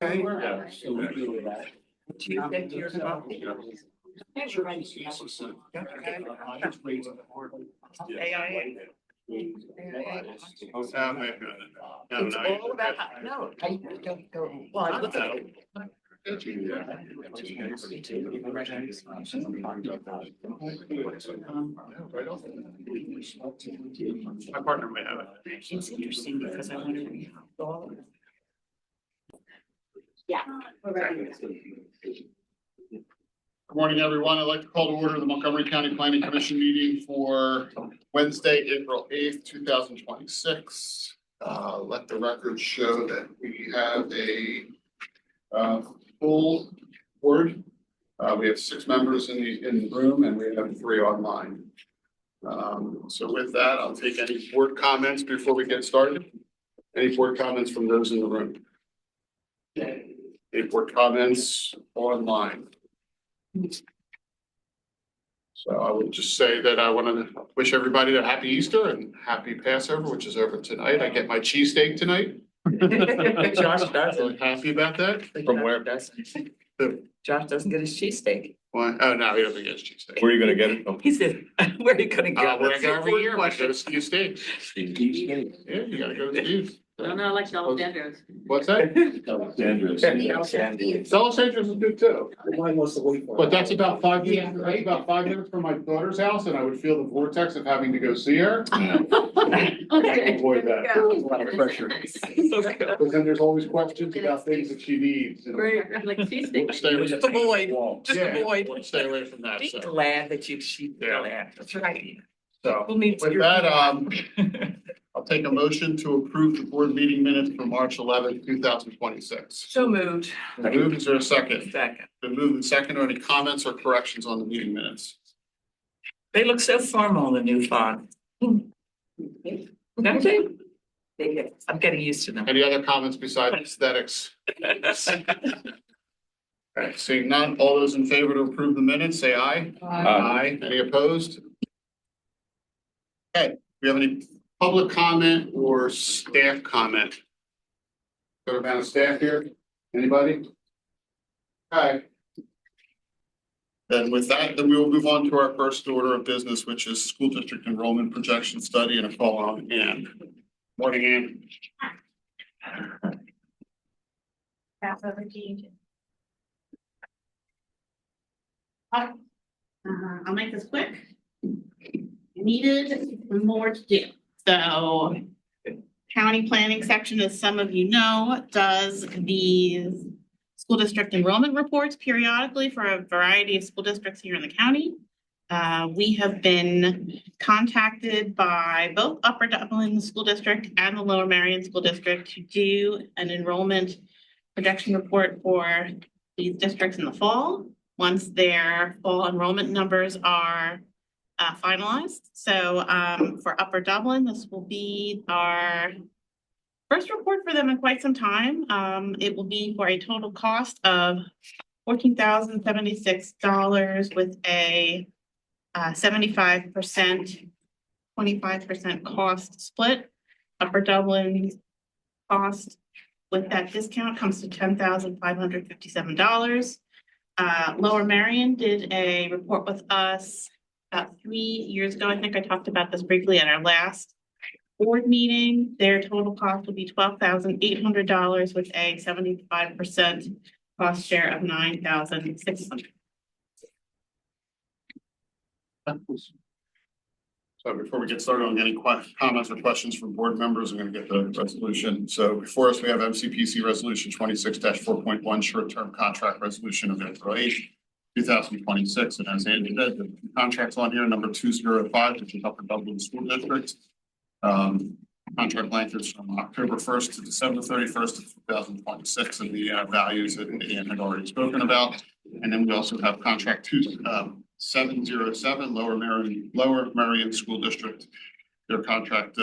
Okay. Yeah. So we deal with that. Tuesday to your AI. It's all about no. I don't go. Well, I look at it. My partner may have it. It's interesting because I want to read all of it. Yeah. Good morning, everyone. I'd like to call to order the Montgomery County Planning Commission meeting for Wednesday, April 8th, 2026. Let the record show that we have a full board. We have 6 members in the room and we have 3 online. So with that, I'll take any board comments before we get started. Any board comments from those in the room? Any board comments online? So I would just say that I want to wish everybody a happy Easter and happy Passover, which is over tonight. I get my cheesesteak tonight. Josh Really doesn't. happy about that. From where? Josh doesn't get his cheesesteak. Why? Oh, no, he doesn't get his cheesesteak. Where are you gonna get it? He said, "Where are you gonna go?" Where I go every year, I go to Steve's Steak. Yeah, you gotta go to Steve's. No, I like Alexandros. What's that? Alexandros is good too. Mine wants to wait for. But that's about 5 minutes, that's about 5 minutes from my daughter's house and I would feel the vortex of having to go see her. I can avoid that. A lot of pressure. Because then there's always questions about things that she needs. and Right, like cheesesteak. Stay away Just avoid, just Yeah. avoid. Stay away from that, Be so. glad that she's Yeah. glad. That's right. So, Who needs with your- that, I'll take a motion to approve the board meeting minutes for March 11th, 2026. So moved. Moved, is there a second? Second. Been moved and second. Any comments or corrections on the meeting minutes? They look so formal, the new font. Don't they? I'm getting used to them. Any other comments besides aesthetics? Okay, seeing none, all those in favor to approve the minutes, say aye. Aye. Any opposed? Okay, do we have any public comment or staff comment? Go down to staff here, anybody? Okay. Then with that, then we will move on to our first order of business, which is school district enrollment projection study and a call on Ann. Morning, Ann. Pass over to you. I'll make this quick. Needed more to do. So county planning section, as some of you know, does the school district enrollment reports periodically for a variety of school districts here in the county. We have been contacted by both Upper Dublin School District and the Lower Merion School District to do an enrollment projection report for these districts in the fall, once their fall enrollment numbers are finalized. So for Upper Dublin, this will be our first report for them in quite some time. It will be for a total cost of $14,076 with a 75%, 25% cost split. Upper Dublin's cost with that discount comes to $10,557. Lower Merion did a report with us about 3 years ago. I think I talked about this briefly at our last board meeting. Their total cost will be $12,800 with a 75% cost share of $9,600. So before we get started on any comments or questions from board members, I'm going to get the resolution. So before us, we have MCPC Resolution 26-4.1 short-term contract resolution of April 8th, 2026. And as Andy said, the contract's on here, number 205, which is Upper Dublin School District. Contract length is from October 1st to December 31st of 2026, and the values that Ian had already spoken about. And then we also have contract 707 Lower Merion School District. Their contract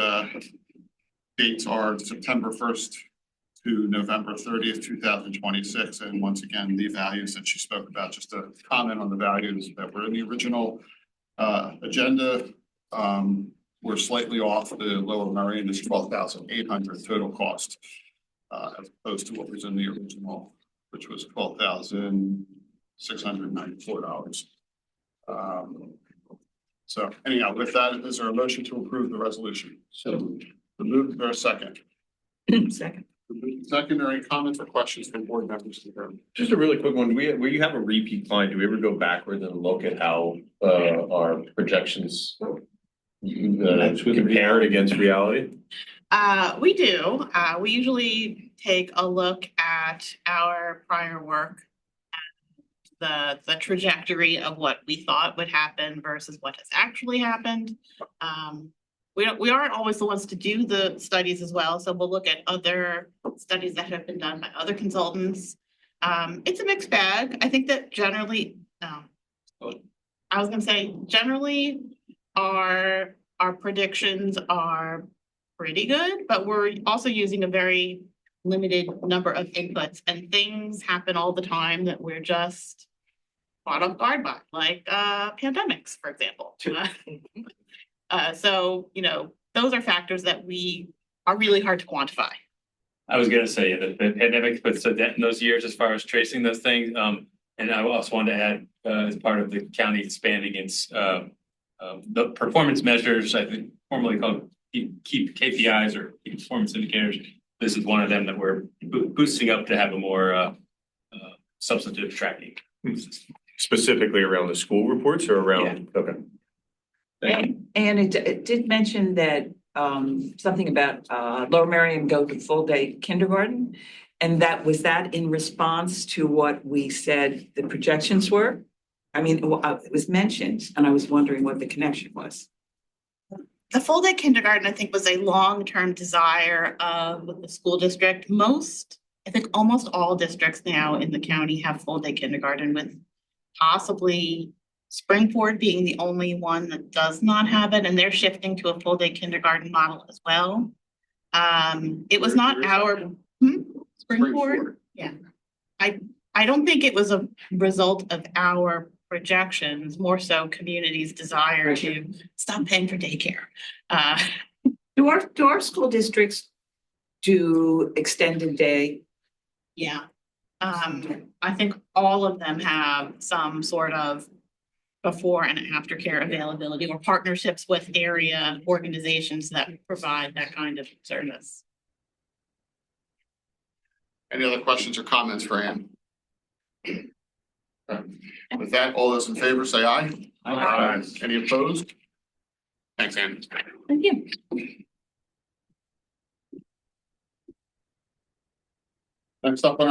dates are September 1st to November 30th, 2026. And once again, the values that she spoke about, just a comment on the values that were in the original agenda. We're slightly off. The Lower Merion is $12,800 total cost. as opposed to what was in the original, which was $12,694. So anyhow, with that, is there a motion to approve the resolution? So. The move, is there a second? Second. Second, are there any comments or questions from board members? Just a really quick one. Do we, where you have a repeat client, do we ever go backwards and look at how our projections compare it against reality? We do. We usually take a look at our prior work. The trajectory of what we thought would happen versus what has actually happened. We aren't always the ones to do the studies as well, so we'll look at other studies that have been done by other consultants. It's a mixed bag. I think that generally, generally our predictions are pretty good, but we're also using a very limited number of inputs, and things happen all the time that we're just caught off guard by, like pandemics, for example. So, you know, those are factors that are really hard to quantify. I was gonna say that the pandemic puts a dent in those years as far as tracing those things. And I also wanted to add, as part of the county expanding its the performance measures, I think formerly called keep KPIs or key performance indicators. This is one of them that we're boosting up to have a more substantive tracking. Specifically around the school reports or around, okay. And it did mention that something about Lower Merion go to full day kindergarten. And was that in response to what we said the projections were? I mean, it was mentioned and I was wondering what the connection was. The full day kindergarten, I think, was a long-term desire of the school district. I think almost all districts now in the county have full day kindergarten, with possibly Springport being the only one that does not have it, and they're shifting to a full day kindergarten model as well. It was not our Springport. Yeah. I don't think it was a result of our projections, more so community's desire to stop paying for daycare. Do our school districts do extended day? Yeah. I think all of them have some sort of before and after care availability or partnerships with area organizations that provide that kind of service. Any other questions or comments for Ann? With that, all those in favor say aye. Aye. Any opposed? Thanks, Ann. Thank you. Next up on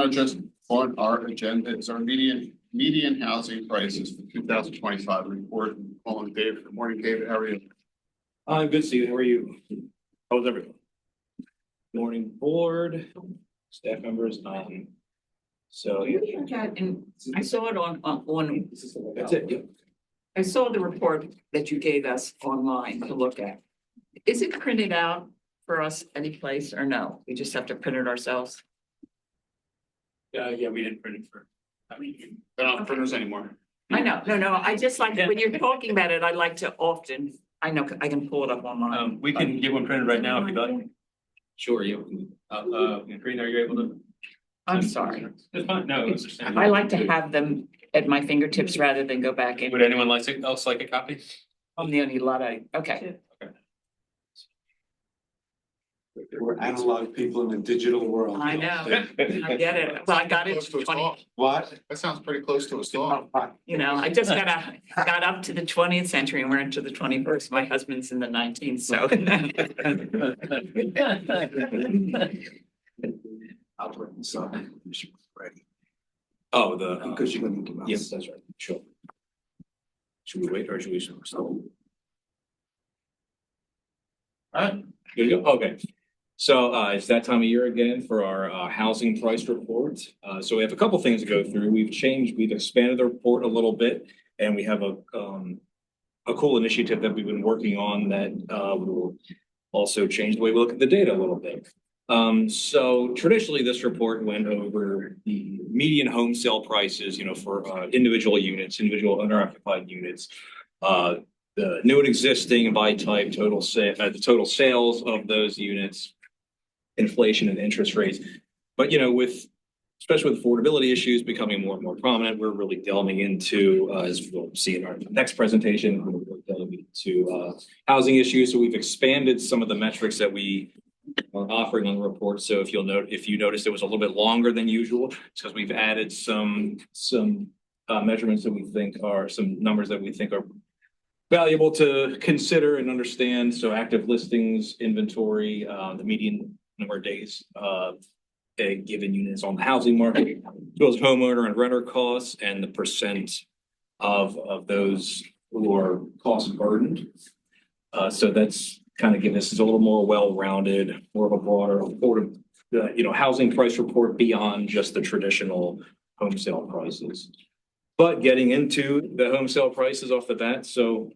our agenda is our median housing prices for 2025 report. Calling David. Good morning, David. How are you? Good, Steve. How are you? How's everyone? Morning, board, staff members. So And I saw it on. that's it. Yep. I saw the report that you gave us online to look at. Is it printed out for us any place or no? We just have to print it ourselves? Yeah, we didn't print it for. They're not printers anymore. I know, no, I just like, when you're talking about it, I like to often, I know, I can pull it up online. We can get one printed right now if you'd like. Sure, yeah. Green, are you able to? I'm sorry. It's fine, no. It's just- I like to have them at my fingertips rather than go back in. Would anyone else like a copy? I'm the only Luddite, okay. We're analog people in a digital world. I know, I get it, well, I got it, Close to a 20 song. What? That sounds pretty close to a song. you know, I just got up to the 20th century and we're into the 21st, my husband's in the 19th, so. I'll bring the song. Ready. Oh, Because you're gonna need to. yes, that's right. Sure. Should we wait or should we start? All right. Good to go. Okay. So it's that time of year again for our housing price report. So we have a couple things to go through. We've expanded the report a little bit, and we have a cool initiative that we've been working on that will also change the way we look at the data a little bit. So traditionally, this report went over the median home sale prices, for individual units, individual owner-occupied units, the new and existing by type, the total sales of those units, inflation and interest rates. But, you know, especially with affordability issues becoming more and more prominent, we're really delving into, as we'll see in our next presentation, we're really delving into housing issues. So we've expanded some of the metrics that we are offering on the report. So if you notice it was a little bit longer than usual, it's because we've added some measurements that we think are some numbers that we think are valuable to consider and understand. So active listings, inventory, the median number of days given units on the housing market, as well as homeowner and renter costs, and the percent of those who are cost burdened. So that's kind of give us a little more well-rounded, more of a broader, housing price report beyond just the traditional home sale prices. But getting into the home sale prices off the bat, so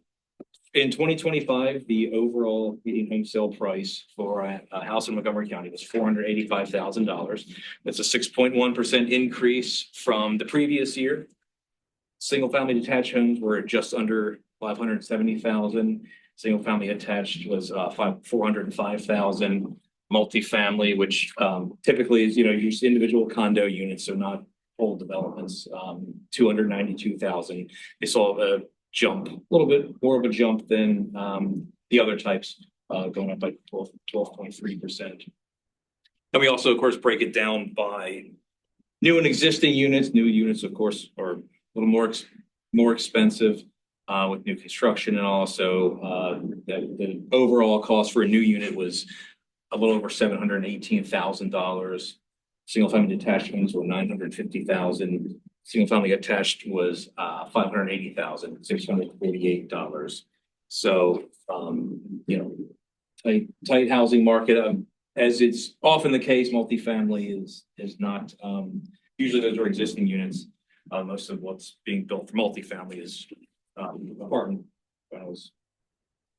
in 2025, the overall median home sale price for a house in Montgomery County was $485,000. That's a 6.1% increase from the previous year. Single-family detached homes were just under $570,000. Single-family attached was $405,000. Multifamily, which typically is use individual condo units, so not whole developments, $292,000. They saw a jump, a little bit more of a jump than the other types, going up by 12.3%. And we also, of course, break it down by new and existing units. New units, of course, are a little more expensive with new construction, and also the overall cost for a new unit was a little over $718,000. Single-family detached homes were $950,000. Single-family attached was $580,648. So, tight housing market. As it's often the case, multifamily is not. Usually, those are existing units. Most of what's being built for multifamily is apartment rentals.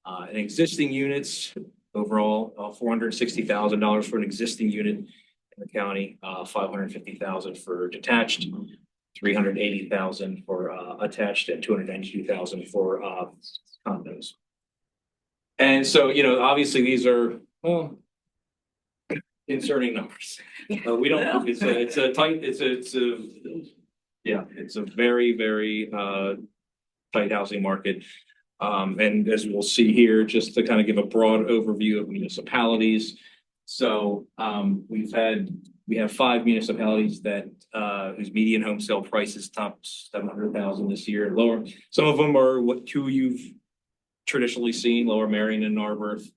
And existing units overall, $460,000 for an existing unit in the county, $550,000 for detached, $380,000 for attached, and $292,000 for condos. And so, obviously these are inserting numbers. We don't. It's a tight. It's a very, very tight housing market. And as we'll see here, just to kind of give a broad overview of municipalities. So we have 5 municipalities that whose median home sale prices tops $700,000 this year. Lower, some of them are what you've traditionally seen, Lower Marion and Narberth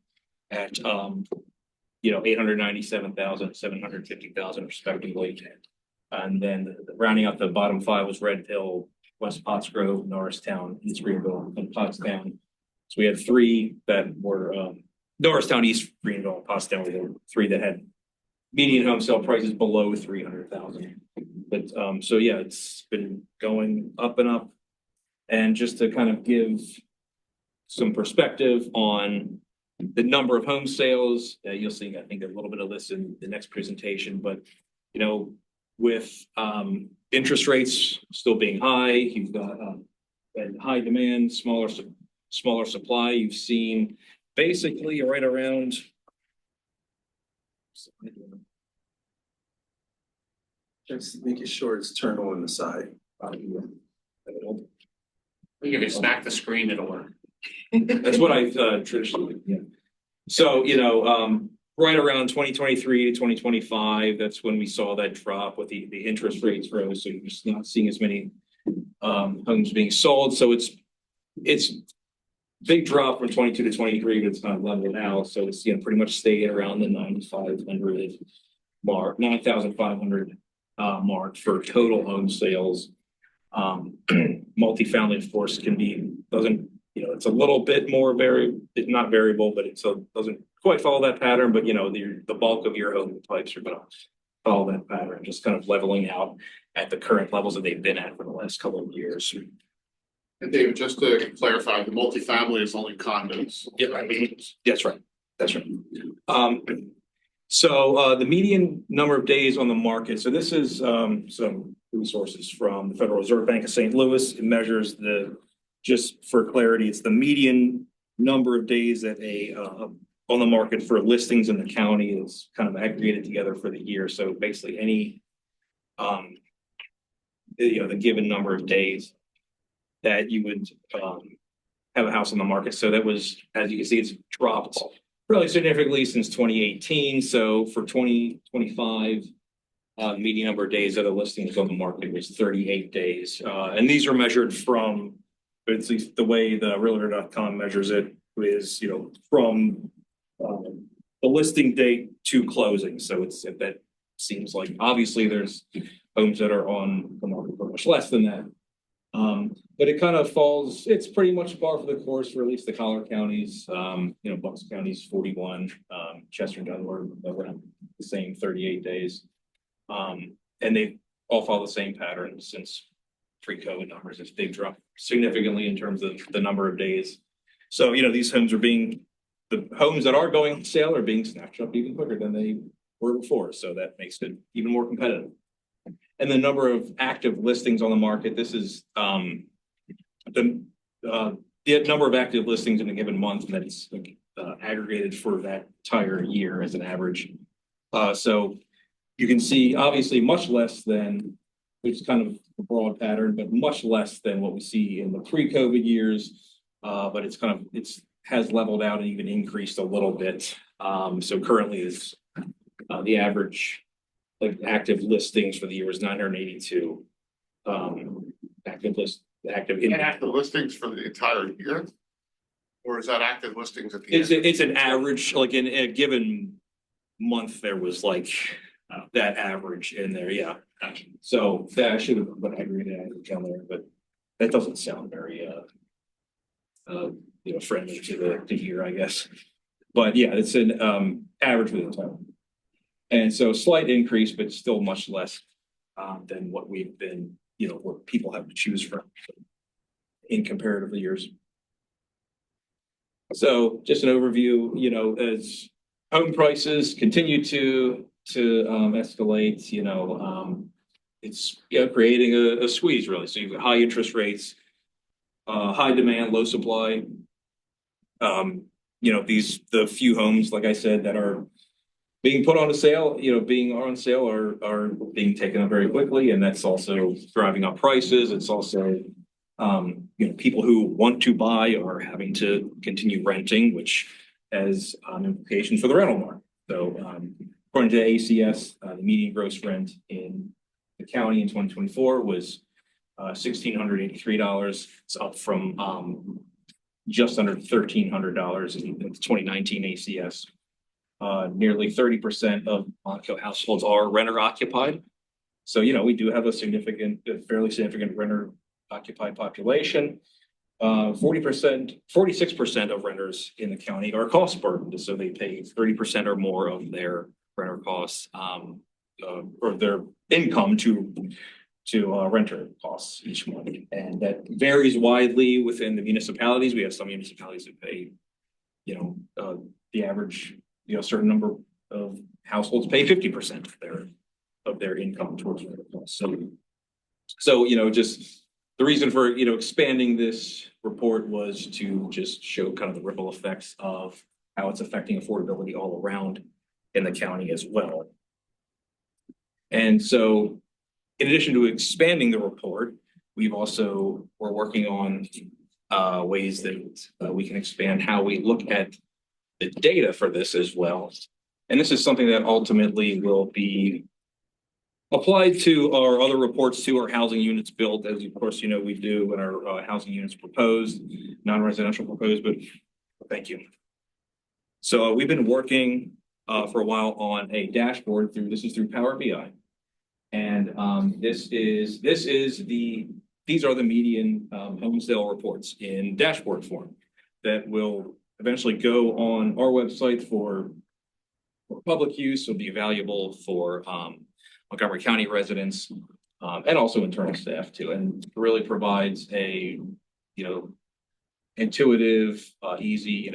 at $897,000, $750,000 respectively. And then rounding out the bottom 5 was Red Hill, West Pottsgrove, Norristown, East Greenville, and Pottstown. So we had 3 that were Norristown, East Greenville, and Pottstown were the 3 that had median home sale prices below $300,000. But so yeah, it's been going up and up. And just to kind of give some perspective on the number of home sales, you'll see, I think, a little bit of this in the next presentation. But with interest rates still being high, you've got high demand, smaller supply. You've seen basically right around. Just making sure it's turned on the side. If you smack the screen, it'll work. That's what I traditionally. Yeah. So right around 2023 to 2025, that's when we saw that drop with the interest rates rose. So you're just not seeing as many homes being sold. So it's big drop from 22 to 23, but it's not level now. So it's pretty much stayed around the 9,500 mark, 9,500 mark for total home sales. Multifamily, of course, it's a little bit more not variable, but it doesn't quite follow that pattern. But the bulk of your home types are going to follow that pattern, just kind of leveling out at the current levels that they've been at for the last couple of years. And David, just to clarify, the multifamily is only condos. Yeah, that's right. That's right. So the median number of days on the market. So this is some resources from the Federal Reserve Bank of St. Louis. It measures just for clarity, it's the median number of days that a on the market for listings in the county is kind of aggregated together for the year. So basically any, the given number of days that you would, have a house on the market. So that was, as you can see, it's dropped really significantly since 2018. So for 2025, median number of days that a listing was on the market was 38 days. And these are measured from, at least the way the realtor.com measures it is, from the listing date to closing. So that seems like obviously there's homes that are on the market for much less than that. But it kind of falls, it's pretty much par for the course for at least the collar counties. Bucks County's 41, Chester, Delaware, around the same 38 days. And they all follow the same pattern since pre-COVID numbers. They've dropped significantly in terms of the number of days. So, these homes the homes that are going on sale are being snatched up even quicker than they were before. So that makes it even more competitive. And the number of active listings on the market, this is the number of active listings in a given month, and that's aggregated for that entire year as an average. So you can see obviously much less than, which is kind of a broad pattern, but much less than what we see in the pre-COVID years. But it's has leveled out and even increased a little bit. So currently is the average active listings for the year was 982 active listings for the entire year? Or is that active listings at the end? It's an average, like in a given month, there was that average in there, yeah. So that I should have put aggregated average on there, but that doesn't sound very friendly to the year, I guess. But yeah, it's an average for the entire. And so slight increase, but still much less than what we've been, what people have to choose from in comparative years. So just an overview, as home prices continue to escalate, it's creating a squeeze really. So you've got high interest rates, high demand, low supply. The few homes, like I said, that are being put on a sale, being on sale are being taken up very quickly, and that's also driving up prices. It's also, people who want to buy are having to continue renting, which has an implication for the rental market. So, according to ACS, the median gross rent in the county in 2024 was $1,683. It's up from just under $1,300 in 2019 ACS. Nearly 30% of Montco households are renter occupied. So, we do have a fairly significant renter occupied population. 46% of renters in the county are cost burdened. So they pay 30% or more of their renter costs, or their income to renter costs each month. And that varies widely within the municipalities. We have some municipalities that pay, the average, certain number of households pay 50% of their income towards rental costs. So just the reason for, expanding this report was to just show kind of the ripple effects of how it's affecting affordability all around in the county as well. And so in addition to expanding the report, we're working on ways that we can expand how we look at the data for this as well. And this is something that ultimately will be applied to our other reports, to our housing units built, as of course, we do when our housing units proposed, non-residential proposed, but thank you. So we've been working for a while on a dashboard this is through Power BI. And these are the median home sale reports in dashboard form that will eventually go on our website for public use. Will be valuable for Montgomery County residents and also internal staff too, and really provides a intuitive, easy,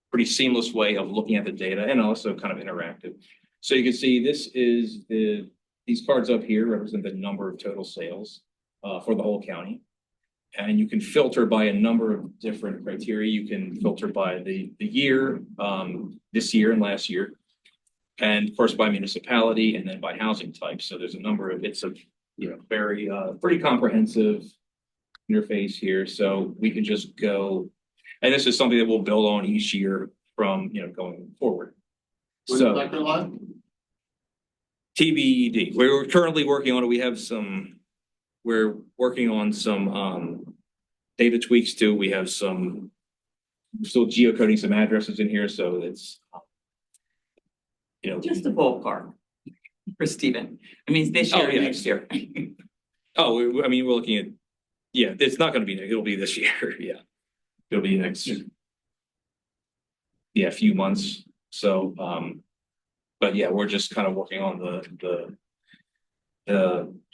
pretty seamless way of looking at the data, and also kind of interactive. So you can see this is these cards up here represent the number of total sales for the whole county. And you can filter by a number of different criteria. You can filter by the year, this year and last year. And of course, by municipality and then by housing type. So there's a number of, it's a, very, pretty comprehensive interface here. So we can just go, and this is something that we'll build on each year from, going forward. When So is that go live? TBED, we're currently working on it. We're working on some data tweaks too. We have we're still geocoding some addresses in here, so it's Just a ballpark for Stephen. I mean, this year, Oh, yeah. next year. we're looking at, it's not gonna be, it'll be this year, yeah. It'll be next, few months, so, but yeah, we're just kind of working on the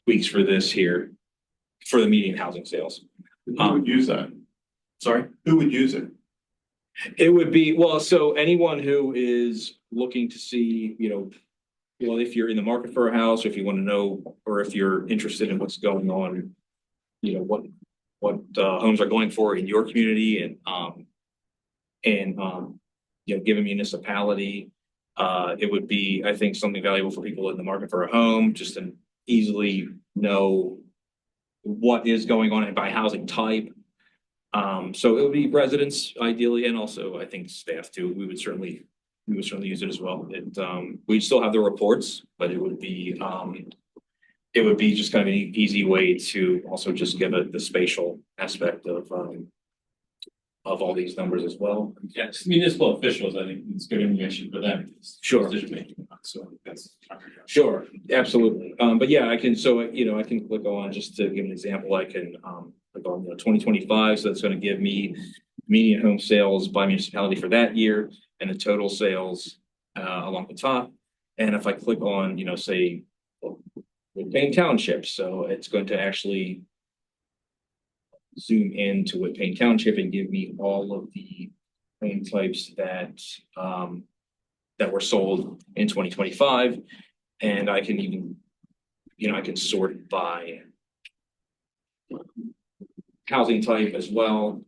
tweaks for this here, for the median housing sales. Who would use that? Sorry? Who would use it? It would be, so anyone who is looking to see, if you're in the market for a house, or if you want to know, or if you're interested in what's going on, what homes are going for in your community and give a municipality, it would be, I think, something valuable for people in the market for a home, just to easily know what is going on by housing type. So it would be residents ideally, and also I think staff too. We would certainly use it as well. We still have the reports, but it would be just kind of an easy way to also just give it the spatial aspect of all these numbers as well. Yes, municipal officials, I think it's good information for them. Sure. Decision making, so that's. Sure, absolutely. But yeah, I can click on, just to give an example, I can click on 2025. So that's going to give me median home sales by municipality for that year and the total sales along the top. And if I click on, say, Whitpain Township, so it's going to actually zoom into Whitpain Township and give me all of the home types that were sold in 2025. And I can even, I can sort by housing type as well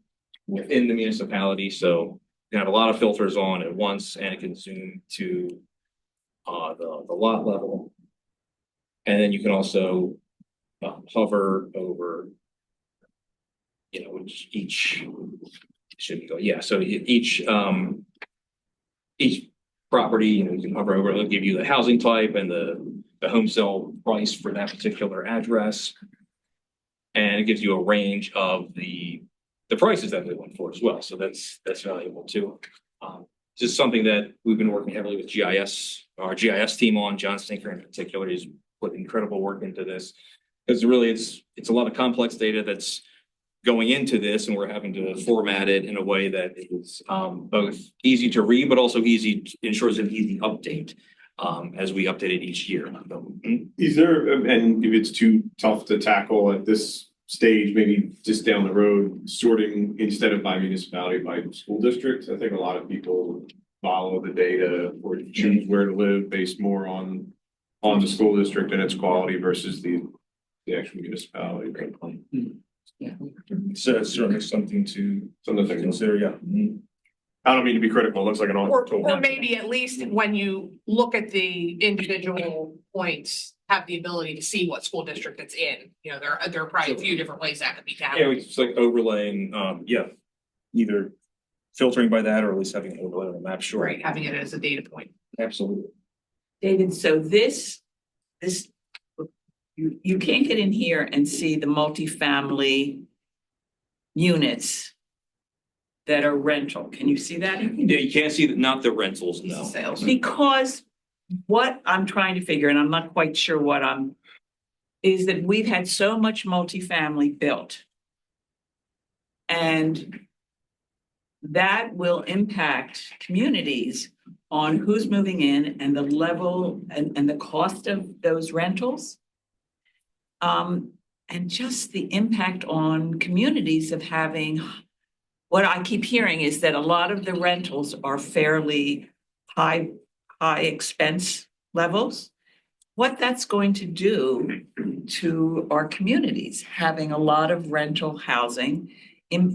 within the municipality. So you can have a lot of filters on at once, and it can zoom to the lot level. And then you can also hover over, which each should go. Yeah. So each property, you can hover over, it'll give you the housing type and the home sale price for that particular address. And it gives you a range of the prices that they went for as well. So that's valuable too. Just something that we've been working heavily with our GIS team on. John Stinker in particular, he's put incredible work into this, because really it's a lot of complex data that's going into this, and we're having to format it in a way that is both easy to read, but also ensures an easy update as we update it each year. Is there, and if it's too tough to tackle at this stage, maybe just down the road, sorting instead of by municipality, by school districts? I think a lot of people follow the data or choose where to live based more on the school district and its quality versus the actual municipality. Great point. Yeah. So it's certainly something to think consider. Yeah. I don't mean to be critical. It looks like an awful tool. Or maybe at least when you look at the individual points, have the ability to see what school district it's in. There are probably a few different ways that could be done. Yeah, it's like overlaying, either filtering by that or at least having an overlay on the map. Sure. Right, having it as a data point. Absolutely. David, so this, you can't get in here and see the multifamily units that are rental. Can you see that? Yeah, you can't see not the rentals, no. Sales. Because what I'm trying to figure, and I'm not quite sure is that we've had so much multifamily built. And that will impact communities on who's moving in and the level and the cost of those rentals. And just the impact on communities of having, what I keep hearing is that a lot of the rentals are fairly high expense levels. What that's going to do to our communities, having a lot of rental housing.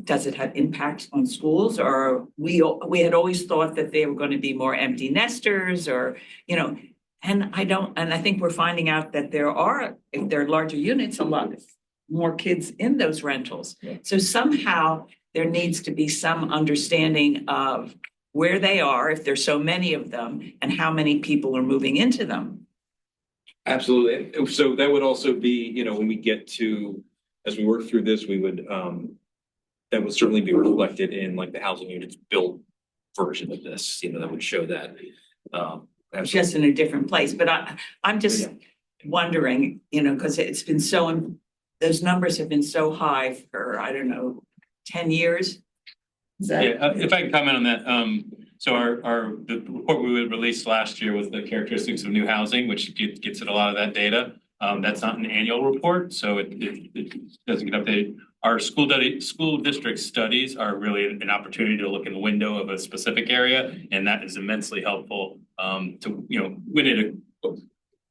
Does it have impacts on schools, or we had always thought that they were going to be more empty nesters, or, you know, and I think we're finding out that if there are larger units, a lot more kids in those rentals. So somehow there needs to be some understanding of where they are, if there's so many of them, and how many people are moving into them. Absolutely. So that would also be, you know, when we get to, as we work through this, we would, that would certainly be reflected in like the housing units build version of this, you know, that would show that. Just in a different place, but I'm just wondering, you know, because it's been those numbers have been so high for, I don't know, 10 years. Is that? Yeah, if I can comment on that, so the report we released last year was the characteristics of new housing, which gets at a lot of that data. That's not an annual report, so it doesn't get updated. Our school district studies are really an opportunity to look in the window of a specific area, and that is immensely helpful to, you know, when it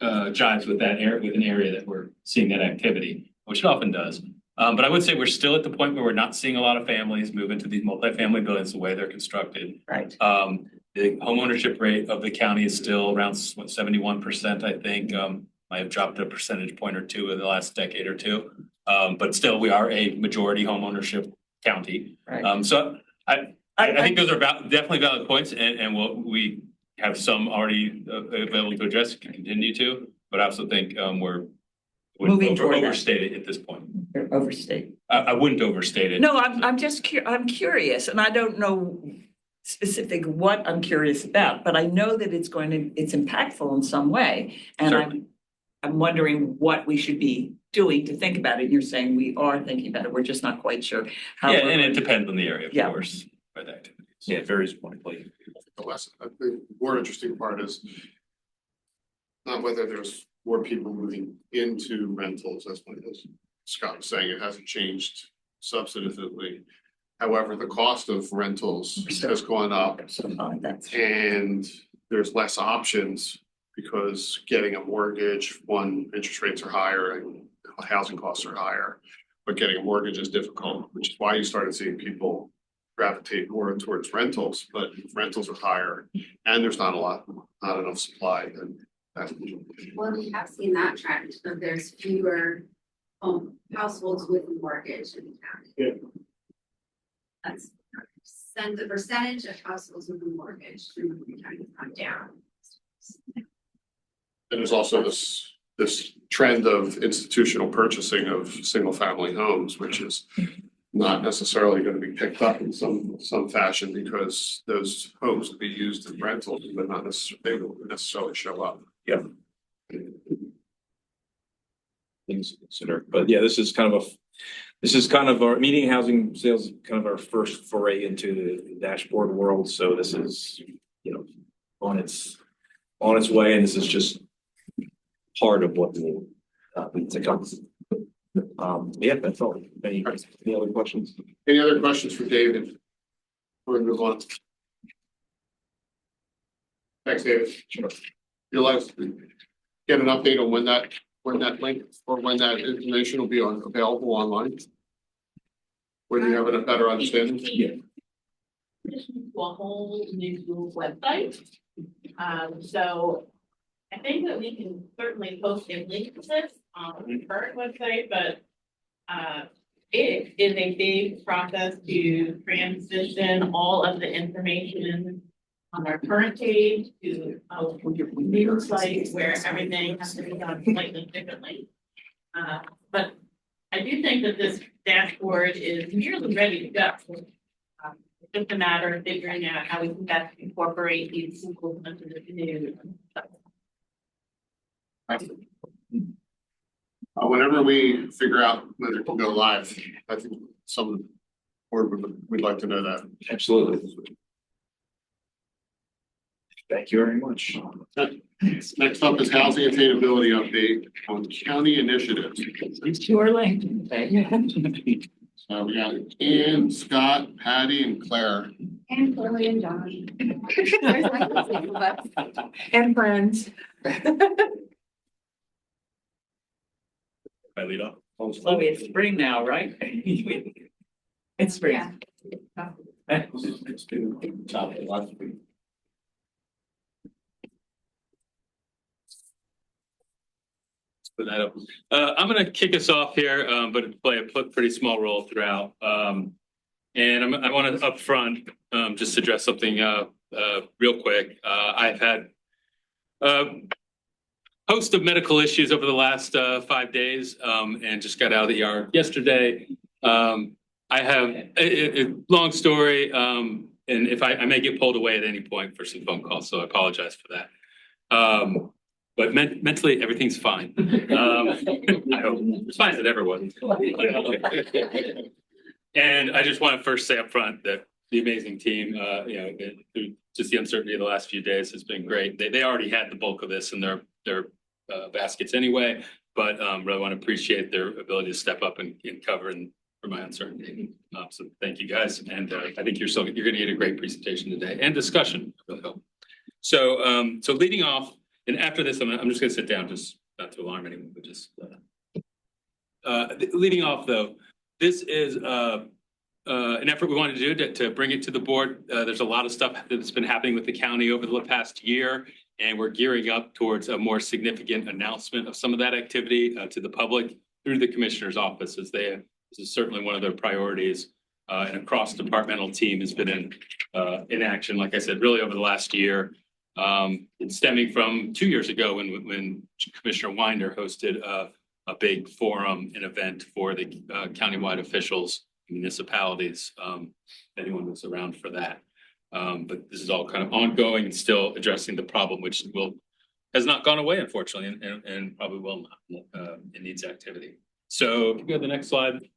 jives with that area, with an area that we're seeing that activity, which it often does. But I would say we're still at the point where we're not seeing a lot of families move into these multifamily buildings the way they're constructed. Right. The homeownership rate of the county is still around 71%, I think. Might have dropped a percentage point or two in the last decade or two. But still, we are a majority homeownership county. Right. So I think those are definitely valid points, and we have some already available to address, can continue to, but I also think we're Moving toward that. overstate it at this point. Overstate. I wouldn't overstate it. No, I'm just I'm curious, and I don't know specific what I'm curious about, but I know that it's impactful in some way, and Certainly. I'm wondering what we should be doing to think about it. You're saying we are thinking about it. We're just not quite sure how. Yeah, and it depends on the area, of course, by the activities. Yeah, it varies widely. The more interesting part is not whether there's more people moving into rentals, as Scott was saying, it hasn't changed substantively. However, the cost of rentals has gone up, and there's less options because getting a mortgage, interest rates are higher and housing costs are higher, but getting a mortgage is difficult, which is why you started seeing people gravitate more towards rentals, but rentals are higher and there's not enough supply. Well, we have seen that trend, but there's fewer households with a mortgage in the county. Yeah. That's the percentage of households with a mortgage in the county has gone down. And there's also this trend of institutional purchasing of single family homes, which is not necessarily going to be picked up in some fashion because those homes will be used in rentals, but not necessarily, they won't necessarily show up. Yeah. Things to consider, but yeah, this is kind of our median housing sales, kind of our first foray into the dashboard world. So this is, you know, on its way, and this is just part of what will to come. Yeah, that's all. Any other questions? Any other questions for David? Before we move on. Thanks, David. Sure. You'll like to get an update on when that link or when that information will be available online. When you have a better understanding. Yeah. To a whole new website. So I think that we can certainly post a link to this on the current website, but it is a big process to transition all of the information on our current page to a new site where everything has to be done slightly differently. But I do think that this dashboard is nearly ready to go. It's just a matter of figuring out how we can best incorporate these symbols into the new. Whenever we figure out whether to go live, I think some board would like to know that. Absolutely. Thank you very much. Next up is housing attainability update on county initiatives. It's too early. So we got Ann, Scott, Patty, and Claire. And Chloe and Johnny. And friends. I lead off. Oh, it's spring now, right? It's spring. Yeah. Put that up. I'm gonna kick us off here, but play a pretty small role throughout. And I want to upfront, just address something, real quick. I've had a host of medical issues over the last 5 days, and just got out of the ER yesterday. I have a long story, and if I may get pulled away at any point for some phone calls, so I apologize for that. But mentally, everything's fine. I hope it's fine with everyone. And I just want to first say up front that the amazing team, through just the uncertainty of the last few days has been great. They already had the bulk of this in their baskets anyway, but really want to appreciate their ability to step up and cover for my uncertainty. So thank you guys, and I think you're going to get a great presentation today and discussion. I really hope. So leading off, and after this, I'm just going to sit down, just not to alarm anyone, but just leading off though. This is an effort we wanted to do to bring it to the board. There's a lot of stuff that's been happening with the county over the past year, and we're gearing up towards a more significant announcement of some of that activity to the public through the commissioner's office, as this is certainly one of their priorities. And a cross-departmental team has been in action, like I said, really over the last year. Stemming from 2 years ago when Commissioner Winder hosted a big forum and event for the countywide officials, municipalities, anyone who's around for that. But this is all kind of ongoing and still addressing the problem, which has not gone away, unfortunately, and probably will not. It needs activity. So if you go to the next slide.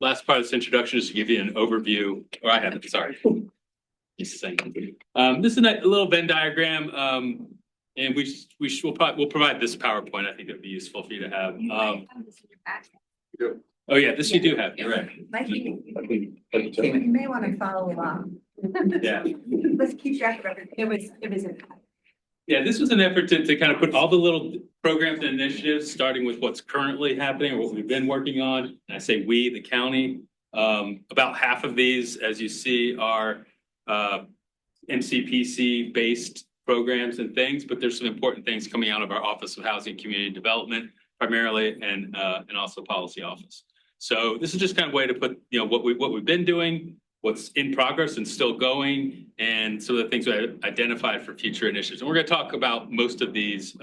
Last part of this introduction is to give you an overview, or I have it, sorry. This is a little Venn diagram, and we'll provide this PowerPoint. I think it'd be useful for you to have. Oh yeah, this you do have. You're right. You may want to follow along. Yeah. Let's keep track of everything. It was. Yeah, this was an effort to kind of put all the little programs and initiatives, starting with what's currently happening or what we've been working on. And I say we, the county. About half of these, as you see, are MCPC based programs and things, but there's some important things coming out of our Office of Housing and Community Development primarily, and also Policy Office. So this is just kind of a way to put what we've been doing, what's in progress and still going, and some of the things we identified for future initiatives. And we're going to talk about most of these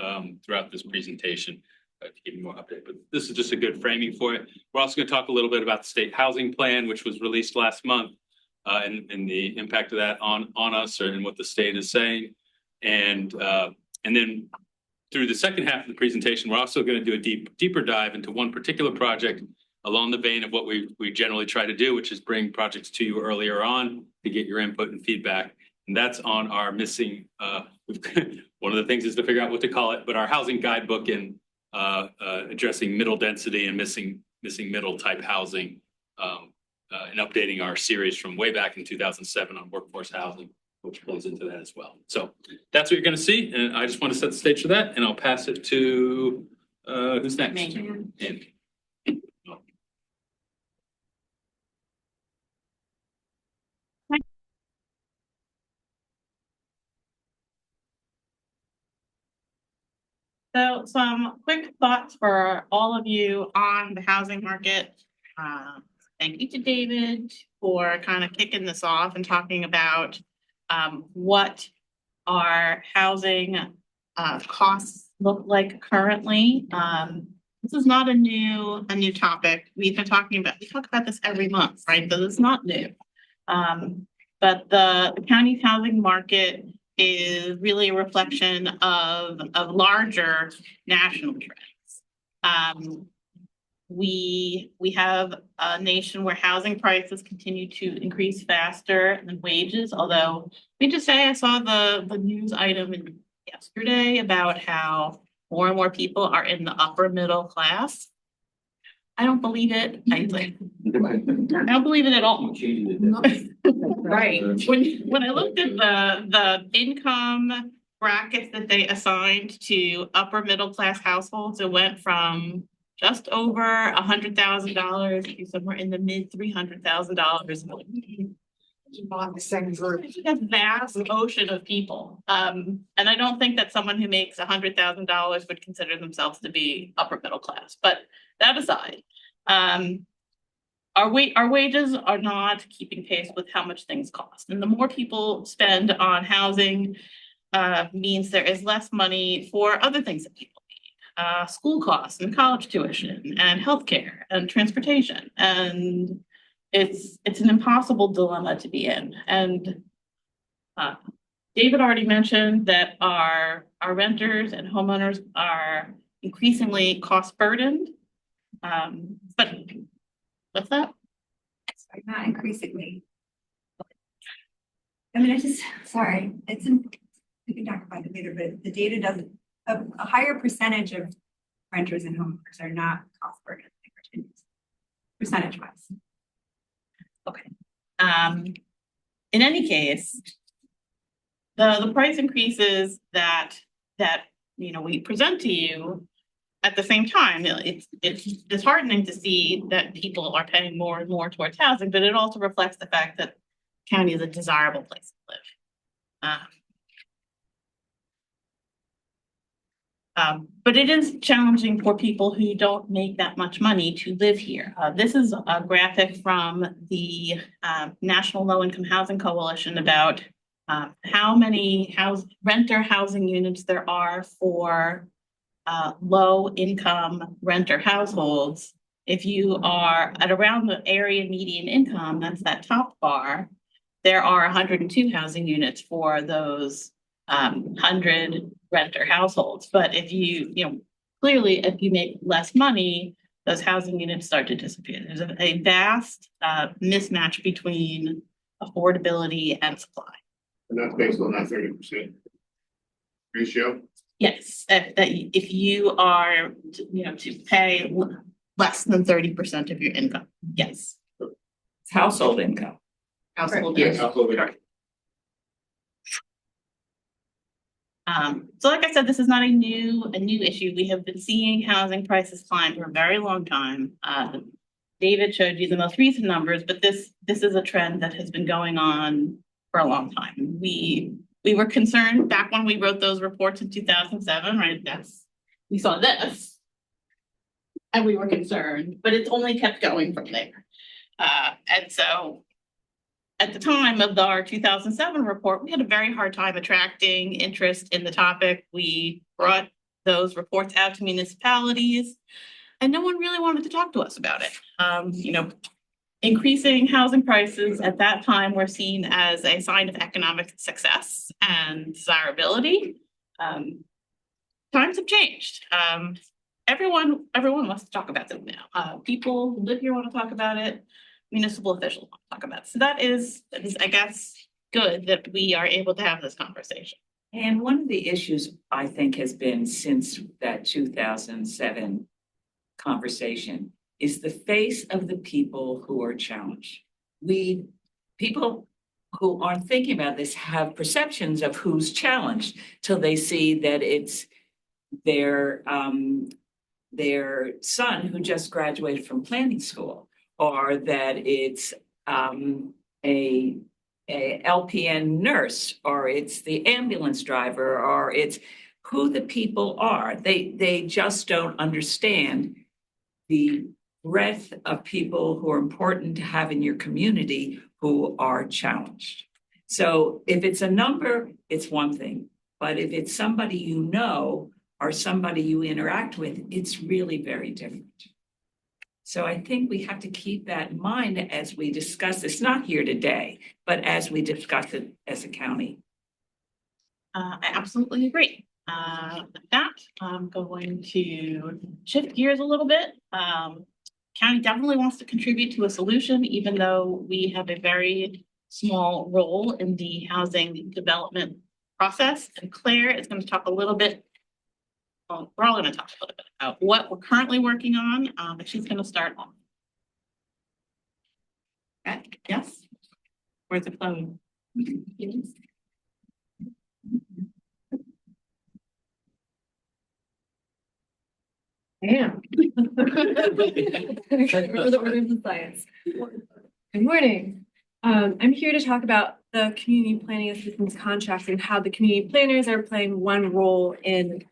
throughout this presentation to give you more update. But this is just a good framing for it. We're also going to talk a little bit about the state housing plan, which was released last month, and the impact of that on us and what the state is saying. And then through the second half of the presentation, we're also going to do a deeper dive into one particular project along the vein of what we generally try to do, which is bring projects to you earlier on to get your input and feedback. And that's on our missing, one of the things is to figure out what to call it, but our housing guidebook in addressing middle density and missing middle type housing, and updating our series from way back in 2007 on workforce housing, which plays into that as well. So that's what you're going to see. And I just want to set the stage for that. And I'll pass it to, who's next? Andy. So some quick thoughts for all of you on the housing market. Thank you to David for kind of kicking this off and talking about what our housing costs look like currently. This is not a new topic. We talk about this every month, right? So it's not new. But the county's housing market is really a reflection of larger national trends. We have a nation where housing prices continue to increase faster than wages, although let me just say I saw the news item yesterday about how more and more people are in the upper middle class. I don't believe it. I don't believe it at all. Right. When I looked at the income brackets that they assigned to upper middle class households, it went from just over $100,000 to somewhere in the mid $300,000. On the same group. It's a vast ocean of people. And I don't think that someone who makes $100,000 would consider themselves to be upper middle class, but that aside, our wages are not keeping pace with how much things cost. And the more people spend on housing, means there is less money for other things that people need. School costs and college tuition and healthcare and transportation. And it's an impossible dilemma to be in. And David already mentioned that our renters and homeowners are increasingly cost burdened. But what's that? Sorry, not increasingly. I mean, we can talk about it later, but the data doesn't, a higher percentage of renters and homeowners are not cost burdened, percentage wise. Okay. In any case, the price increases that we present to you at the same time, it's disheartening to see that people are paying more and more towards housing, but it also reflects the fact that county is a desirable place to live. But it is challenging for people who don't make that much money to live here. This is a graphic from the National Low Income Housing Coalition about how many renter housing units there are for low income renter households. If you are at around the area median income, that's that top bar, there are 102 housing units for those 100 renter households. But if clearly if you make less money, those housing units start to disappear. There's a vast mismatch between affordability and supply. And that's based on that 30% ratio. Yes, that if you are, to pay less than 30% of your income, yes. It's household income. Household Yes, income. absolutely. Correct. So like I said, this is not a new issue. We have been seeing housing prices climb for a very long time. David showed you the most recent numbers, but this is a trend that has been going on for a long time. We were concerned back when we wrote those reports in 2007, right? We saw this and we were concerned, but it's only kept going from there. And so at the time of our 2007 report, we had a very hard time attracting interest in the topic. We brought those reports out to municipalities and no one really wanted to talk to us about it. Increasing housing prices at that time were seen as a sign of economic success and desirability. Times have changed. Everyone wants to talk about this now. People who live here want to talk about it. Municipal officials want to talk about it. So that is, I guess, good that we are able to have this conversation. And one of the issues I think has been since that 2007 conversation is the face of the people who are challenged. People who aren't thinking about this have perceptions of who's challenged till they see that it's their son who just graduated from planning school, or that it's a LPN nurse, or it's the ambulance driver, or it's who the people are. They just don't understand the breadth of people who are important to have in your community who are challenged. So if it's a number, it's one thing. But if it's somebody you know or somebody you interact with, it's really very different. So I think we have to keep that in mind as we discuss this, not here today, but as we discuss it as a county. I absolutely agree. With that, I'm going to shift gears a little bit. County definitely wants to contribute to a solution, even though we have a very small role in the housing development process. And Claire is going to talk a little bit. Well, we're all going to talk a little bit about what we're currently working on, but she's going to start on. Okay. Yes. Where's the phone? Damn. Remember the order of the science. Good morning. I'm here to talk about the community planning assistance contracts and how the community planners are playing one role in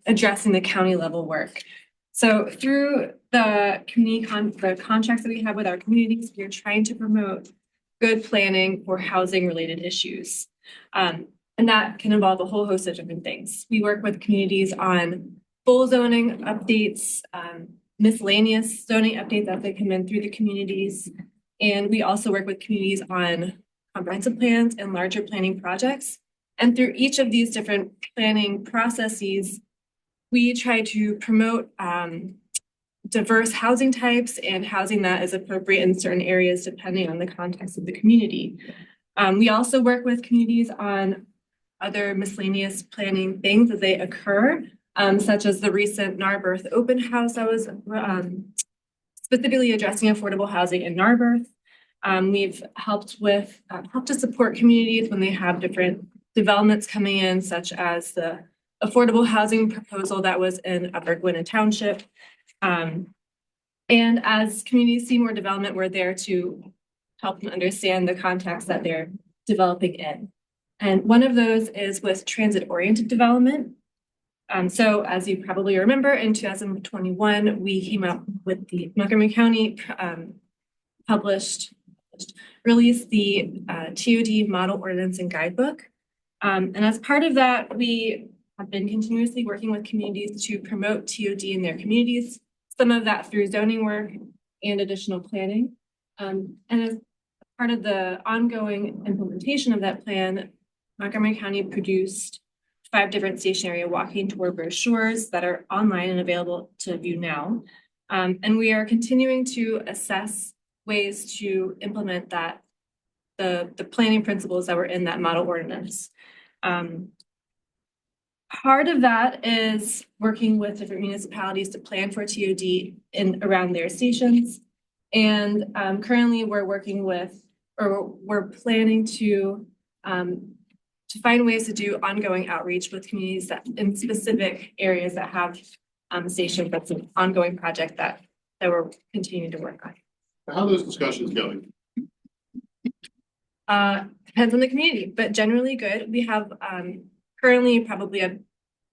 addressing the county level work. So through the the contracts that we have with our communities, we are trying to promote good planning for housing related issues. And that can involve a whole host of different things. We work with communities on full zoning updates, miscellaneous zoning updates as they come in through the communities. And we also work with communities on comprehensive plans and larger planning projects. And through each of these different planning processes, we try to promote diverse housing types and housing that is appropriate in certain areas depending on the context of the community. We also work with communities on other miscellaneous planning things as they occur, such as the recent Narberth open house that was specifically addressing affordable housing in Narberth. We've helped to support communities when they have different developments coming in, such as the affordable housing proposal that was in Upper Gwinnett Township. And as communities see more development, we're there to help them understand the context that they're developing in. And one of those is with transit-oriented development. So as you probably remember, in 2021, we came up with the Montgomery County released the TOD model ordinance and guidebook. And as part of that, we have been continuously working with communities to promote TOD in their communities, some of that through zoning work and additional planning. And as part of the ongoing implementation of that plan, Montgomery County produced 5 different stationary walking tour brochures that are online and available to view now. And we are continuing to assess ways to implement that, the planning principles that were in that model ordinance. Part of that is working with different municipalities to plan for TOD in around their stations. And currently we're working with, or we're planning to find ways to do ongoing outreach with communities that in specific areas that have stations. That's an ongoing project that we're continuing to work on. How are those discussions going? Depends on the community, but generally good. We have currently probably have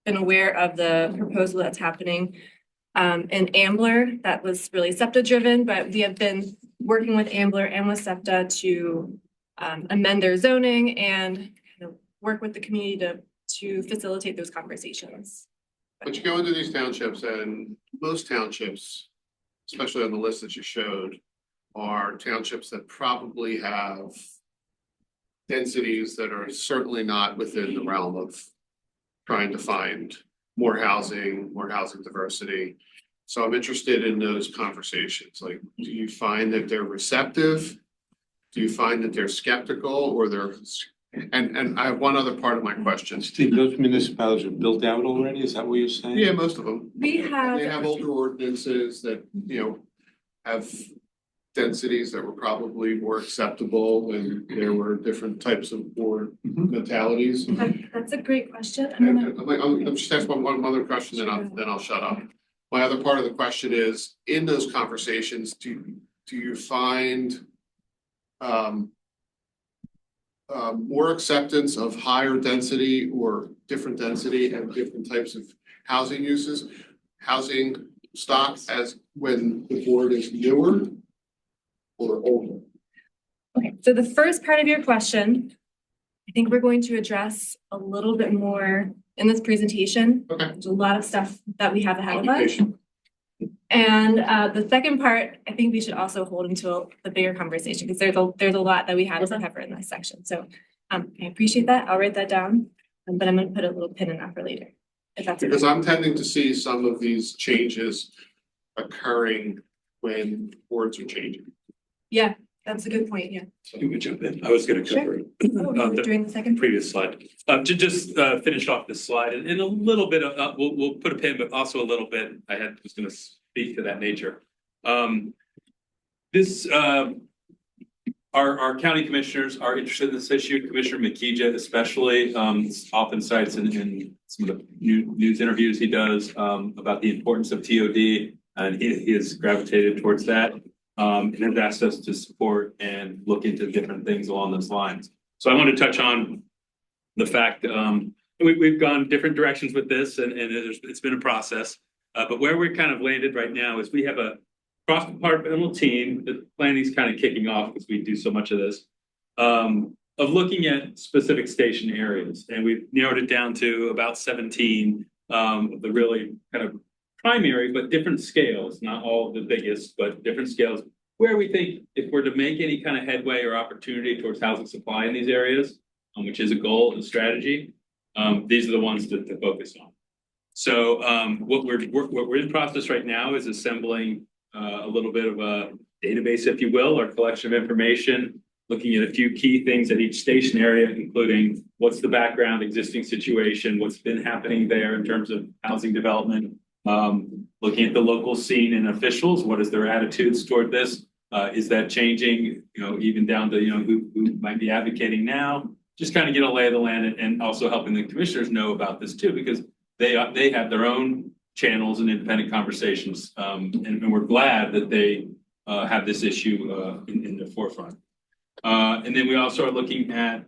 been aware of the proposal that's happening in Ambler that was really SEPTA driven, but we have been working with Ambler and with SEPTA to amend their zoning and work with the community to facilitate those conversations. But you go into these townships and most townships, especially on the list that you showed, are townships that probably have densities that are certainly not within the realm of trying to find more housing diversity. So I'm interested in those conversations. Like, do you find that they're receptive? Do you find that they're skeptical or they're, and I have one other part of my question. Steve, those municipalities are built out already? Is that what you're saying? Yeah, most of them. They have older ordinances that, have densities that were probably more acceptable and there were different types of board mentalities. That's a great question. I'm just asking one other question, then I'll shut up. My other part of the question is, in those conversations, do you find more acceptance of higher density or different density and different types of housing uses, housing stock as when the board is newer or older? Okay, so the first part of your question, I think we're going to address a little bit more in this presentation. Okay. There's a lot of stuff that we have ahead of us. And the second part, I think we should also hold until the bigger conversation because there's a lot that we have to cover in this section. So I appreciate that. I'll write that down, but I'm going to put a little pin in that for later. If that's because okay. I'm tending to see some of these changes occurring when boards are changing. Yeah, that's a good point. Yeah. Let me jump in. I was going to cover During the second previous slide. To just finish off this slide and a little bit of we'll put a pin, but also a little bit. Was going to speak to that nature. This our county commissioners are interested in this issue. Commissioner McKeeja especially, often cites in some of the news interviews he does, about the importance of TOD, and he has gravitated towards that. And has asked us to support and look into different things along those lines. So I want to touch on the fact, we've gone different directions with this, and it's been a process. But where we're kind of landed right now is we have a cross-departmental team. The planning's kind of kicking off because we do so much of this, of looking at specific station areas, and we've narrowed it down to about 17 of the really kind of primary, but different scales, not all the biggest, but different scales, where we think if we're to make any kind of headway or opportunity towards housing supply in these areas, which is a goal and strategy, these are the ones to focus on. So what we're in process right now is assembling a little bit of a database, if you will, or collection of information, looking at a few key things at each station area, including what's the background, existing situation, what's been happening there in terms of housing development, looking at the local scene and officials, what is their attitudes toward this? Is that changing, even down to, who might be advocating now? Just kind of get a lay of the land, and also helping the commissioners know about this too, because they have their own channels and independent conversations. And we're glad that they have this issue in the forefront. And then we also are looking at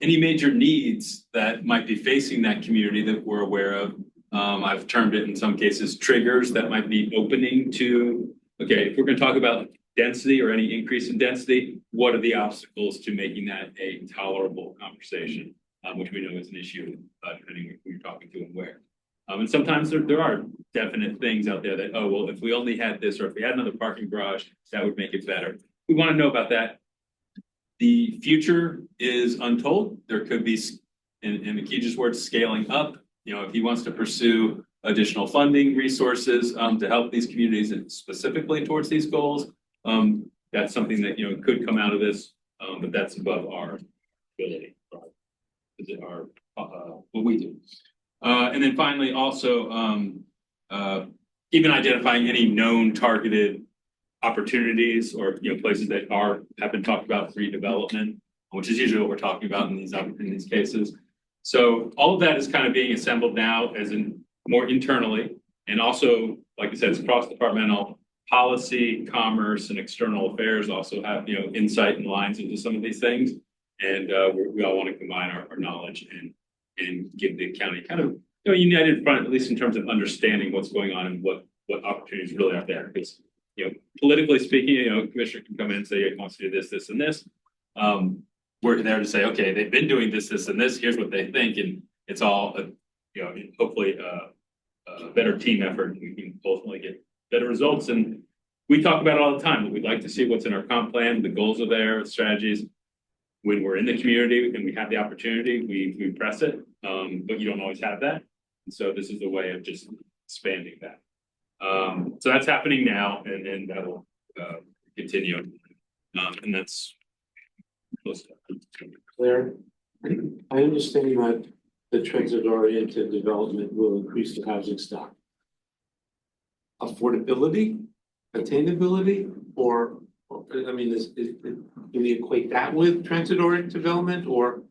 any major needs that might be facing that community that we're aware of. I've termed it in some cases triggers that might be opening to, okay, if we're going to talk about density or any increase in density, what are the obstacles to making that a tolerable conversation, which we know is an issue depending on who you're talking to and where. And sometimes there are definite things out there that, oh, well, if we only had this, or if we had another parking garage, that would make it better. We want to know about that. The future is untold. There could be, in McKeeja's words, scaling up. If he wants to pursue additional funding resources to help these communities and specifically towards these goals, that's something that could come out of this, but that's above our ability. Is it our what we do? And then finally, also even identifying any known targeted opportunities or places that have been talked about for redevelopment, which is usually what we're talking about in these cases. So all of that is kind of being assembled now as in more internally, and also, like I said, it's cross-departmental. Policy, commerce, and external affairs also have insight and lines into some of these things, and we all want to combine our knowledge and give the county kind of united front, at least in terms of understanding what's going on and what opportunities really are there. Because politically speaking, a commissioner can come in and say he wants to do this, this, and this. We're there to say, okay, they've been doing this, this, and this. Here's what they think, and it's all hopefully a better team effort. We can ultimately get better results. And we talk about it all the time, but we'd like to see what's in our comp plan. The goals are there, the strategies. When we're in the community and we have the opportunity, we press it, but you don't always have that. And so this is a way of just expanding that. So that's happening now, and that will continue. And that's close. Claire, I understand that the transit-oriented development will increase the housing stock. Affordability, attainability, or I mean, do we equate that with transit-oriented development, or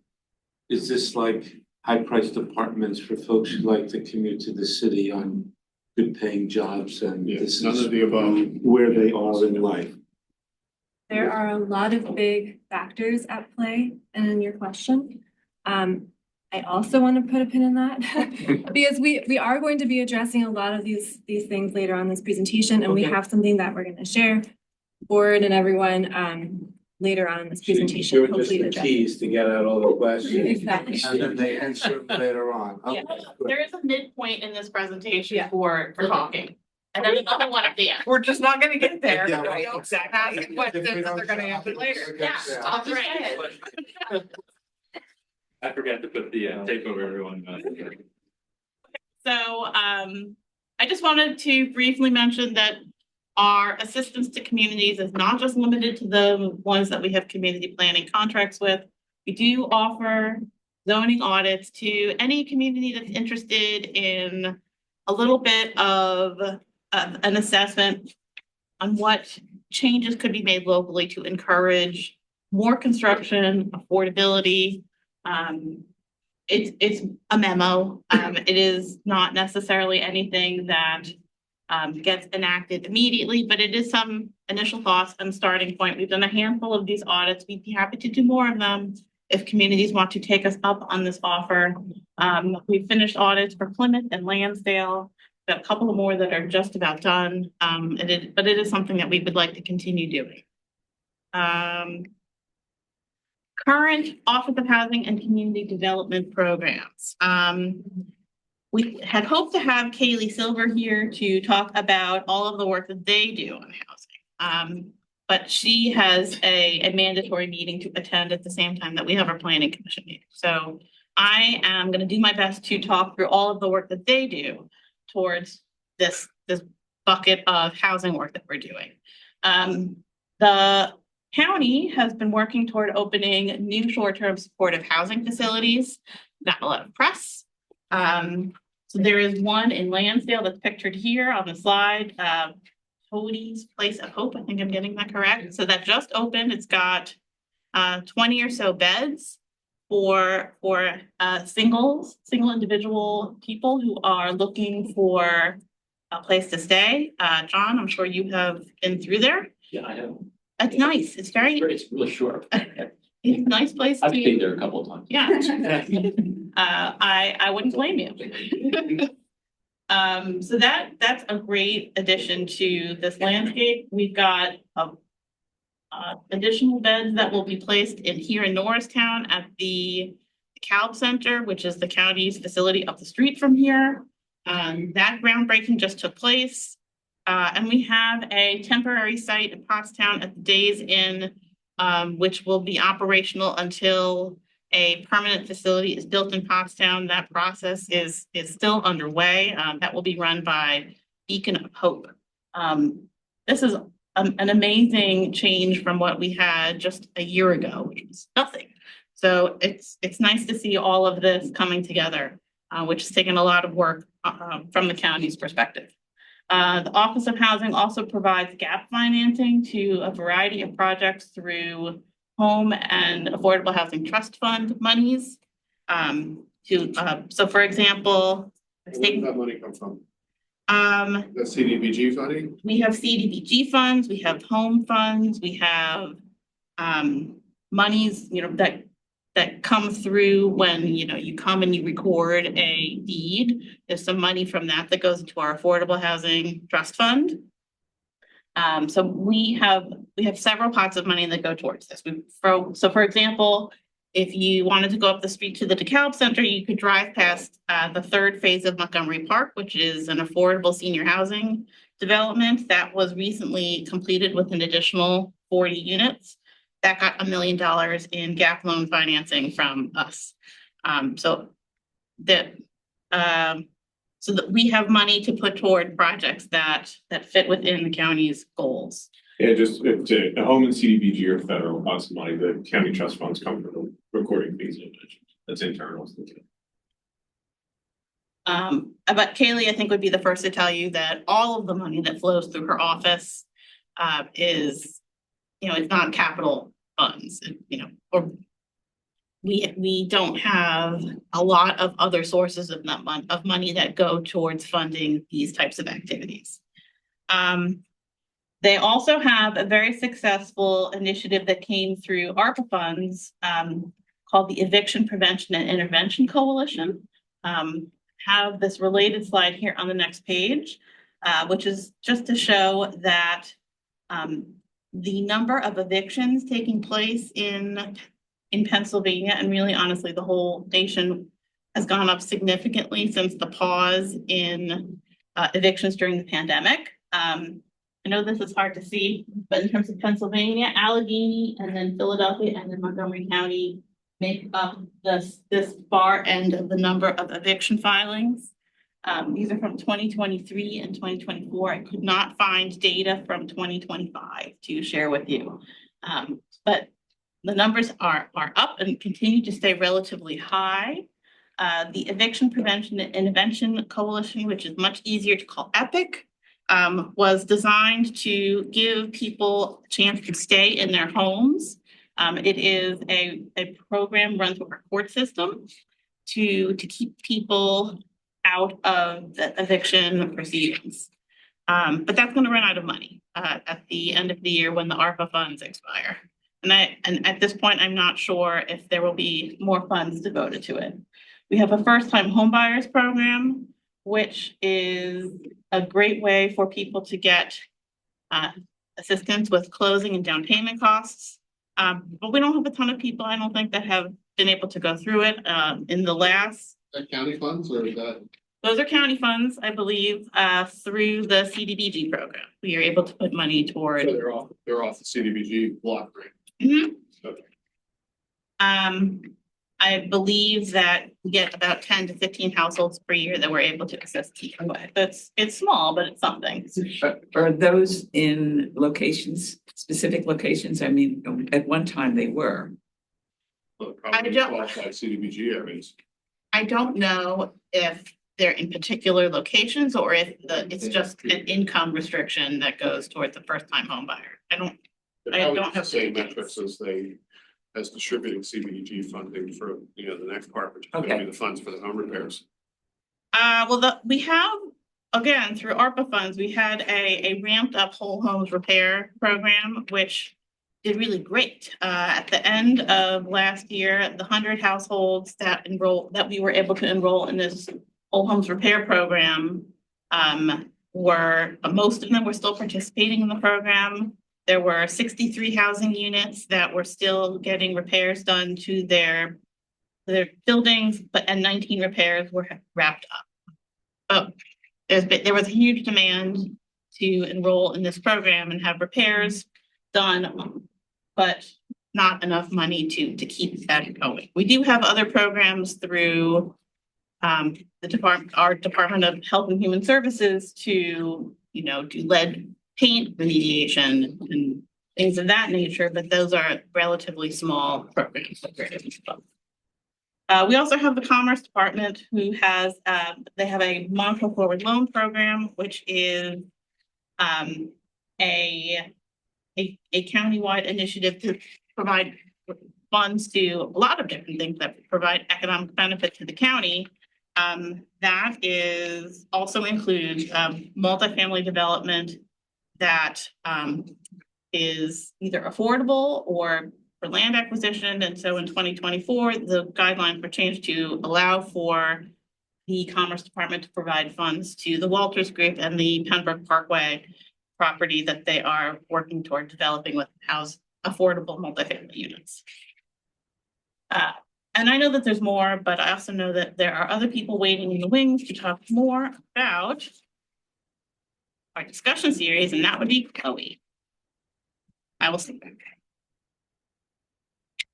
is this like high-priced apartments for folks who like to commute to the city on good-paying jobs, and this none is of the above. where they are in life? There are a lot of big factors at play in your question. I also want to put a pin in that because we are going to be addressing a lot of these things later on in this presentation, and we have something that we're going to share board and everyone later on in this presentation. You're just the keys to get out all the questions. Exactly. And then they answer later on. Yeah, Okay, there is a midpoint in this presentation for talking. And then another one at the end. We're just not gonna get there. Yeah, Right? exactly. Ask questions that they're gonna answer later. Yeah, I'll just say it. I forgot to put the tape over everyone. So I just wanted to briefly mention that our assistance to communities is not just limited to the ones that we have community planning contracts with. We do offer zoning audits to any community that's interested in a little bit of an assessment what changes could be made locally to encourage more construction, affordability. It's a memo. It is not necessarily anything that gets enacted immediately, but it is some initial thoughts and starting point. We've done a handful of these audits. We'd be happy to do more of them if communities want to take us up on this offer. We've finished audits for Plymouth and Lansdale. Got a couple more that are just about done. But it is something that we would like to continue doing. Current Office of Housing and Community Development programs. We had hoped to have Kaylee Silver here to talk about all of the work that they do on housing. But she has a mandatory meeting to attend at the same time that we have our planning commission meeting. So I am going to do my best to talk through all of the work that they do towards this bucket of housing work that we're doing. The county has been working toward opening new short-term supportive housing facilities. Not a lot of press. So there is one in Lansdale that's pictured here on the slide. Cody's Place of Hope. I think I'm getting that correct. So that just opened. It's got 20 or so beds for single individual people who are looking for a place to stay. John, I'm sure you have been through there. Yeah, I have. It's nice. It's really short. It's a nice place. I've stayed there a couple of times. Yeah. I wouldn't blame you. So that's a great addition to this landscape. We've got additional beds that will be placed here in Norristown at the CALB Center, which is the county's facility up the street from here. That groundbreaking just took place. And we have a temporary site in Pottstown at the Days Inn, which will be operational until a permanent facility is built in Pottstown. That process is still underway. That will be run by Beacon of Hope. This is an amazing change from what we had just a year ago, which was nothing. So it's nice to see all of this coming together, which has taken a lot of work from the county's perspective. The Office of Housing also provides gap financing to a variety of projects through Home and Affordable Housing Trust Fund monies. So for example, Where does that money come from? The CDBG funding? We have CDBG funds, we have home funds, we have monies, that come through when, you come and you record a deed. There's some money from that goes into our Affordable Housing Trust Fund. So we have several pots of money that go towards this. So for example, if you wanted to go up the street to the DeKalb Center, you could drive past the third phase of Montgomery Park, which is an affordable senior housing development that was recently completed with an additional 40 units. That got $1 million in gap loan financing from us. So that we have money to put toward projects that fit within the county's goals. Yeah, just to the home and CDBG are federal pots of money. The county trust funds come from the recording fees. That's internal. But Kaylee, I think, would be the first to tell you that all of the money that flows through her office is, it's not capital funds, or we don't have a lot of other sources of money that go towards funding these types of activities. They also have a very successful initiative that came through ARPA funds called the Eviction Prevention and Intervention Coalition. Have this related slide here on the next page, which is just to show that the number of evictions taking place in Pennsylvania, and really honestly the whole nation, has gone up significantly since the pause in evictions during the pandemic. I know this is hard to see, but in terms of Pennsylvania, Allegheny, and then Philadelphia, and then Montgomery County make up this far end of the number of eviction filings. These are from 2023 and 2024. I could not find data from 2025 to share with you. But the numbers are up and continue to stay relatively high. The Eviction Prevention and Intervention Coalition, which is much easier to call EPIC, was designed to give people a chance to stay in their homes. It is a program run through our court system to keep people out of the eviction proceedings. But that's going to run out of money at the end of the year when the ARPA funds expire. And at this point, I'm not sure if there will be more funds devoted to it. We have a first-time homebuyers program, which is a great way for people to get assistance with closing and down payment costs. But we don't have a ton of people, I don't think, that have been able to go through it in the last. Is that county funds or is that? Those are county funds, I believe, through the CDBG program. We are able to put money toward. So they're off the CDBG block grant. Mhm. Okay. I believe that we get about 10 to 15 households per year that we're able to access TIFA with. It's small, but it's something. Are those in locations, specific locations? I mean, at one time they were. Well, probably don't- qualified CDBG areas. I don't know if they're in particular locations or if it's just an income restriction that goes towards the first time home buyer. I don't have the same the metrics as distributing CDBG funding for, the next part, which is going to Okay. be the funds for the home repairs. We have, again, through ARPA funds, we had a ramped up whole homes repair program, which did really great. At the end of last year, the 100 households that we were able to enroll in this whole homes repair program most of them were still participating in the program. There were 63 housing units that were still getting repairs done to their buildings, and 19 repairs were wrapped up. But there was a huge demand to enroll in this program and have repairs done, but not enough money to keep that going. We do have other programs through our Department of Health and Human Services to, do lead paint remediation and things of that nature, but those are relatively small programs. We also have the Commerce Department who has, they have a Monco Forward Loan Program, which is a countywide initiative to provide funds to a lot of different things that provide economic benefit to the county. That is also includes multifamily development that is either affordable or for land acquisition. And so in 2024, the guidelines were changed to allow for the Commerce Department to provide funds to the Walters Group and the Pembroke Parkway property that they are working toward developing with affordable multifamily units. And I know that there's more, but I also know that there are other people waiting in the wings to talk more about our discussion series, and that would be Chloe. I will see back.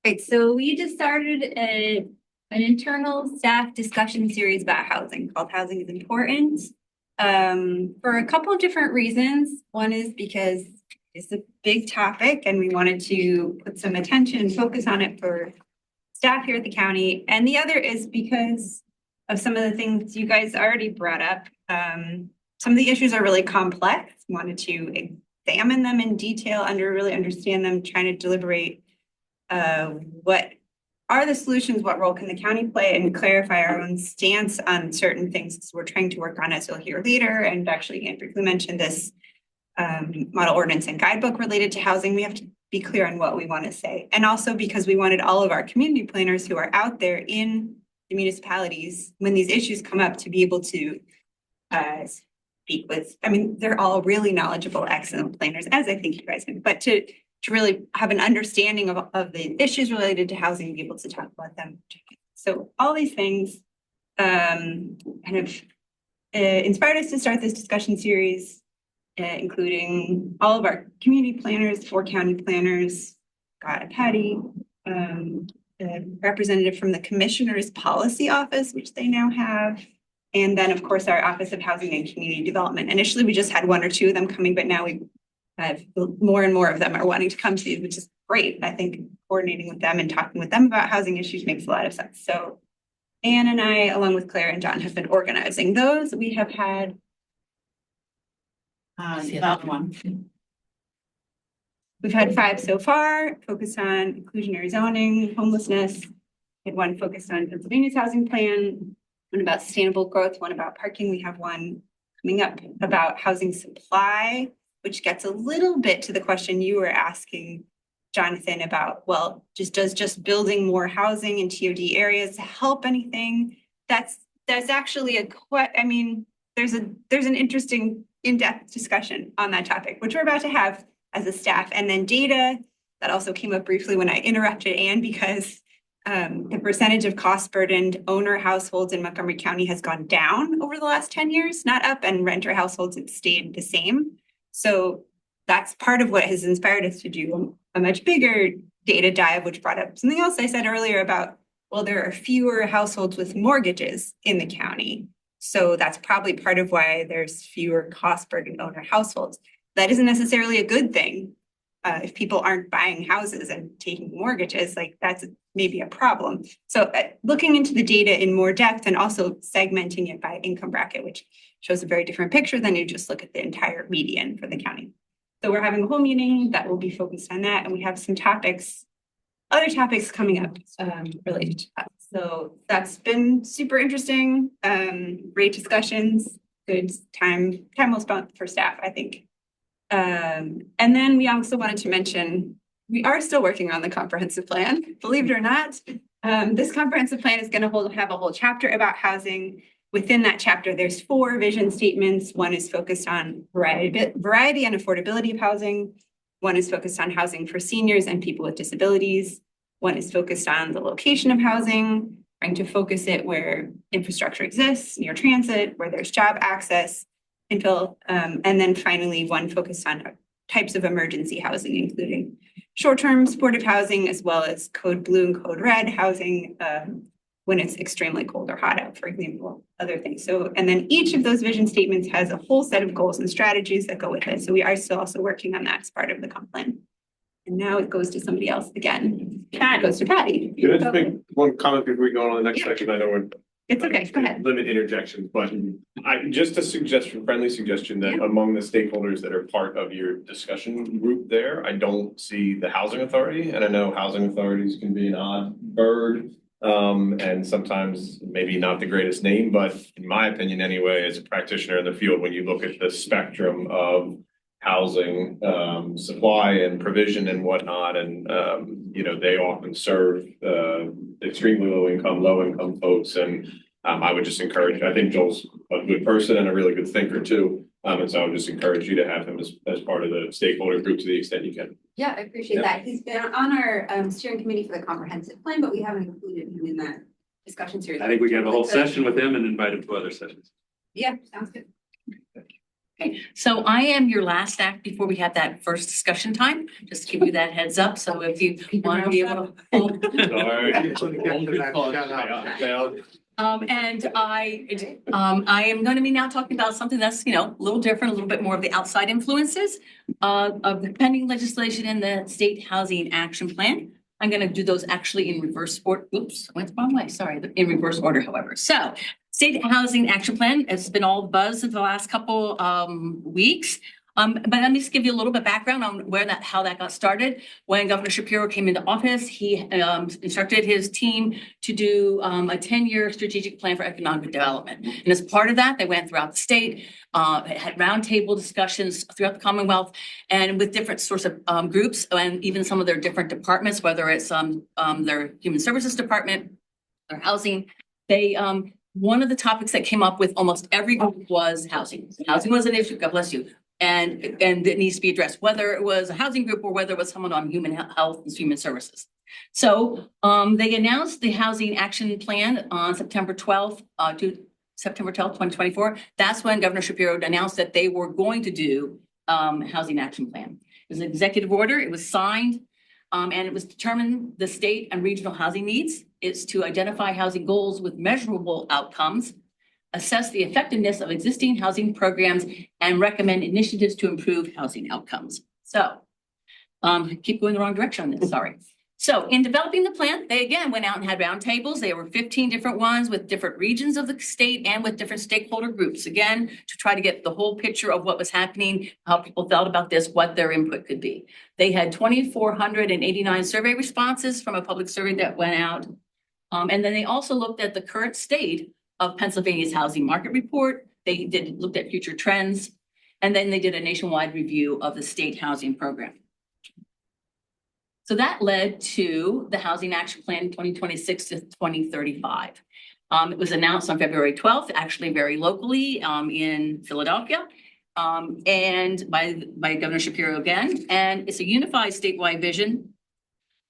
Right, so we just started an internal staff discussion series about housing called Housing is Important. For a couple of different reasons. One is because it's a big topic and we wanted to put some attention and focus on it for staff here at the county. And the other is because of some of the things you guys already brought up. Some of the issues are really complex. We wanted to examine them in detail, really understand them, trying to deliberate what are the solutions, what role can the county play, and clarify our own stance on certain things. So we're trying to work on, as you'll hear later, and actually Anne briefly mentioned this model ordinance and guidebook related to housing. We have to be clear on what we want to say. And also because we wanted all of our community planners who are out there in the municipalities, when these issues come up, to be able to speak with, they're all really knowledgeable, excellent planners, as I think you guys can, but to really have an understanding of the issues related to housing, be able to talk about them. So all these things kind of inspired us to start this discussion series, including all of our community planners, 4 county planners, got a Patty, a representative from the Commissioner's Policy Office, which they now have, and then of course our Office of Housing and Community Development. Initially, we just had 1 or 2 of them coming, but now we have more and more of them are wanting to come to you, which is great. I think coordinating with them and talking with them about housing issues makes a lot of sense. So Anne and I, along with Claire and John, have been organizing those. We have had That one. We've had 5 so far, focused on inclusionary zoning, homelessness. We had one focused on Pennsylvania's housing plan, one about sustainable growth, one about parking. We have one coming up about housing supply, which gets a little bit to the question you were asking, Jonathan, about, well, does just building more housing in TOD areas help anything? That's actually there's an interesting in-depth discussion on that topic, which we're about to have as a staff. And then data that also came up briefly when I interrupted Anne, because the percentage of cost burdened owner households in Montgomery County has gone down over the last 10 years, not up, and renter households have stayed the same. So that's part of what has inspired us to do a much bigger data dive, which brought up something else I said earlier about, well, there are fewer households with mortgages in the county. So that's probably part of why there's fewer cost burdened owner households. That isn't necessarily a good thing. If people aren't buying houses and taking mortgages, like that's maybe a problem. So looking into the data in more depth and also segmenting it by income bracket, which shows a very different picture than you just look at the entire median for the county. So we're having a whole meeting that will be focused on that. And we have some other topics coming up related to that. So that's been super interesting. Great discussions, good time well spent for staff, I think. And then we also wanted to mention, we are still working on the comprehensive plan, believe it or not. This comprehensive plan is going to have a whole chapter about housing. Within that chapter, there's 4 vision statements. One is focused on variety and affordability of housing. One is focused on housing for seniors and people with disabilities. One is focused on the location of housing, trying to focus it where infrastructure exists, near transit, where there's job access, infill. And then finally, one focused on types of emergency housing, including short-term supportive housing, as well as code blue and code red housing when it's extremely cold or hot out, for example, other things. So, and then each of those vision statements has a whole set of goals and strategies that go with it. So we are still also working on that as part of the comp plan. And now it goes to somebody else again. It goes to Patty. Can I just make one comment before we go on to the next section? I know we're. It's okay, go ahead. Limit interjections, but just a friendly suggestion that among the stakeholders that are part of your discussion group there, I don't see the housing authority, and I know housing authorities can be an odd bird. And sometimes maybe not the greatest name, but in my opinion anyway, as a practitioner in the field, when you look at the spectrum of housing supply and provision and whatnot, and they often serve extremely low income folks, and I would just encourage, I think Joel's a good person and a really good thinker too, and so I would just encourage you to have him as part of the stakeholder group to the extent you can. Yeah, I appreciate that. He's been on our steering committee for the comprehensive plan, but we haven't included him in that discussion series. I think we can have a whole session with him and invite him to other sessions. Yeah, sounds good. Okay, so I am your last act before we have that first discussion time, just to give you that heads up. So if you want to be able to. Sorry. And I am going to be now talking about something that's, a little different, a little bit more of the outside influences of the pending legislation in the State Housing Action Plan. I'm going to do those actually in reverse order. Oops, I went the wrong way. Sorry, in reverse order, however. So State Housing Action Plan has been all buzz in the last couple weeks. But let me just give you a little bit of background on how that got started. When Governor Shapiro came into office, he instructed his team to do a 10-year strategic plan for economic development. And as part of that, they went throughout the state, had roundtable discussions throughout the Commonwealth, and with different sorts of groups, and even some of their different departments, whether it's their Human Services Department, their housing. One of the topics that came up with almost every group was housing. Housing was an issue, God bless you. And it needs to be addressed, whether it was a housing group or whether it was someone on human health and human services. So they announced the Housing Action Plan on September 12th, 2024. That's when Governor Shapiro announced that they were going to do Housing Action Plan. It was an executive order. It was signed, and it was determined the state and regional housing needs. It's to identify housing goals with measurable outcomes, assess the effectiveness of existing housing programs, and recommend initiatives to improve housing outcomes. So, keep going the wrong direction on this, sorry. So in developing the plan, they again went out and had roundtables. There were 15 different ones with different regions of the state and with different stakeholder groups, again, to try to get the whole picture of what was happening, how people felt about this, what their input could be. They had 2,489 survey responses from a public survey that went out. And then they also looked at the current state of Pennsylvania's housing market report. They looked at future trends, and then they did a nationwide review of the state housing program. So that led to the Housing Action Plan 2026 to 2035. It was announced on February 12th, actually very locally in Philadelphia, and by Governor Shapiro again. And it's a unified statewide vision.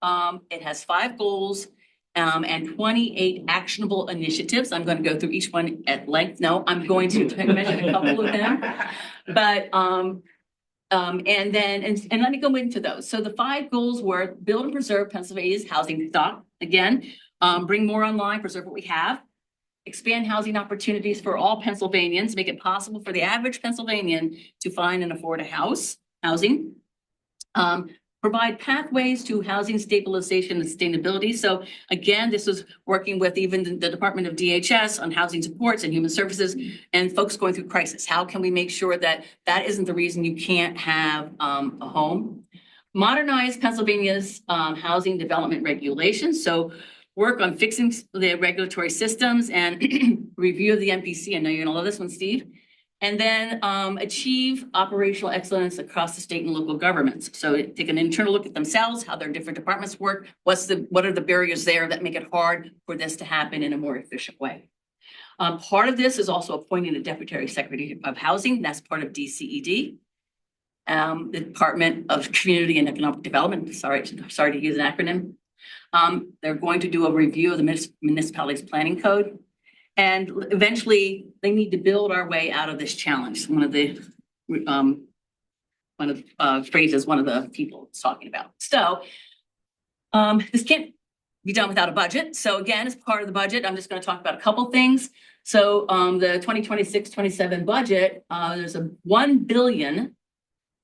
It has 5 goals and 28 actionable initiatives. I'm going to go through each one at length. No, I'm going to mention a couple of them, but and let me go into those. So the 5 goals were build and preserve Pennsylvania's housing stock. Again, bring more online, preserve what we have, expand housing opportunities for all Pennsylvanians, make it possible for the average Pennsylvanian to find and afford a housing. Provide pathways to housing stabilization and sustainability. So again, this was working with even the Department of DHS on housing supports and human services and folks going through crisis. How can we make sure that that isn't the reason you can't have a home? Modernize Pennsylvania's housing development regulations. So work on fixing the regulatory systems and review of the MPC. I know you're gonna love this one, Steve. And then achieve operational excellence across the state and local governments. So take an internal look at themselves, how their different departments work, what are the barriers there that make it hard for this to happen in a more efficient way. Part of this is also appointing a Deputy Secretary of Housing. That's part of DCED. The Department of Community and Economic Development. Sorry to use an acronym. They're going to do a review of the municipality's planning code. And eventually, they need to build our way out of this challenge. One of the phrases one of the people is talking about. So this can't be done without a budget. So again, as part of the budget, I'm just going to talk about a couple things. So the 2026-27 budget, there's a $1 billion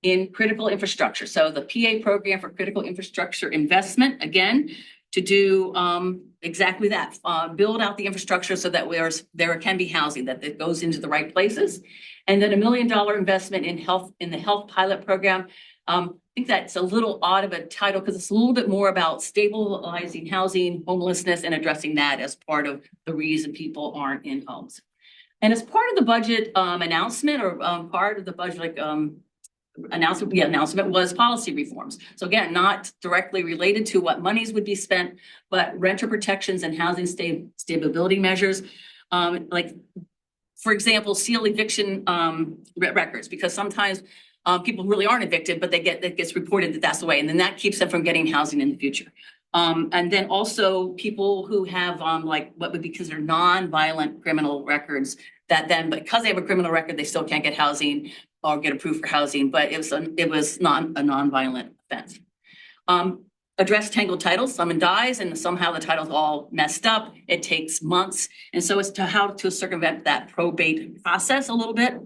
in critical infrastructure. So the PA program for critical infrastructure investment, again, to do exactly that, build out the infrastructure so that there can be housing, that it goes into the right places. And then $1 million investment in the health pilot program. I think that's a little odd of a title because it's a little bit more about stabilizing housing, homelessness, and addressing that as part of the reason people aren't in homes. And as part of the budget announcement or part of the budget announcement was policy reforms. So again, not directly related to what monies would be spent, but renter protections and housing stability measures. Like, for example, seal eviction records, because sometimes people really aren't evicted, but it gets reported that that's the way, and then that keeps them from getting housing in the future. And then also people who have like what would be considered non-violent criminal records that then, because they have a criminal record, they still can't get housing or get approved for housing, but it was not a non-violent offense. Address tangled titles. Someone dies and somehow the title's all messed up. It takes months. And so it's how to circumvent that probate process a little bit.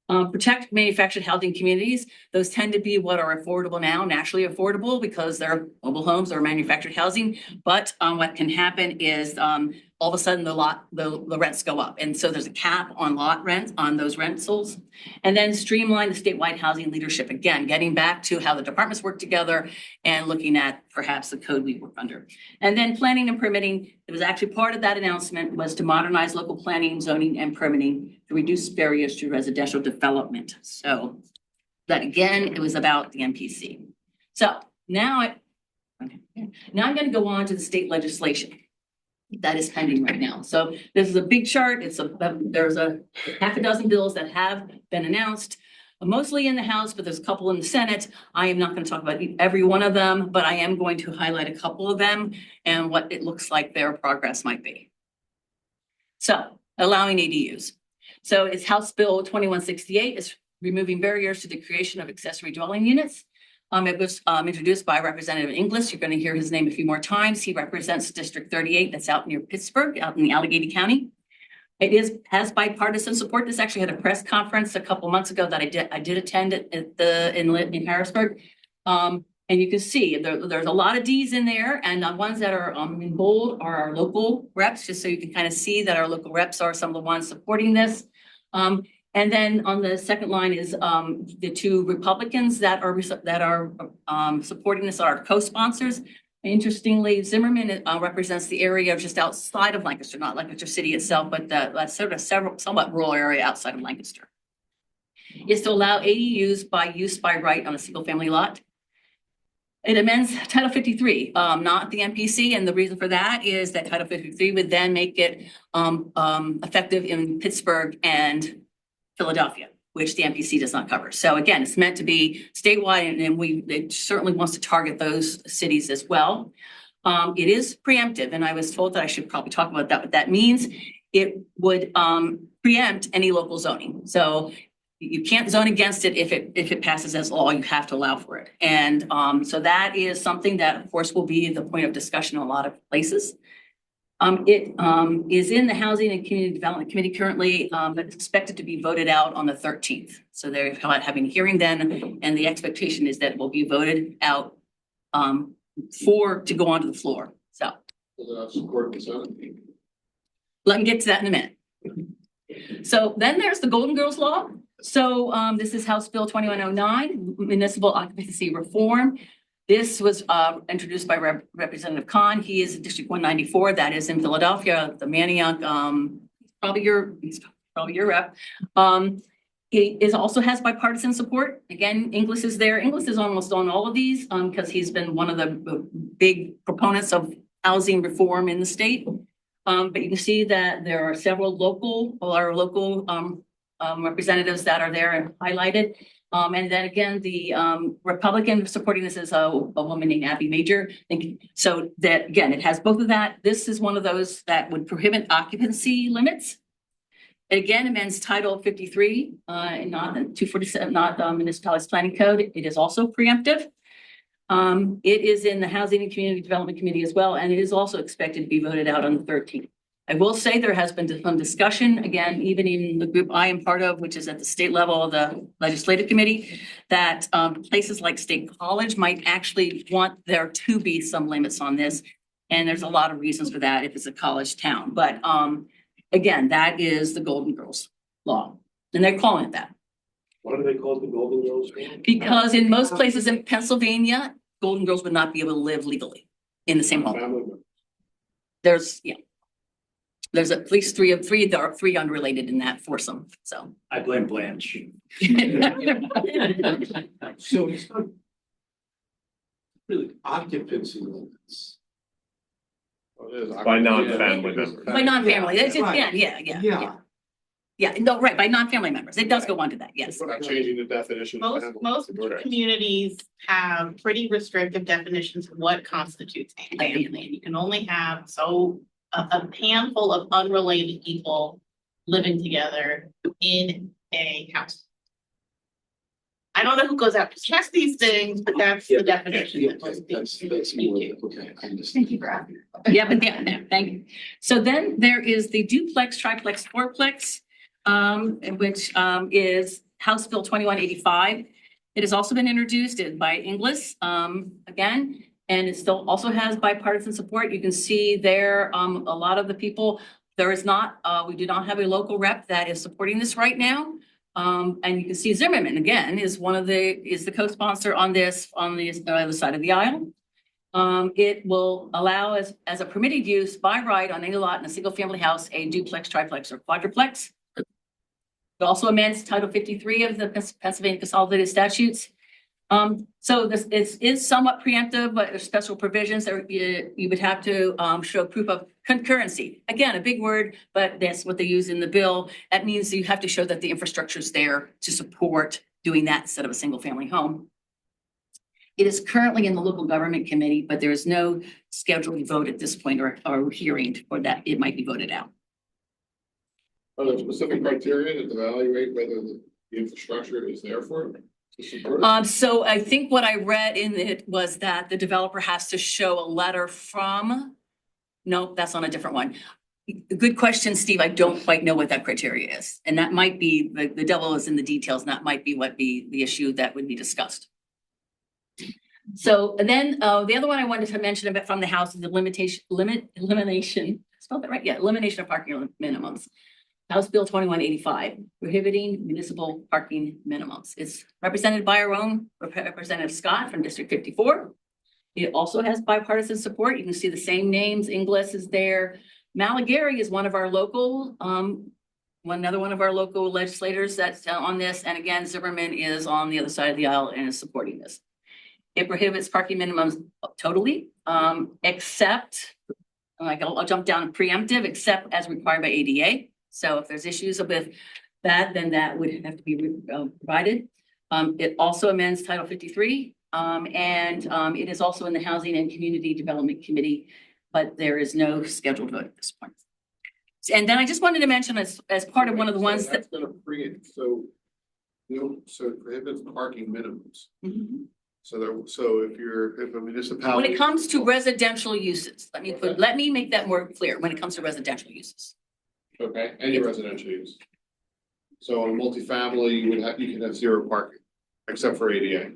Protect manufactured housing communities. Those tend to be what are affordable now, naturally affordable because they're mobile homes or manufactured housing. But what can happen is all of a sudden the rents go up. And so there's a cap on lot rents on those rentals. And then streamline the statewide housing leadership. Again, getting back to how the departments work together and looking at perhaps the code we work under. And then planning and permitting. It was actually part of that announcement was to modernize local planning, zoning, and permitting to reduce barriers to residential development. So that again, it was about the MPC. So now I'm going to go on to the state legislation that is pending right now. So this is a big chart. There's a half a dozen bills that have been announced, mostly in the House, but there's a couple in the Senate. I am not going to talk about every one of them, but I am going to highlight a couple of them and what it looks like their progress might be. So allowing ADUs. So it's House Bill 2168 is removing barriers to the creation of accessory dwelling units. It was introduced by Representative Inglis. You're going to hear his name a few more times. He represents District 38 that's out near Pittsburgh, out in the Allegheny County. It has bipartisan support. This actually had a press conference a couple months ago that I did attend in Harrisburg. And you can see there's a lot of Ds in there, and the ones that are in bold are our local reps, just so you can kind of see that our local reps are some of the ones supporting this. And then on the second line is the two Republicans that are supporting this are co-sponsors. Interestingly, Zimmerman represents the area just outside of Lancaster, not Lancaster City itself, but that sort of somewhat rural area outside of Lancaster. Is to allow ADUs by use by right on a single family lot. It amends Title 53, not the MPC, and the reason for that is that Title 53 would then make it effective in Pittsburgh and Philadelphia, which the MPC does not cover. So again, it's meant to be statewide, and it certainly wants to target those cities as well. It is preemptive, and I was told that I should probably talk about that. What that means, it would preempt any local zoning. So you can't zone against it if it passes as law. You have to allow for it, and so that is something that, of course, will be the point of discussion in a lot of places. It is in the Housing and Community Development Committee currently, but it's expected to be voted out on the 13th. So they're having a hearing then, and the expectation is that it will be voted out to go onto the floor. So let me get to that in a minute. So then there's the Golden Girls Law. So this is House Bill 2109, Municipal Occupancy Reform. This was introduced by Representative Khan. He is in District 194. That is in Philadelphia. The Manioc, he's probably your rep. He also has bipartisan support. Again, Inglis is there. Inglis is almost on all of these because he's been one of the big proponents of housing reform in the state. But you can see that there are several local representatives that are there and highlighted. And then again, the Republican supporting this is a woman named Abby Major. So that again, it has both of that. This is one of those that would prohibit occupancy limits. It again amends Title 53, and not 247, not the Municipalities Planning Code. It is also preemptive. It is in the Housing and Community Development Committee as well, and it is also expected to be voted out on the 13th. I will say there has been some discussion, again, even in the group I am part of, which is at the state level of the Legislative Committee, that places like State College might actually want there to be some limits on this. And there's a lot of reasons for that if it's a college town. But again, that is the Golden Girls Law, and they're calling it that. Why do they call it the Golden Girls? Because in most places in Pennsylvania, Golden Girls would not be able to live legally in the same home. There's at least three. There are three unrelated in that foursome. So I blame Blanche. So it's not really occupancy limits. By non-family members. by non-family, that's just, Right. yeah. No, right, by non-family members. It does go on to that, yes. We're not changing the definition. of Most family. communities have pretty restrictive definitions of what constitutes a family. And you can only have a handful of unrelated people living together in a house. I don't know who goes out to check these things, but that's the definition. that most That's more, okay, I understand. Thank you for asking. Yeah, but yeah, no, thank you. So then there is the duplex, triplex, fourplex, which is House Bill 2185. It has also been introduced by Inglis, again, and it still also has bipartisan support. You can see there, a lot of the people, there is not, we do not have a local rep that is supporting this right now. And you can see Zimmerman again is the co-sponsor on this on the other side of the aisle. It will allow as a permitted use by right on any lot in a single family house, a duplex, triplex, or quadruplex. It also amends Title 53 of the Pennsylvania Consolidated Statutes. So this is somewhat preemptive, but there's special provisions that you would have to show proof of concurrency. Again, a big word, but that's what they use in the bill. That means you have to show that the infrastructure is there to support doing that instead of a single family home. It is currently in the local government committee, but there is no scheduled vote at this point or hearing for that. It might be voted out. Are there specific criteria to evaluate whether the infrastructure is there for it? So I think what I read in it was that the developer has to show a letter from, nope, that's on a different one. Good question, Steve. I don't quite know what that criteria is. And that might be, the devil is in the details, and that might be what the issue that would be discussed. So and then the other one I wanted to mention about from the House is the elimination, spelled that right? Yeah, elimination of parking minimums. House Bill 2185, prohibiting municipal parking minimums. It's represented by our own Representative Scott from District 54. It also has bipartisan support. You can see the same names. Inglis is there. Malagary is one of our local, another one of our local legislators that's on this. And again, Zimmerman is on the other side of the aisle and is supporting this. It prohibits parking minimums totally, except, like I'll jump down to preemptive, except as required by ADA. So if there's issues with that, then that would have to be provided. It also amends Title 53, and it is also in the Housing and Community Development Committee, but there is no scheduled vote at this point. And then I just wanted to mention as part of one of the ones that. So it prohibits parking minimums. Mhm. So if a municipality. When it comes to residential uses, let me make that more clear when it comes to residential uses. Okay, any residential use. So on a multifamily, you can have zero parking, except for ADA.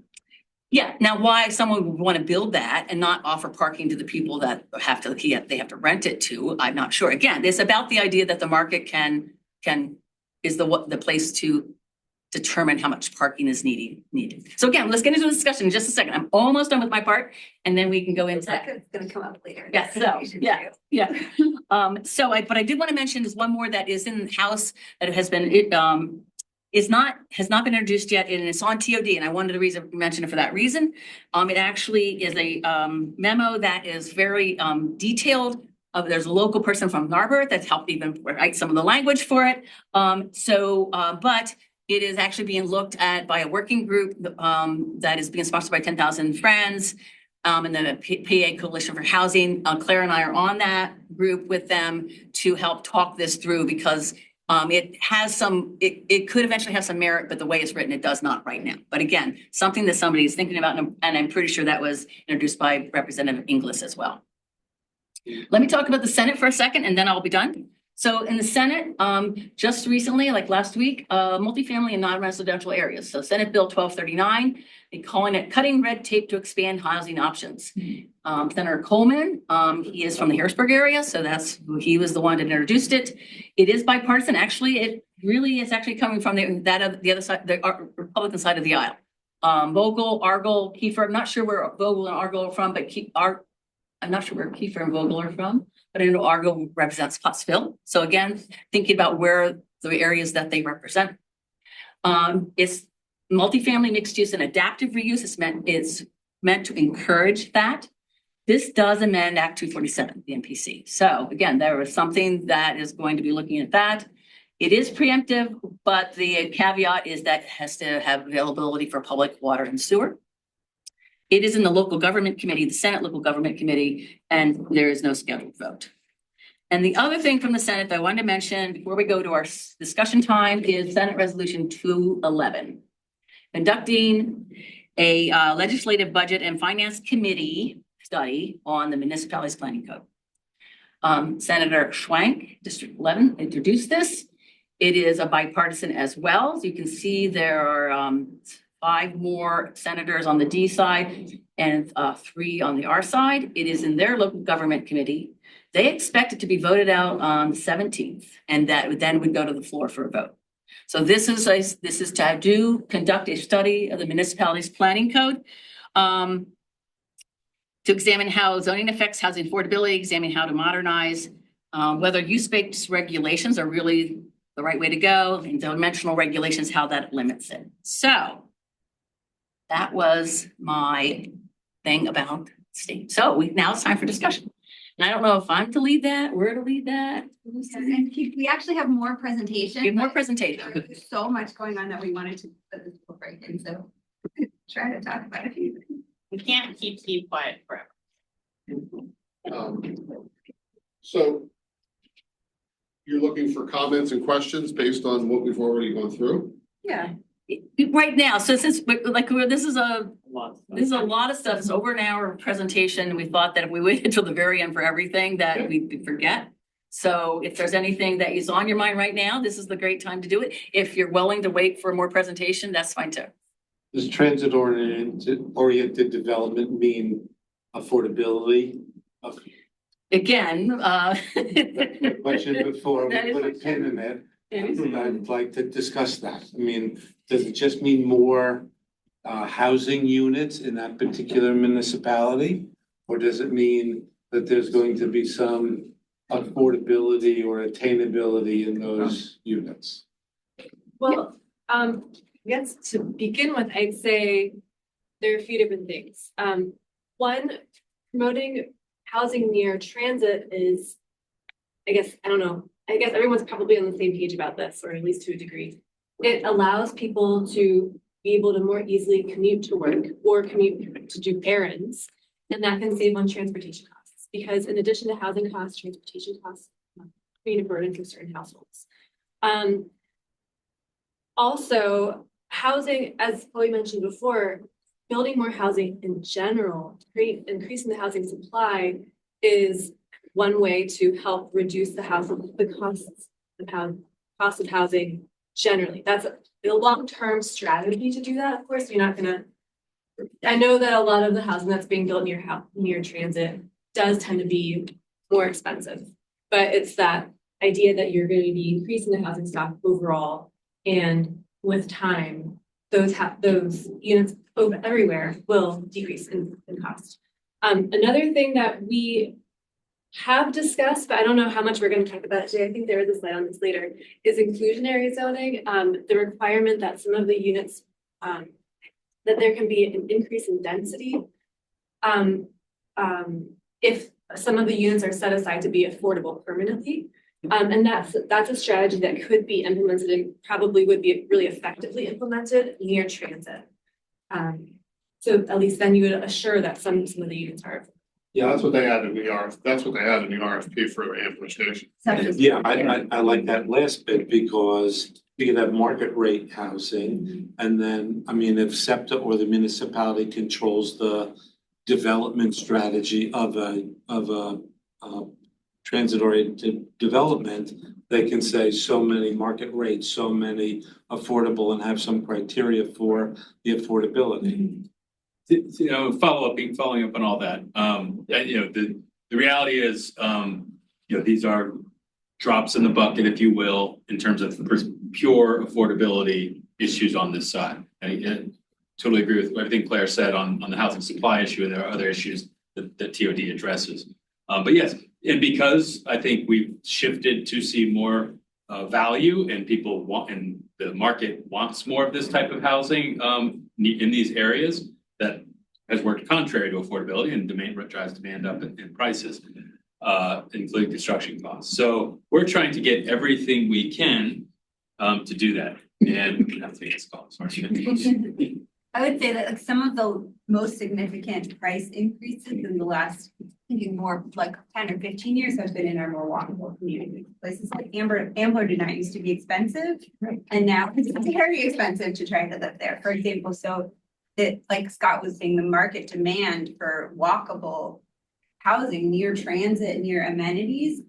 Yeah, now why someone would want to build that and not offer parking to the people that they have to rent it to, I'm not sure. Again, it's about the idea that the market is the place to determine how much parking is needed. So again, let's get into the discussion in just a second. I'm almost done with my part, and then we can go into that. It's gonna come up later. Yes, but I did want to mention there's one more that is in the House that has been, has not been introduced yet, and it's on TOD, and I wanted to mention it for that reason. It actually is a memo that is very detailed. There's a local person from Narberth that's helped even write some of the language for it. But it is actually being looked at by a working group that is being sponsored by 10,000 Friends and then a PA Coalition for Housing. Claire and I are on that group with them to help talk this through because it could eventually have some merit, but the way it's written, it does not right now. But again, something that somebody is thinking about, and I'm pretty sure that was introduced by Representative Inglis as well. Let me talk about the Senate for a second, and then I'll be done. So in the Senate, just recently, like last week, multifamily and non-residential areas. So Senate Bill 1239, they're calling it cutting red tape to expand housing options. Senator Coleman, he is from the Harrisburg area, so he was the one that introduced it. It is bipartisan. Actually, it really is actually coming from the other side, the Republican side of the aisle. Vogel, Argel, Kiefer. I'm not sure where Vogel and Argel are from, but I'm not sure where Kiefer and Vogel are from. But I know Argel represents Pottsville. So again, thinking about where the areas that they represent. It's multifamily mixed use and adaptive reuse. It's meant to encourage that. This does amend Act 247, the MPC. So again, there is something that is going to be looking at that. It is preemptive, but the caveat is that it has to have availability for public water and sewer. It is in the local government committee, the Senate local government committee, and there is no scheduled vote. And the other thing from the Senate that I wanted to mention before we go to our discussion time is Senate Resolution 211, conducting a legislative budget and finance committee study on the municipalities planning code. Senator Schwank, District 11, introduced this. It is a bipartisan as well. So you can see there are 5 more senators on the D side and 3 on the R side. It is in their local government committee. They expect it to be voted out on the 17th, and that then would go to the floor for a vote. So this is to conduct a study of the municipalities planning code to examine how zoning affects housing affordability, examine how to modernize, whether use-based regulations are really the right way to go, and dimensional regulations, how that limits it. So that was my thing about state. So now it's time for discussion. And I don't know if I'm to lead that, where to lead that. And we actually have more presentation. We have more presentation. There's so much going on that we wanted to put this break in, so try to talk about a few things. We can't keep Steve quiet forever. So you're looking for comments and questions based on what we've already gone through? Yeah. Right now, so since this is a lot of stuff. It's over an hour presentation. We thought that if we waited until the very end for everything that we'd forget. So if there's anything that is on your mind right now, this is the great time to do it. If you're willing to wait for more presentation, that's fine too. Does transit oriented development mean affordability? Again, Question before That we is put a a pin in it. It is. I'd like to discuss that. I mean, does it just mean more housing units in that particular municipality? Or does it mean that there's going to be some affordability or attainability in those units? Well, yes, to begin with, I'd say there are a few different things. One, promoting housing near transit is, I guess everyone's probably on the same page about this, or at least to a degree. It allows people to be able to more easily commute to work or commute to do errands, and that can save on transportation costs, because in addition to housing costs, transportation costs create a burden for certain households. Also, housing, as Chloe mentioned before, building more housing in general, increasing the housing supply is one way to help reduce the cost of housing generally. That's a long-term strategy to do that. Of course, you're not gonna. I know that a lot of the housing that's being built near transit does tend to be more expensive, but it's that idea that you're going to be increasing the housing stock overall, and with time, those units everywhere will decrease in cost. Another thing that we have discussed, but I don't know how much we're going to talk about today. I think there is a slide on this later, is inclusionary zoning. The requirement that some of the units, that there can be an increase in density. If some of the units are set aside to be affordable permanently. And that's a strategy that could be implemented and probably would be really effectively implemented near transit. So at least then you would assure that some of the units are. Yeah, that's what they had in the RFP for amplification. Yeah, I like that last bit because you can have market rate housing. And then, I mean, if SEPTA or the municipality controls the development strategy of a transit-oriented development, they can say so many market rates, so many affordable, and have some criteria for the affordability. Following up on all that, the reality is, these are drops in the bucket, if you will, in terms of pure affordability issues on this side. I totally agree with everything Claire said on the housing supply issue, and there are other issues that TOD addresses. But yes, and because I think we've shifted to see more value, and people want, and the market wants more of this type of housing in these areas, that has worked contrary to affordability, and drives demand up in prices, including construction costs. So we're trying to get everything we can to do that. And that's what it's called. Sorry. I would say that like some of the most significant price increases in the last, thinking more like 10 or 15 years, have been in our more walkable communities. Places like Ambler did not used to be expensive, and now it's very expensive to try to live there. For example, so that, like Scott was saying, the market demand for walkable housing near transit, near amenities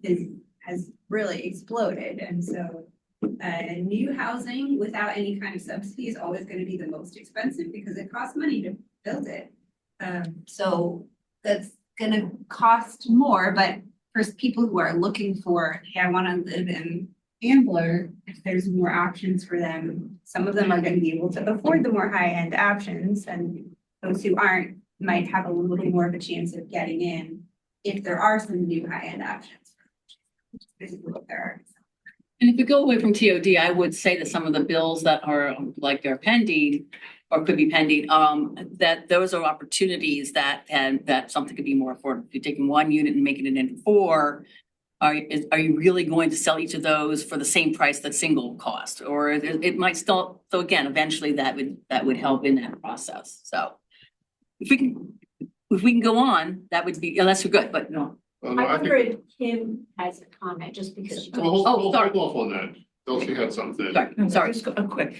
has really exploded. And so new housing without any kind of subsidy is always going to be the most expensive because it costs money to build it. So that's going to cost more, but for people who are looking for, hey, I want to live in Ambler, if there's more options for them, some of them are going to be able to afford the more high-end options, and those who aren't might have a little more of a chance of getting in if there are some new high-end options. Basically what there are. And if we go away from TOD, I would say that some of the bills that are like they're pending or could be pending, that those are opportunities that something could be more affordable. If you're taking one unit and making it into 4, are you really going to sell each of those for the same price that single cost? Or it might still, so again, eventually that would help in that process. So if we can go on, that would be, unless you're good, but no. I wonder if Kim has a comment just because. Hold off on that. Dulcie had something. Sorry. Just a quick.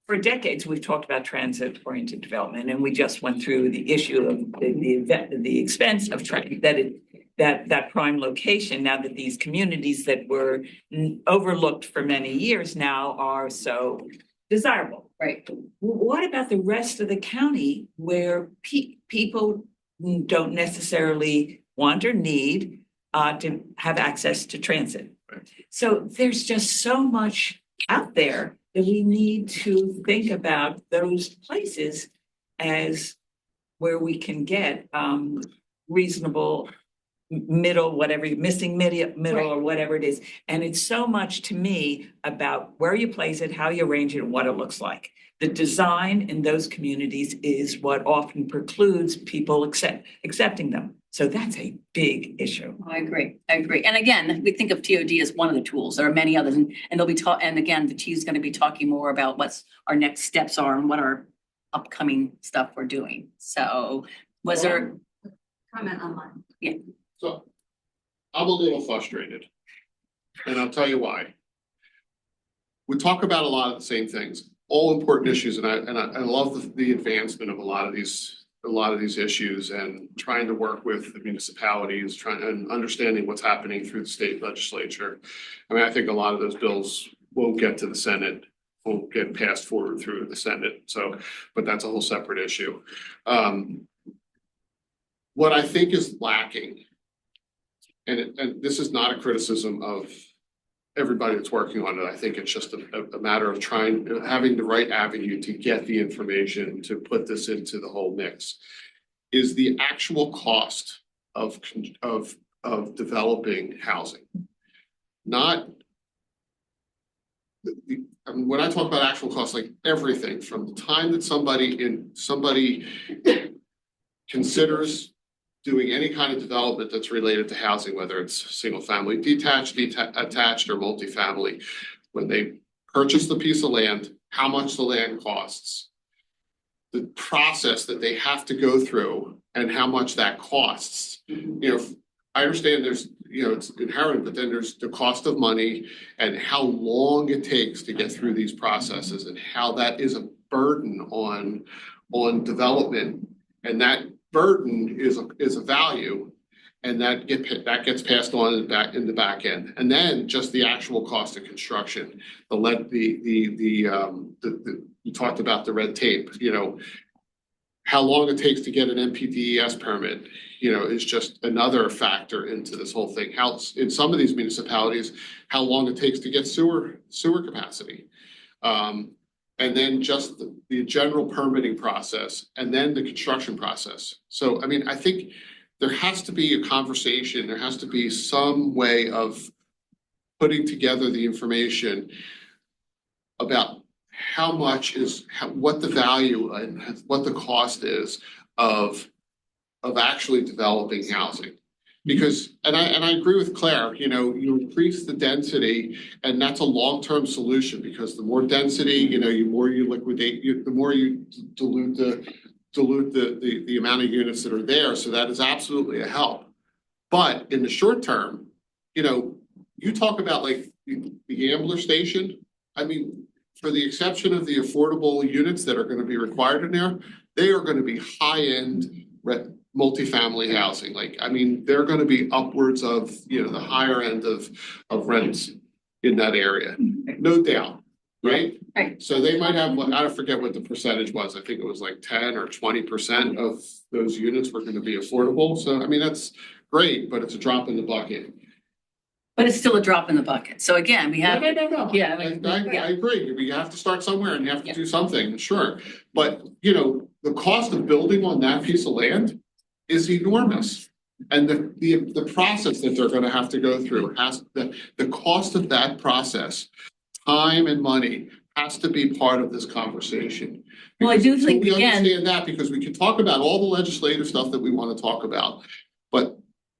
For decades, we've talked about transit-oriented development, and we just went through the issue of the expense of trying that prime location. Now that these communities that were overlooked for many years now are so desirable. Right. What about the rest of the county where people don't necessarily want or need to have access to transit? So there's just so much out there that we need to think about those places as where we can get reasonable middle, whatever, missing middle or whatever it is. And it's so much to me about where you place it, how you arrange it, and what it looks like. The design in those communities is what often precludes people accepting them. So that's a big issue. I agree. And again, we think of TOD as one of the tools. There are many others, and they'll be and again, the T is going to be talking more about what's our next steps are and what our upcoming stuff we're doing. So was there? Comment online. Yeah. So I'm a little frustrated, and I'll tell you why. We talk about a lot of the same things, all important issues, and I love the advancement of a lot of these issues and trying to work with the municipalities, and understanding what's happening through the state legislature. I mean, I think a lot of those bills won't get to the Senate, won't get passed forward through the Senate. So, but that's a whole separate issue. What I think is lacking, and this is not a criticism of everybody that's working on it. I think it's just a matter of having the right avenue to get the information to put this into the whole mix. Is the actual cost of developing housing. Not, I mean, when I talk about actual costs, like everything from the time that somebody considers doing any kind of development that's related to housing, whether it's single family, detached, attached, or multifamily, when they purchase the piece of land, how much the land costs, the process that they have to go through, and how much that costs. You know, I understand there's, it's inherent, but then there's the cost of money and how long it takes to get through these processes, and how that is a burden on development, and that burden is a value, and that gets passed on in the back end, and then just the actual cost of construction. You talked about the red tape. How long it takes to get an MPDES permit, is just another factor into this whole thing. How in some of these municipalities, how long it takes to get sewer capacity. And then just the general permitting process, and then the construction process. So, I mean, I think there has to be a conversation, there has to be some way of putting together the information about what the value and what the cost is of actually developing housing. Because, and I agree with Claire, you increase the density, and that's a long-term solution, because the more density, the more you liquidate, the more you dilute the amount of units that are there. So that is absolutely a help. But in the short term, you talk about like the Ambler station. I mean, for the exception of the affordable units that are going to be required in there, they are going to be high-end multifamily housing. Like, I mean, they're going to be upwards of, the higher end of rents in that area, no doubt, right? Right. So they might have, I forget what the percentage was. I think it was like 10 or 20% of those units were going to be affordable. So, I mean, that's great, but it's a drop in the bucket. But it's still a drop in the bucket. So again, we have. No. Yeah. I agree. You have to start somewhere, and you have to do something, sure. But, the cost of building on that piece of land is enormous. And the process that they're going to have to go through the cost of that process, time and money, has to be part of this conversation. Well, I do think, we again, understand that, because we can talk about all the legislative stuff that we want to talk about, but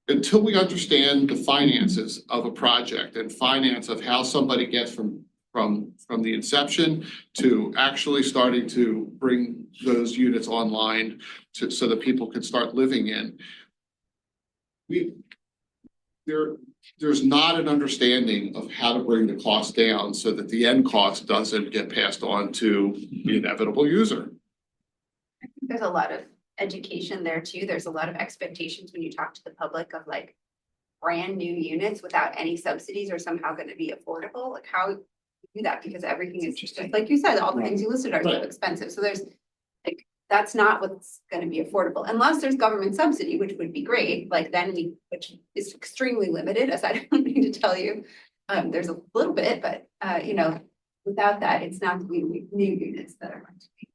until we understand the finances of a project and finance of how somebody gets from the inception to actually starting to bring those units online so that people can start living in, there's not an understanding of how to bring the cost down so that the end cost doesn't get passed on to the inevitable user. I think there's a lot of education there too. There's a lot of expectations when you talk to the public of like brand new units without any subsidies or somehow going to be affordable. Like, how do that because everything is just like you said, all the things you listed are so expensive. So there's like, that's not what's gonna be affordable unless there's government subsidy, which would be great. Like then which is extremely limited, as I don't need to tell you. There's a little bit, but you know, without that, it's not gonna be new units that are going to be.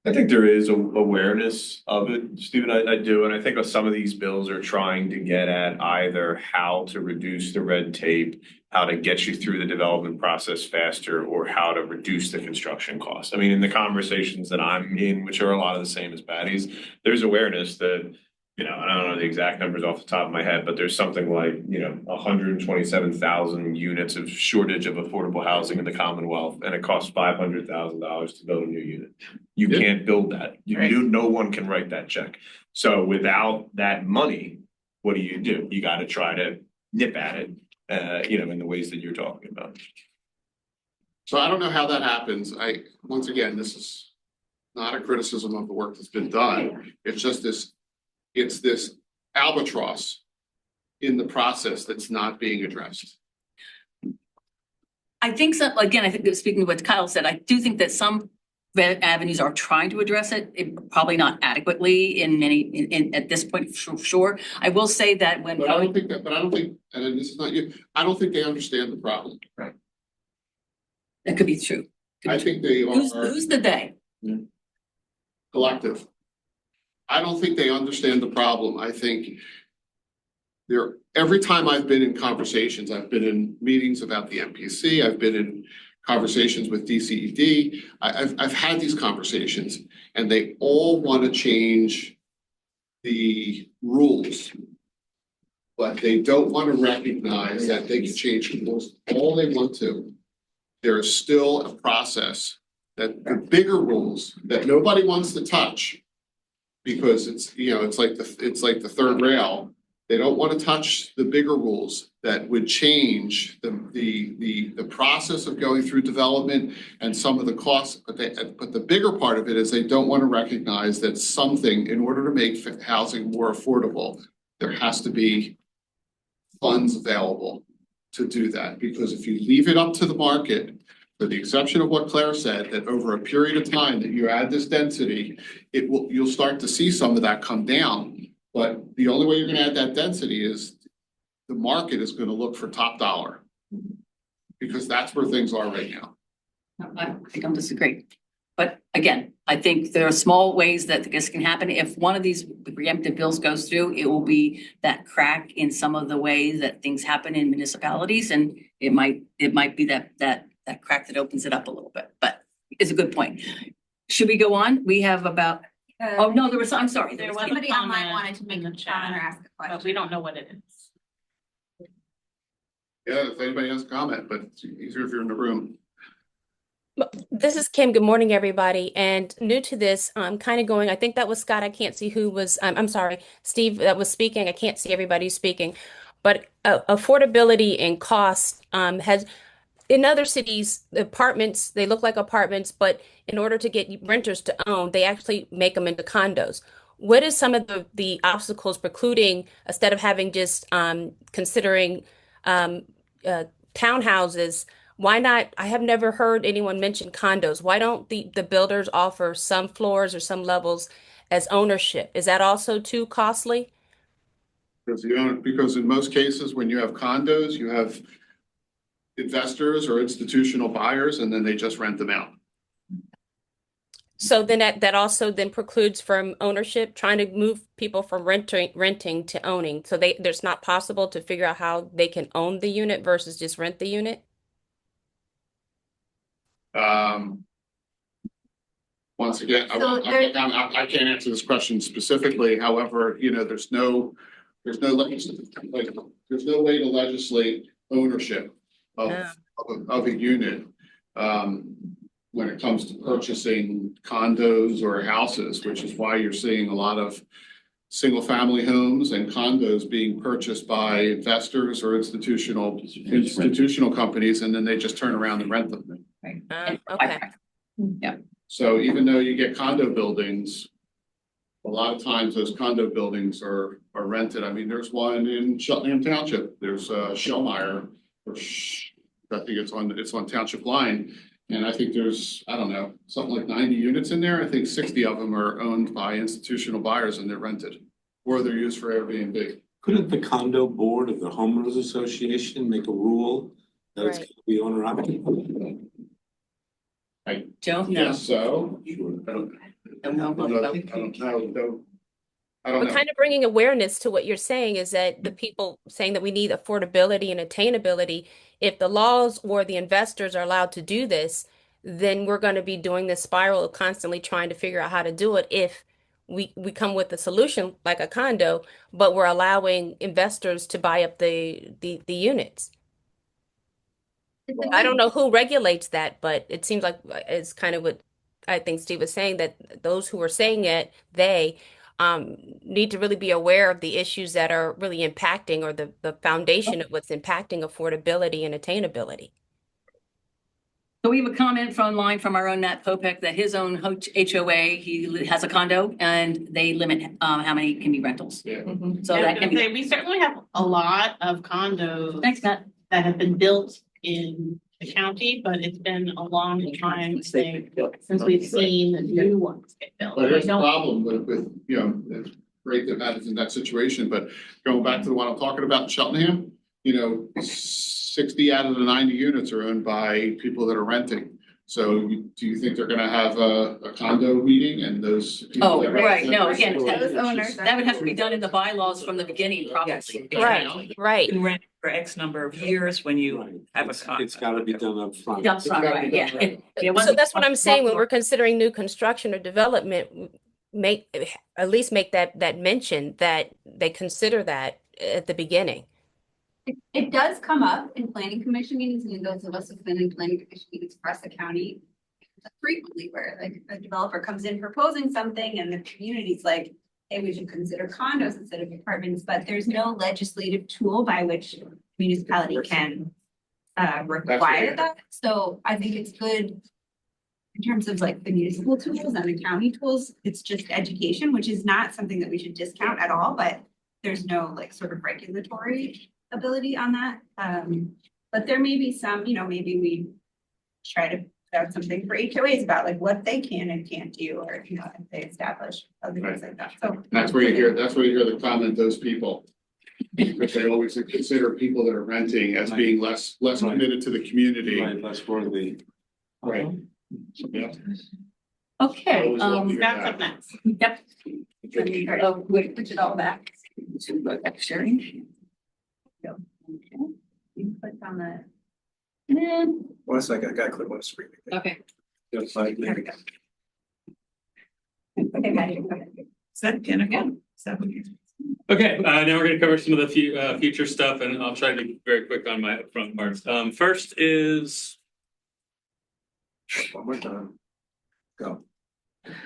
I think there is awareness of it, Stephen, I do, and I think some of these bills are trying to get at either how to reduce the red tape, how to get you through the development process faster, or how to reduce the construction costs. I mean, in the conversations that I'm in, which are a lot of the same as Patty's, there's awareness that, you know, and I don't know the exact numbers off the top of my head, but there's something like, you know, 127,000 units of shortage of affordable housing in the Commonwealth, and it costs $500,000 to build a new unit. You can't build that. No one can write that check. So without that money, what do? You got to try to nip at it, you know, in the ways that you're talking about. So I don't know how that happens. Once again, this is not a criticism of the work that's been done. It's just it's this albatross in the process that's not being addressed. I think so, again, I think that speaking of what Kyle said, I do think that some avenues are trying to address it, probably not adequately in many, at this point, for sure. I will say that when. But I don't think, and this is not you, I don't think they understand the problem. Right. That could be true. I think they are. Who's the they? Collective. I don't think they understand the problem. I think every time I've been in conversations, I've been in meetings about the MPC, I've been in conversations with DCED. I've had these conversations and they all want to change the rules. But they don't want to recognize that they can change the rules all they want to. There is still a process that the bigger rules that nobody wants to touch because it's, you know, it's like the third rail. They don't want to touch the bigger rules that would change the process of going through development and some of the costs. But the bigger part of it is they don't want to recognize that something, in order to make housing more affordable, there has to be funds available to do that. Because if you leave it up to the market, with the exception of what Claire said, that over a period of time that you add this density, you'll start to see some of that come down. But the only way you're gonna add that density is the market is gonna look for top dollar. Because that's where things are right now. I don't disagree. But again, I think there are small ways that this can happen. If one of these preemptive bills goes through, it will be that crack in some of the ways that things happen in municipalities. And it might be that crack that opens it up a little bit, but it's a good point. Should we go on? We have about, oh no, I'm sorry. There was Somebody a online comment wanted to make a comment or ask a question. But we don't know what it is. Yeah, if anybody has a comment, but it's easier if you're in the room. This is Kim. Good morning, everybody. And new to this, I'm kind of going, I think that was Scott. I can't see who was, I'm sorry, Steve that was speaking. I can't see everybody speaking. But affordability and cost has, in other cities, the apartments, they look like apartments, but in order to get renters to own, they actually make them into condos. What is some of the obstacles precluding, instead of having just considering townhouses, why not? I have never heard anyone mention condos. Why don't the builders offer some floors or some levels as ownership? Is that also too costly? Because in most cases, when you have condos, you have investors or institutional buyers, and then they just rent them out. So then that also then precludes from ownership, trying to move people from renting to owning. So there's not possible to figure out how they can own the unit versus just rent the unit. Once again, I can't answer this question specifically. However, you know, there's no way to legislate ownership of a unit when it comes to purchasing condos or houses, which is why you're seeing a lot of single family homes and condos being purchased by investors or institutional companies, and then they just turn around and rent them. Right. Okay. Yeah. So even though you get condo buildings, a lot of times those condo buildings are rented. I mean, there's one in Cheltenham Township. There's Shellmeyer, or I think it's on Township Line. And I think there's, I don't know, something like 90 units in there. I think 60 of them are owned by institutional buyers and they're rented. Or they're used for Airbnb. Couldn't the condo board of the homeowners association make a rule that it's Right. gonna be owner occupied? Joe? Yes, so. I don't know. But kind of bringing awareness to what you're saying is that the people saying that we need affordability and attainability, if the laws or the investors are allowed to do this, then we're going to be doing this spiral of constantly trying to figure out how to do it. If we come with a solution like a condo, but we're allowing investors to buy up the units. I don't know who regulates that, but it seems like it's kind of what I think Steve was saying, that those who are saying it, they need to really be aware of the issues that are really impacting, or the foundation of what's impacting affordability and attainability. So we have a comment from online from our own Nat Popek that his own HOA, he has a condo and they limit how many can be rentals. Yeah. So I that was can gonna be. say, we certainly have a lot of condos Thanks, Matt. that have been built in the county, but it's been a long time since we've seen the new ones get built. But here's We the don't- problem with, you know, it's great that Matt is in that situation, but going back to the one I'm talking about in Cheltenham, you know, 60 out of the 90 units are owned by people that are renting. So do you think they're gonna have a condo meeting and those? people Oh, that rent- right, no, again, Those owners. that would have to be done in the bylaws from the beginning, probably. Right, right. You can rent for X number of years when you have a contract. It's gotta be done up front. Up front, right, yeah. Yeah, So that's what I'm saying, when we're considering new construction or development, at least make that mention that they consider that at the beginning. It does come up in planning commission meetings, and those of us who've been in planning commission meetings across the county frequently, where like a developer comes in proposing something and the community's like, hey, we should consider condos instead of apartments, but there's no legislative tool by which municipality can require that. So I think it's good in terms of like the municipal tools and the county tools. It's just education, which is not something that we should discount at all, but there's no like sort of regulatory ability on that. But there may be some, you know, maybe we try to put out something for HOAs about like what they can and can't do, or, you know, if they establish other things like that. So That's where you hear the comment, those people. Because they always consider people that are renting as being less committed to the community. Right, that's worthy. Right. Yeah. Okay, Always love to hear That's that. up next. yep. oh, we put it all back. Sharing. You put on the. One second, I gotta click on the screen. Okay. There we go. Okay, Patty, go ahead. Is that again again? Is that what you're? Okay, now we're gonna cover some of the future stuff, and I'll try to be very quick on my upfront parts. First is. One more time. Go.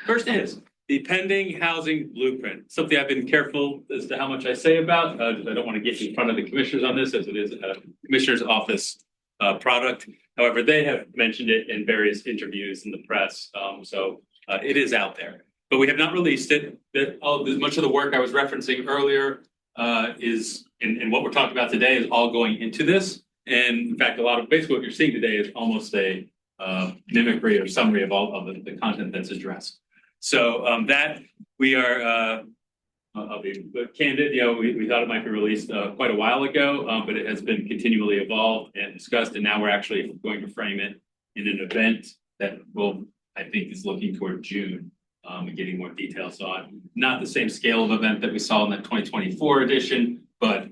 First is the pending housing blueprint, something I've been careful as to how much I say about, because I don't want to get in front of the commissioners on this, as it is a commissioner's office product. However, they have mentioned it in various interviews in the press, so it is out there. But we have not released it. Much of the work I was referencing earlier is, and what we're talking about today is all going into this. And in fact, a lot of basically what you're seeing today is almost a mimicry or summary of all of the content that's addressed. So that we are, I'll be candid, you know, we thought it might be released quite a while ago, but it has been continually evolved and discussed, and now we're actually going to frame it in an event that will, I think, is looking toward June, and getting more details on. Not the same scale of event that we saw in the 2024 edition, but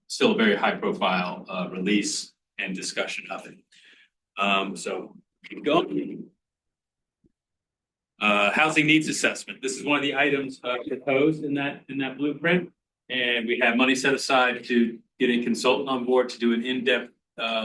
still a very high profile release and discussion of it. So keep going. Housing needs assessment. This is one of the items proposed in that blueprint. And we have money set aside to get a consultant on board to do an in-depth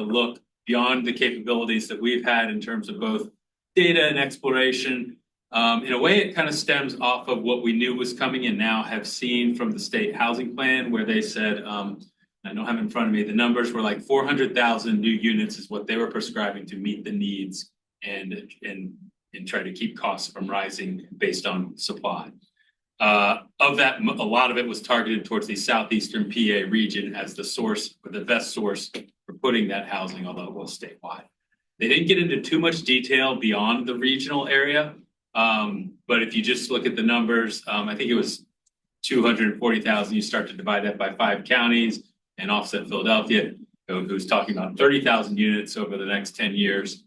look beyond the capabilities that we've had in terms of both data and exploration. In a way, it kind of stems off of what we knew was coming and now have seen from the state housing plan, where they said, I don't have in front of me, the numbers were like 400,000 new units is what they were prescribing to meet the needs and try to keep costs from rising based on supply. Of that, a lot of it was targeted towards the southeastern PA region as the source, or the best source for putting that housing, although it was statewide. They didn't get into too much detail beyond the regional area. But if you just look at the numbers, I think it was 240,000. You start to divide that by 5 counties and offset Philadelphia, who's talking about 30,000 units over the next 10 years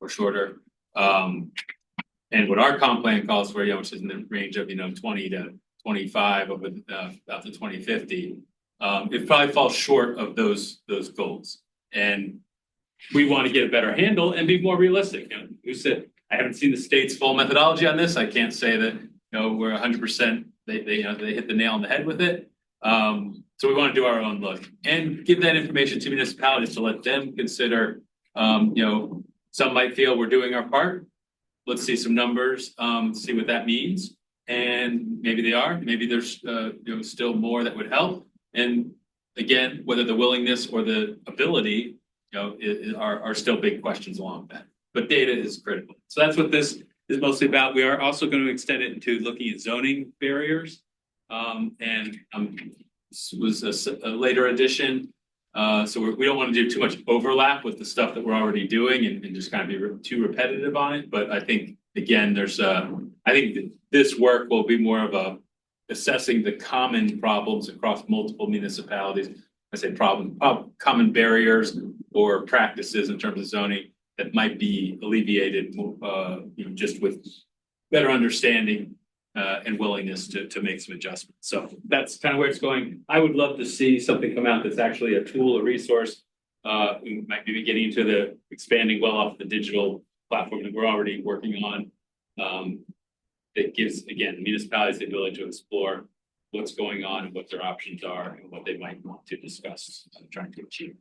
or shorter. And what our comp plan calls for, which is in the range of 20 to 25 over about to 2050, it probably falls short of those goals. And we want to get a better handle and be more realistic. Who said I haven't seen the state's full methodology on this? I can't say that we're 100%. They hit the nail on the head with it. So we want to do our own look and give that information to municipalities to let them consider. Some might feel we're doing our part. Let's see some numbers, see what that means. And maybe they are, maybe there's still more that would help. And again, whether the willingness or the ability, are still big questions along that. But data is critical. So that's what this is mostly about. We are also going to extend it into looking at zoning barriers. This was a later addition. So we don't want to do too much overlap with the stuff that we're already doing and just kind of be too repetitive on it. But I think, again, I think that this work will be more of assessing the common problems across multiple municipalities. I say common barriers or practices in terms of zoning that might be alleviated just with better understanding and willingness to make some adjustments. So that's kind of where it's going. I would love to see something come out that's actually a tool, a resource. We might be getting into the expanding well off the digital platform that we're already working on. That gives, again, municipalities the ability to explore what's going on and what their options are and what they might want to discuss trying to achieve.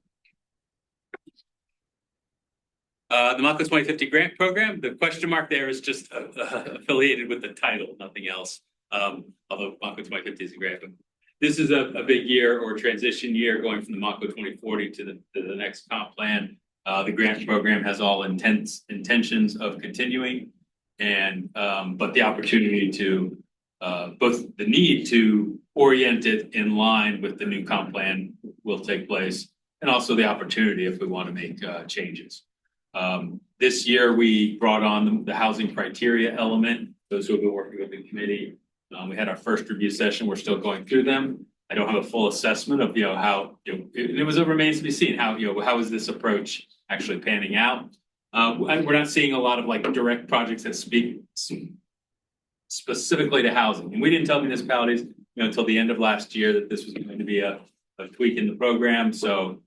The Monco 2050 grant program, the question mark there is just affiliated with the title, nothing else. Although Monco 2050 is a grant, but this is a big year or transition year going from the Monco 2040 to the next comp plan. The grant program has all intentions of continuing, and but the opportunity to both the need to orient it in line with the new comp plan will take place, and also the opportunity if we want to make changes. This year we brought on the housing criteria element. Those who have been working with the committee, we had our first review session. We're still going through them. I don't have a full assessment of how it remains to be seen how is this approach actually panning out. We're not seeing a lot of direct projects that speak specifically to housing, and we didn't tell municipalities until the end of last year that this was going to be a tweak in the program. So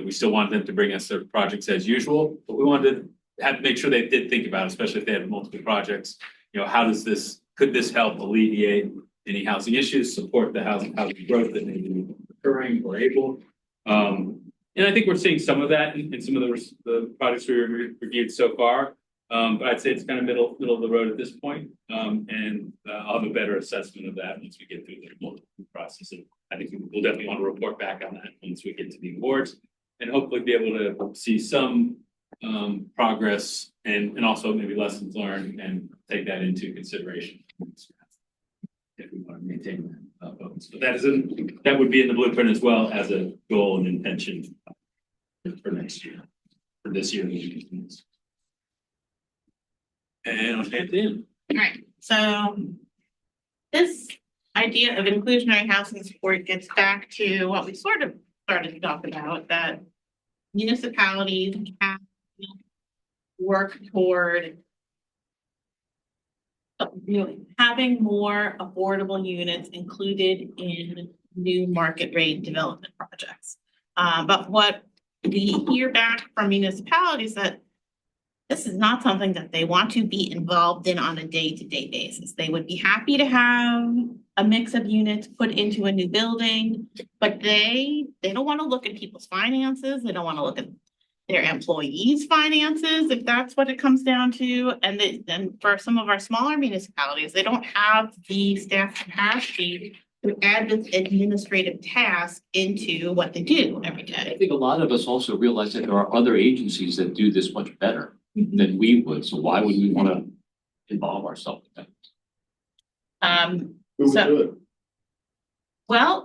we still wanted them to bring us their projects as usual, but we wanted to make sure they did think about it, especially if they had multiple projects. Could this help alleviate any housing issues, support the housing growth that may be occurring or able? And I think we're seeing some of that in some of the projects we reviewed so far. But I'd say it's kind of middle of the road at this point. And I'll have a better assessment of that once we get through the multiple process. And I think we'll definitely want to report back on that once we get to the awards, and hopefully be able to see some progress and also maybe lessons learned and take that into consideration if we want to maintain that focus. But that would be in the blueprint as well as a goal and intention for next year, for this year. And I'll hand it in. All right, so this idea of inclusionary housing support gets back to what we sort of started to talk about, that municipalities can work toward having more affordable units included in new market rate development projects. But what we hear back from municipalities that this is not something that they want to be involved in on a day-to-day basis. They would be happy to have a mix of units put into a new building, but they don't want to look at people's finances. They don't want to look at their employees' finances, if that's what it comes down to. And then for some of our smaller municipalities, they don't have the staff capacity to add this administrative task into what they do every day. I think a lot of us also realize that there are other agencies that do this much better than we would. So why would we want to involve ourselves with that? Who would do it? Well,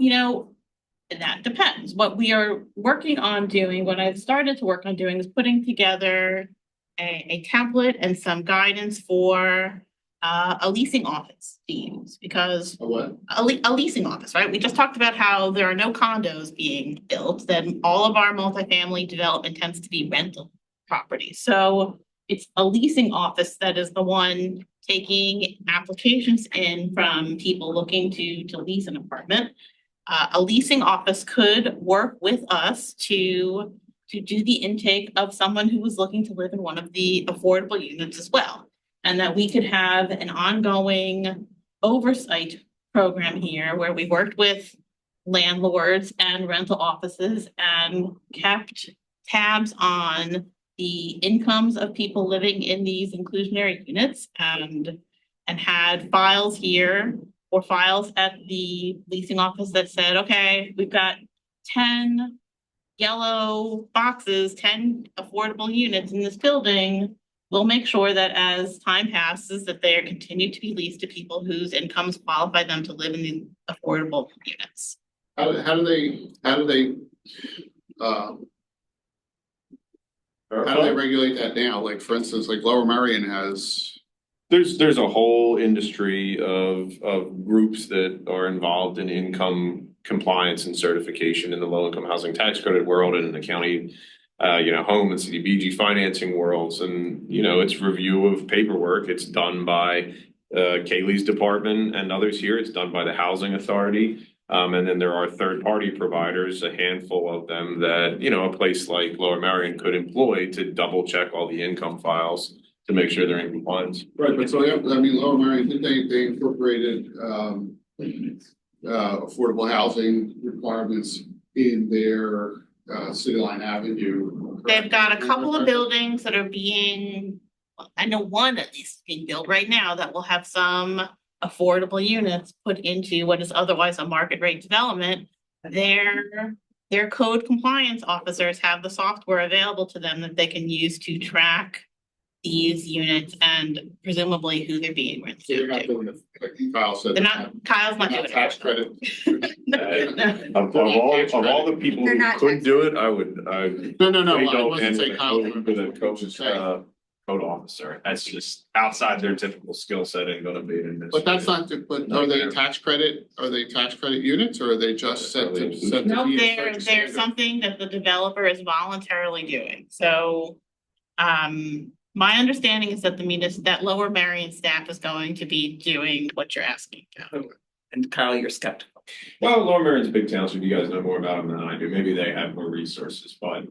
that depends. What we are working on doing, what I've started to work on doing is putting together a template and some guidance for a leasing office to use, because A what? a leasing office, right? We just talked about how there are no condos being built, then all of our multifamily development tends to be rental property. So it's a leasing office that is the one taking applications in from people looking to lease an apartment. A leasing office could work with us to do the intake of someone who was looking to live in one of the affordable units as well. And that we could have an ongoing oversight program here where we worked with landlords and rental offices and kept tabs on the incomes of people living in these inclusionary units and had files here or files at the leasing office that said, okay, we've got 10 yellow boxes, 10 affordable units in this building. We'll make sure that as time passes, that they are continued to be leased to people whose incomes qualify them to live in these affordable units. How do they regulate that now? Like, for instance, like Lower Merion has. There's a whole industry of groups that are involved in income compliance and certification in the low income housing tax credit world and in the county, home and CDBG financing worlds. And, it's review of paperwork. It's done by Kaylee's department and others here. It's done by the housing authority. And then there are third-party providers, a handful of them that, a place like Lower Merion could employ to double check all the income files to make sure they're in compliance. Right, but so, Lower Merion, didn't they incorporated affordable housing requirements in their City Line Avenue? They've got a couple of buildings that are being, I know one at least being built right now that will have some affordable units put into what is otherwise a market rate development. Their code compliance officers have the software available to them that they can use to track these units and presumably who they're being rented So they're not to. doing it, like Kyle said. Kyle's not doing Tax it. credit. Of all the people They're who not could do it, I No, they I don't wasn't saying Kyle. for the code officer. That's just outside their typical skill set and gonna be in this. But that's not, but are they tax credit units or are they just set to? No, be a they're certain standard? something that the developer is voluntarily doing. So my understanding is that that Lower Merion staff is going to be doing what you're asking. And Kyle, you're skeptical. Well, Lower Merion's a big town, so you guys know more about them than I do. Maybe they have more resources, but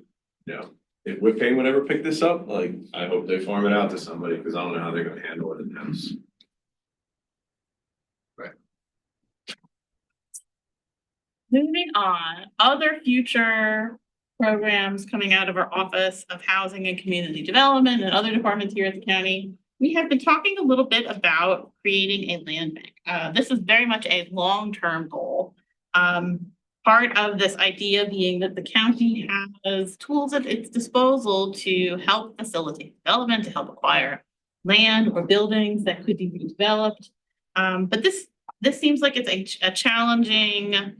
if Whitpain would ever pick this up, I hope they farm it out to somebody because I don't know how they're gonna handle it in-house. Moving on, other future programs coming out of our Office of Housing and Community Development and other departments here at the county. We have been talking a little bit about creating a land bank. This is very much a long-term goal. Part of this idea being that the county has tools at its disposal to help facilitate development, to help acquire land or buildings that could be redeveloped. But this seems like it's a challenging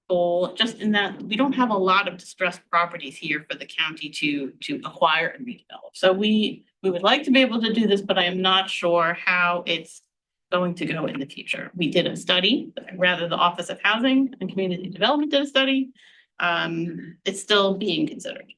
goal, just in that we don't have a lot of distressed properties here for the county to acquire and redevelop. So we would like to be able to do this, but I am not sure how it's going to go in the future. We did a study, rather the Office of Housing and Community Development did a study. It's still being considered.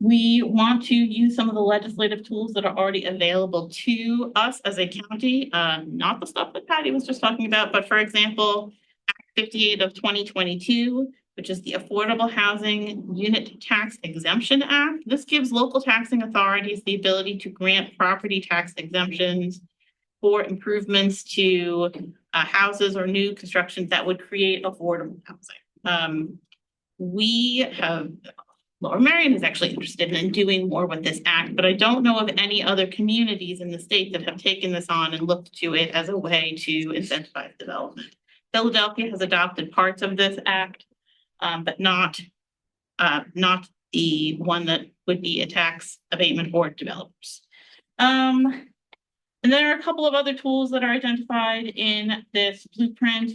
We want to use some of the legislative tools that are already available to us as a county, not the stuff that Patty was just talking about, but for example, Act 58 of 2022, which is the Affordable Housing Unit Tax Exemption Act. This gives local taxing authorities the ability to grant property tax exemptions for improvements to houses or new constructions that would create affordable housing. Lower Merion is actually interested in doing more with this act, but I don't know of any other communities in the state that have taken this on and looked to it as a way to incentivize development. Philadelphia has adopted parts of this act, but not the one that would be a tax abatement for developers. And there are a couple of other tools that are identified in this blueprint.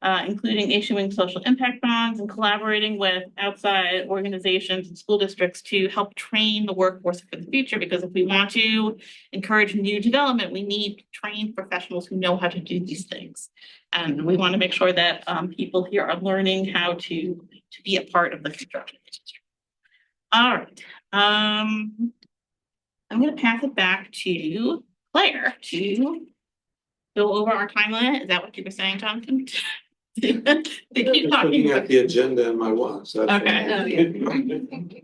including issuing social impact bonds and collaborating with outside organizations and school districts to help train the workforce for the future. Because if we want to encourage new development, we need trained professionals who know how to do these things. And we want to make sure that people here are learning how to be a part of the construction industry. All right. I'm going to pass it back to Claire to go over our timeline. Is that what you were saying, Jonathan? They keep Just talking. looking at the agenda in my watch. That's all. Okay.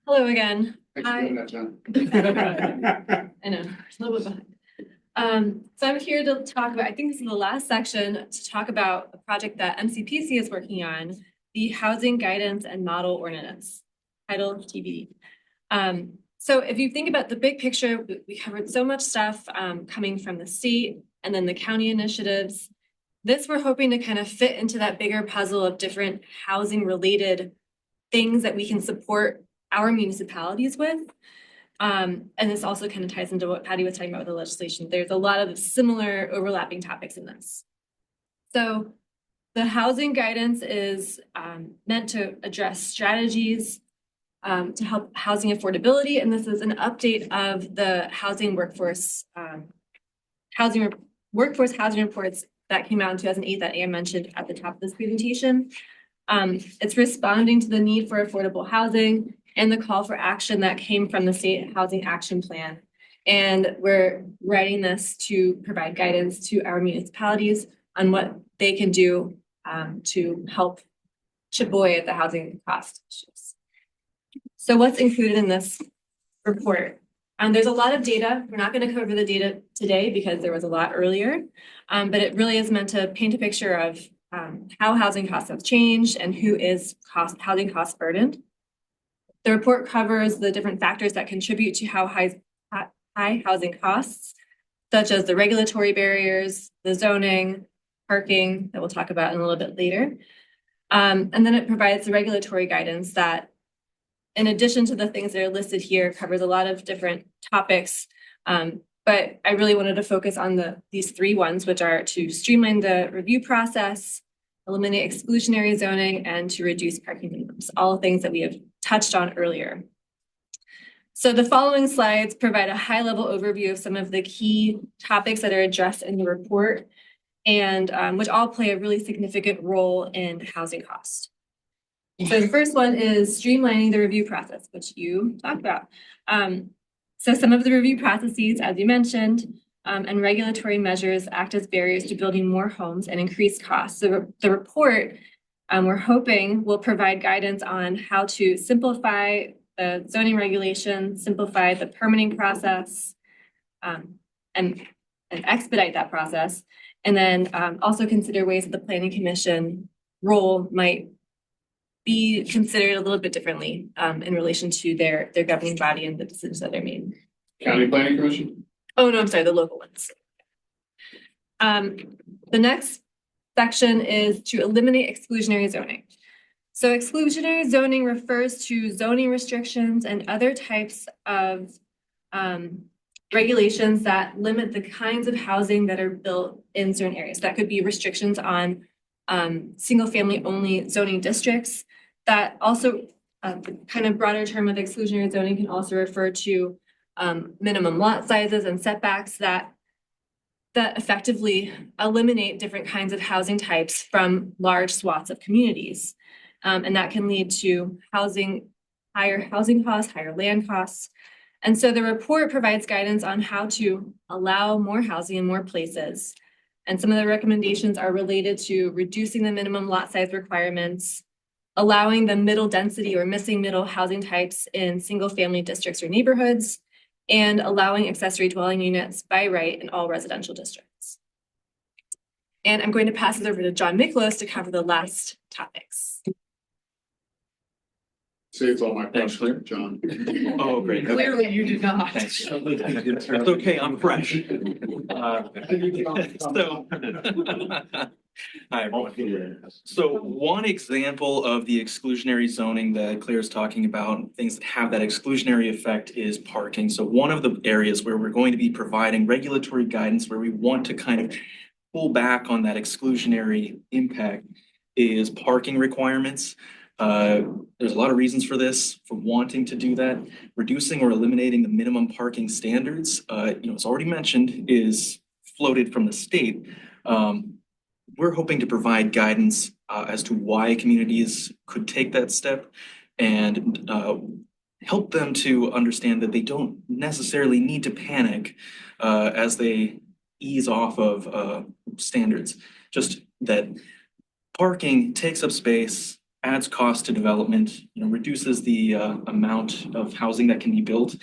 Hello again. Thanks for doing that, John. I know, a little bit behind. So I'm here to talk about, I think this is the last section, to talk about a project that MCPC is working on, the Housing Guidance and Model Ordinance, title TBD. So if you think about the big picture, we covered so much stuff coming from the state and then the county initiatives. This we're hoping to kind of fit into that bigger puzzle of different housing related things that we can support our municipalities with. And this also kind of ties into what Patty was talking about with the legislation. There's a lot of similar overlapping topics in this. So the housing guidance is meant to address strategies to help housing affordability. And this is an update of the housing workforce housing reports that came out in 2008 that Anne mentioned at the top of this presentation. It's responding to the need for affordable housing and the call for action that came from the State Housing Action Plan. And we're writing this to provide guidance to our municipalities on what they can do to help chip away at the housing cost issues. So what's included in this report? There's a lot of data. We're not going to cover the data today because there was a lot earlier, but it really is meant to paint a picture of how housing costs have changed and who is housing cost burdened. The report covers the different factors that contribute to how high housing costs, such as the regulatory barriers, the zoning, parking that we'll talk about in a little bit later. And then it provides the regulatory guidance that, in addition to the things that are listed here, covers a lot of different topics. But I really wanted to focus on these three ones, which are to streamline the review process, eliminate exclusionary zoning, and to reduce parking minimums, all things that we have touched on earlier. So the following slides provide a high-level overview of some of the key topics that are addressed in the report, and which all play a really significant role in housing costs. So the first one is streamlining the review process, which you talked about. So some of the review processes, as you mentioned, and regulatory measures act as barriers to building more homes and increase costs. So the report, we're hoping, will provide guidance on how to simplify the zoning regulations, simplify the permitting process, and expedite that process. And then also consider ways that the Planning Commission role might be considered a little bit differently in relation to their governing body and the decisions that they're made. County Planning Commission? Oh, no, I'm sorry, the local ones. The next section is to eliminate exclusionary zoning. So exclusionary zoning refers to zoning restrictions and other types of regulations that limit the kinds of housing that are built in certain areas. That could be restrictions on single family only zoning districts. That also, the kind of broader term of exclusionary zoning can also refer to minimum lot sizes and setbacks that effectively eliminate different kinds of housing types from large swaths of communities. And that can lead to higher housing costs, higher land costs. And so the report provides guidance on how to allow more housing in more places. And some of the recommendations are related to reducing the minimum lot size requirements, allowing the middle density or missing middle housing types in single family districts or neighborhoods, and allowing accessory dwelling units by right in all residential districts. And I'm going to pass it over to John Miklos to cover the last topics. Saves all my questions, John. Oh, great. Okay. Clearly you did not. Thanks. It's okay, I'm fresh. Hi, everyone. So one example of the exclusionary zoning that Claire's talking about, things that have that exclusionary effect, is parking. So one of the areas where we're going to be providing regulatory guidance, where we want to kind of pull back on that exclusionary impact is parking requirements. There's a lot of reasons for this, for wanting to do that. Reducing or eliminating the minimum parking standards, it's already mentioned, is floated from the state. We're hoping to provide guidance as to why communities could take that step and help them to understand that they don't necessarily need to panic as they ease off of standards. Just that parking takes up space, adds cost to development, reduces the amount of housing that can be built.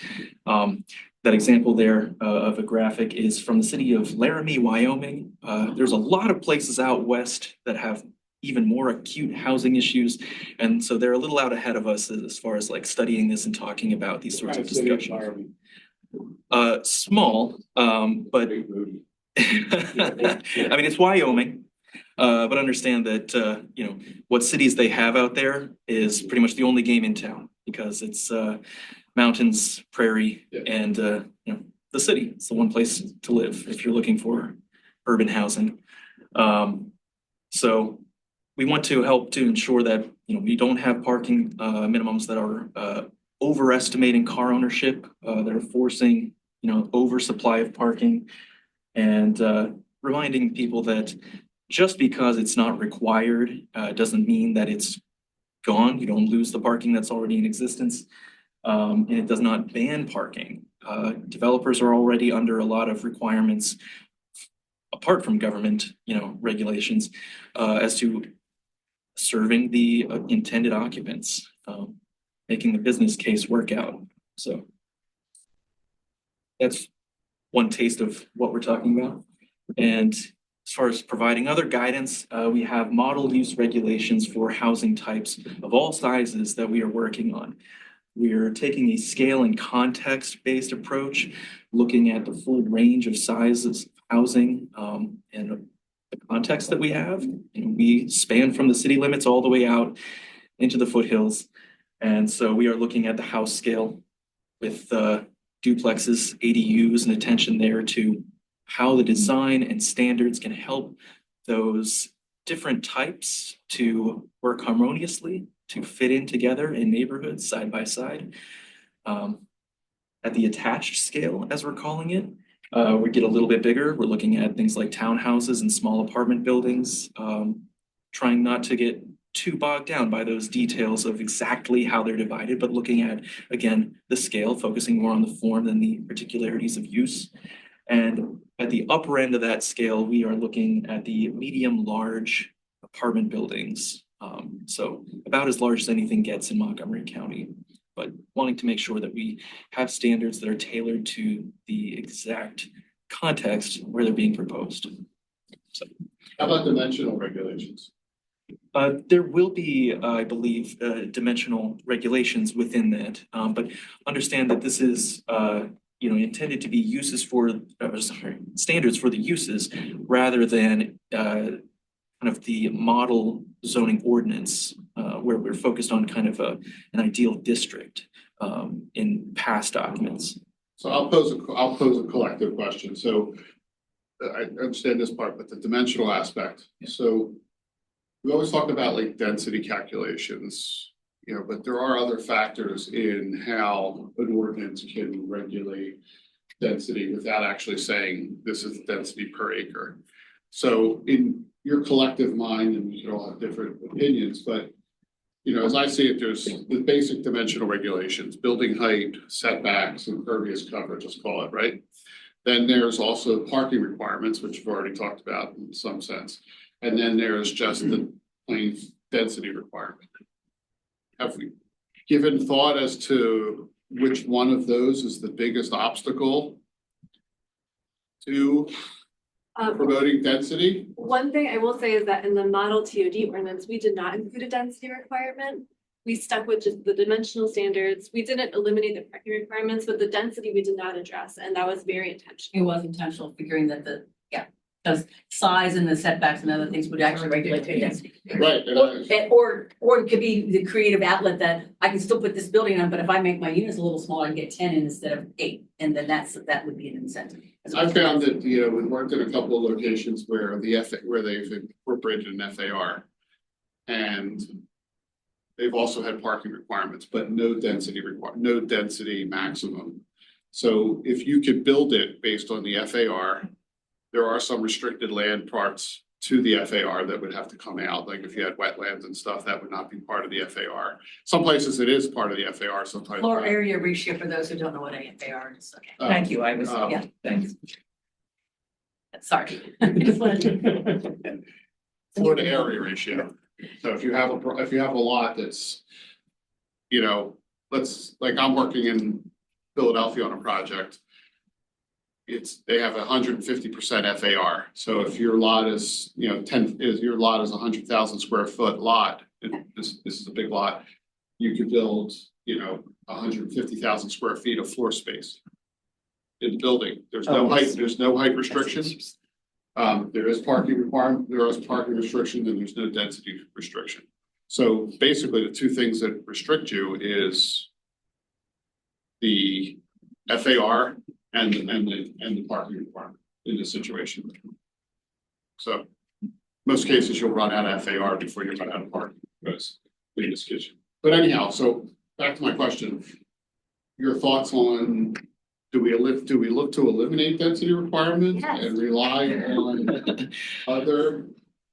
That example there of a graphic is from the city of Laramie, Wyoming. There's a lot of places out west that have even more acute housing issues. And so they're a little out ahead of us as far as like studying this and talking about these sorts of discussions. Small, but I mean, it's Wyoming. But understand that, what cities they have out there is pretty much the only game in town because it's mountains, prairie, and, the city. It's the one place to live if you're looking for urban housing. So we want to help to ensure that, we don't have parking minimums that are overestimating car ownership, that are forcing, oversupply of parking, and reminding people that just because it's not required doesn't mean that it's gone. You don't lose the parking that's already in existence. And it does not ban parking. Developers are already under a lot of requirements apart from government, regulations as to serving the intended occupants, making the business case work out. So that's one taste of what we're talking about. And as far as providing other guidance, we have model use regulations for housing types of all sizes that we are working on. We are taking a scale and context-based approach, looking at the full range of sizes of housing and the context that we have. And we span from the city limits all the way out into the foothills. And so we are looking at the house scale with duplexes, ADUs, and attention there to how the design and standards can help those different types to work harmoniously, to fit in together in neighborhoods side by side. At the attached scale, as we're calling it, we get a little bit bigger. We're looking at things like townhouses and small apartment buildings, trying not to get too bogged down by those details of exactly how they're divided, but looking at, again, the scale, focusing more on the form than the particularities of use. And at the upper end of that scale, we are looking at the medium-large apartment buildings. So about as large as anything gets in Montgomery County, but wanting to make sure that we have standards that are tailored to the exact context where they're being proposed. So, how about dimensional regulations? There will be, I believe, dimensional regulations within that, but understand that this is intended to be uses for, standards for the uses rather than kind of the model zoning ordinance where we're focused on kind of an ideal district in past documents. So I'll pose a collective question. So I understand this part, but the dimensional aspect. So we always talk about like density calculations, but there are other factors in how an ordinance can regulate density without actually saying this is the density per acre. So in your collective mind, and we can all have different opinions, but as I see it, there's the basic dimensional regulations, building height, setbacks, impervious coverage, let's call it, right? Then there's also parking requirements, which we've already talked about in some sense. And then there's just the plain density requirement. Have we given thought as to which one of those is the biggest obstacle to promoting density? One thing I will say is that in the model TOD ordinance, we did not include a density requirement. We stuck with just the dimensional standards. We didn't eliminate the parking requirements, but the density we did not address, and that was very intentional. It was intentional, figuring that Because size and the setbacks and other things would actually regulate the density. Right. Or it could be the creative outlet that I can still put this building on, but if I make my units a little smaller and get 10 in instead of 8, and then that would be an incentive. I found that, we worked in a couple of locations where where they've incorporated an FAR. And they've also had parking requirements, but no density maximum. So if you could build it based on the FAR, there are some restricted land parts to the FAR that would have to come out. Like if you had wetlands and stuff, that would not be part of the FAR. Some places it is part of the FAR, sometimes. Floor area ratio for those who don't know what a FAR is. Okay. Thank you, I was, Yeah. thanks. Sorry. Floor to area ratio. So if you have a lot that's, like I'm working in Philadelphia on a project. They have 150% FAR. So if your lot is, your lot is 100,000 square foot lot, this is a big lot, you could build, 150,000 square feet of floor space in the building. There's no height restrictions. There is parking requirement, there is parking restriction, and there's no density restriction. So basically the two things that restrict you is the FAR and the parking requirement in this situation. So most cases you'll run out of FAR before you run out of parking, because in this case. But anyhow, so back to my question. Your thoughts on do we look to eliminate density requirements and rely on other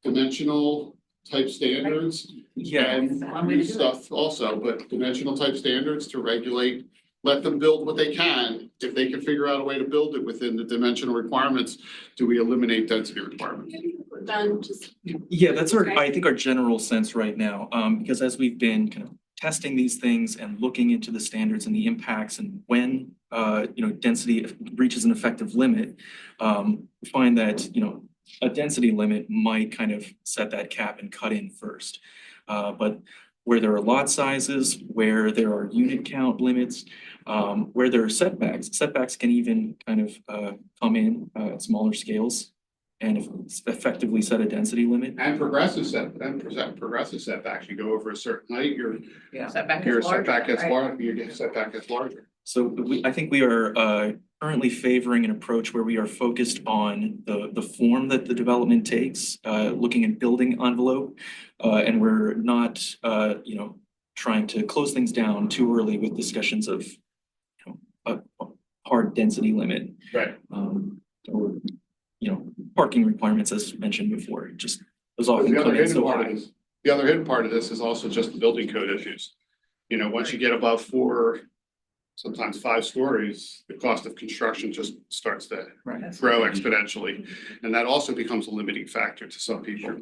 dimensional type standards? Yeah. And stuff also, but dimensional type standards to regulate, let them build what they can. If they can figure out a way to build it within the dimensional requirements, do we eliminate density requirements? Yeah, that's I think our general sense right now, because as we've been kind of testing these things and looking into the standards and the impacts and when density reaches an effective limit, we find that a density limit might kind of set that cap and cut in first. But where there are lot sizes, where there are unit count limits, where there are setbacks can even kind of come in at smaller scales and effectively set a density limit. And progressive setbacks, you go over a certain height, your setback gets larger. So I think we are currently favoring an approach where we are focused on the form that the development takes, looking at building envelope, and we're not trying to close things down too early with discussions of a hard density limit. Right. Or parking requirements as mentioned before, just as often come in so high. The other hidden part of this is also just the building code issues. Once you get above 4, sometimes 5 stories, the cost of construction just starts to grow exponentially. And that also becomes a limiting factor to some people.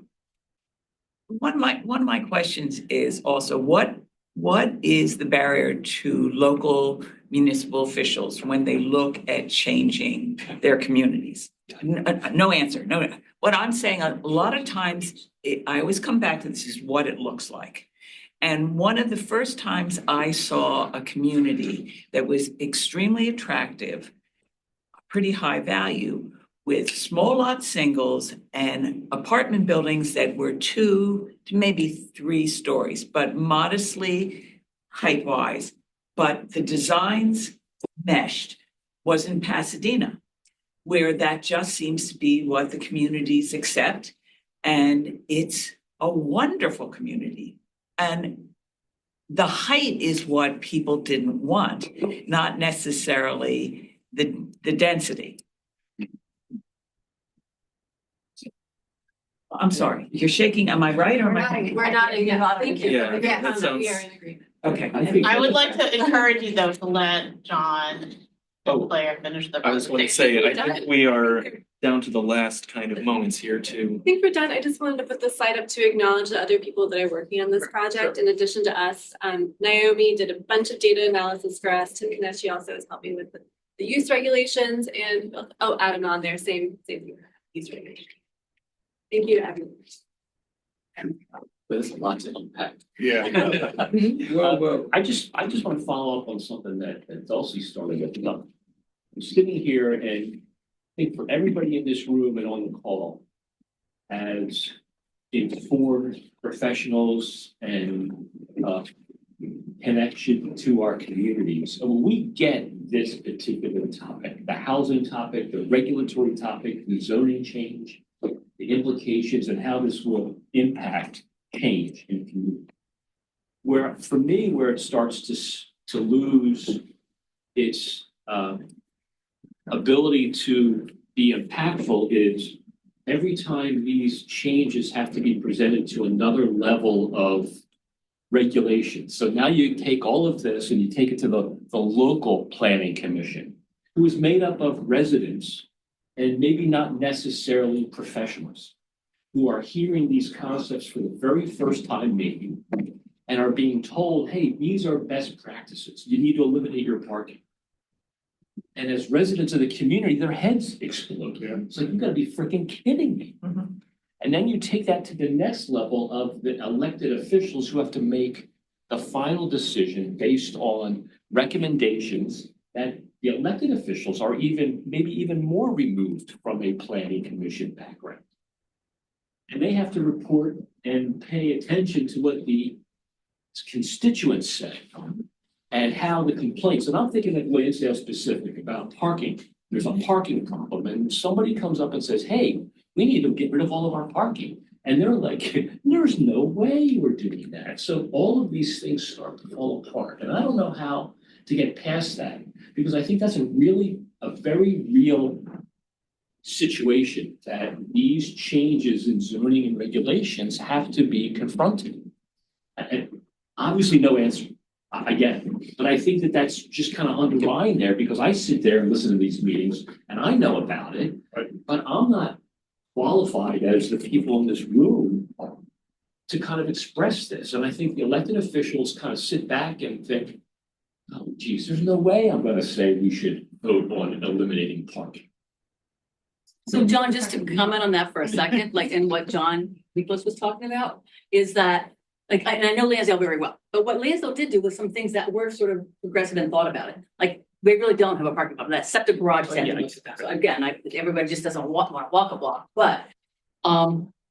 One of my questions is also what is the barrier to local municipal officials when they look at changing their communities? No answer. No. What I'm saying, a lot of times, I always come back to this is what it looks like. And one of the first times I saw a community that was extremely attractive, pretty high value, with small lot singles and apartment buildings that were 2 to maybe 3 stories, but modestly height-wise. But the designs meshed, was in Pasadena, where that just seems to be what the communities accept. And it's a wonderful community. And the height is what people didn't want, not necessarily the density. I'm sorry, you're shaking. Am I right or am I? We're nodding. Thank you. Yeah, that We sounds. are in agreement. Okay. I would like to encourage you though to let John Claire finish the I was going to say, I think we are down to the last kind of moments here too. I think we're done. I just wanted to put this slide up to acknowledge the other people that are working on this project. In addition to us, Naomi did a bunch of data analysis for us. Tim Kaneshi also is helping with the use regulations and Adam on there, same use regulations. Thank you to everyone. There's a lot to unpack. Yeah. I just want to follow up on something that Dulcie started with. I'm sitting here and think for everybody in this room and on the call as informed professionals and connection to our communities. So when we get this particular topic, the housing topic, the regulatory topic, the zoning change, the implications and how this will impact change in the community. Where, for me, where it starts to lose its ability to be impactful is every time these changes have to be presented to another level of regulation. So now you take all of this and you take it to the local planning commission, who is made up of residents and maybe not necessarily professionals who are hearing these concepts for the very first time maybe and are being told, hey, these are best practices. You need to eliminate your parking. And as residents of the community, their heads explode. Yeah. It's like, you gotta be freaking kidding me. And then you take that to the next level of the elected officials who have to make the final decision based on recommendations that the elected officials are maybe even more removed from a planning commission background. And they have to report and pay attention to what the constituents say and how the complaints, and I'm thinking of Lansdale specific about parking. There's a parking problem and somebody comes up and says, hey, we need to get rid of all of our parking. And they're like, there's no way we're doing that. So all of these things start to fall apart. And I don't know how to get past that, because I think that's a very real situation that these changes in zoning and regulations have to be confronted. And obviously no answer, I get it, but I think that that's just kind of underlined there because I sit there and listen to these meetings and I know about it, but I'm not qualified as the people in this room to kind of express this. And I think the elected officials kind of sit back and think, oh, geez, there's no way I'm going to say we should vote on eliminating parking. So John, just to comment on that for a second, like in what John Nicholas was talking about, is that, like, and I know Lansdale very well, but what Lansdale did do was some things that were sort of progressive and thought about it. Like, we really don't have a parking problem. That septic garage. So again, everybody just doesn't want to walk a block. But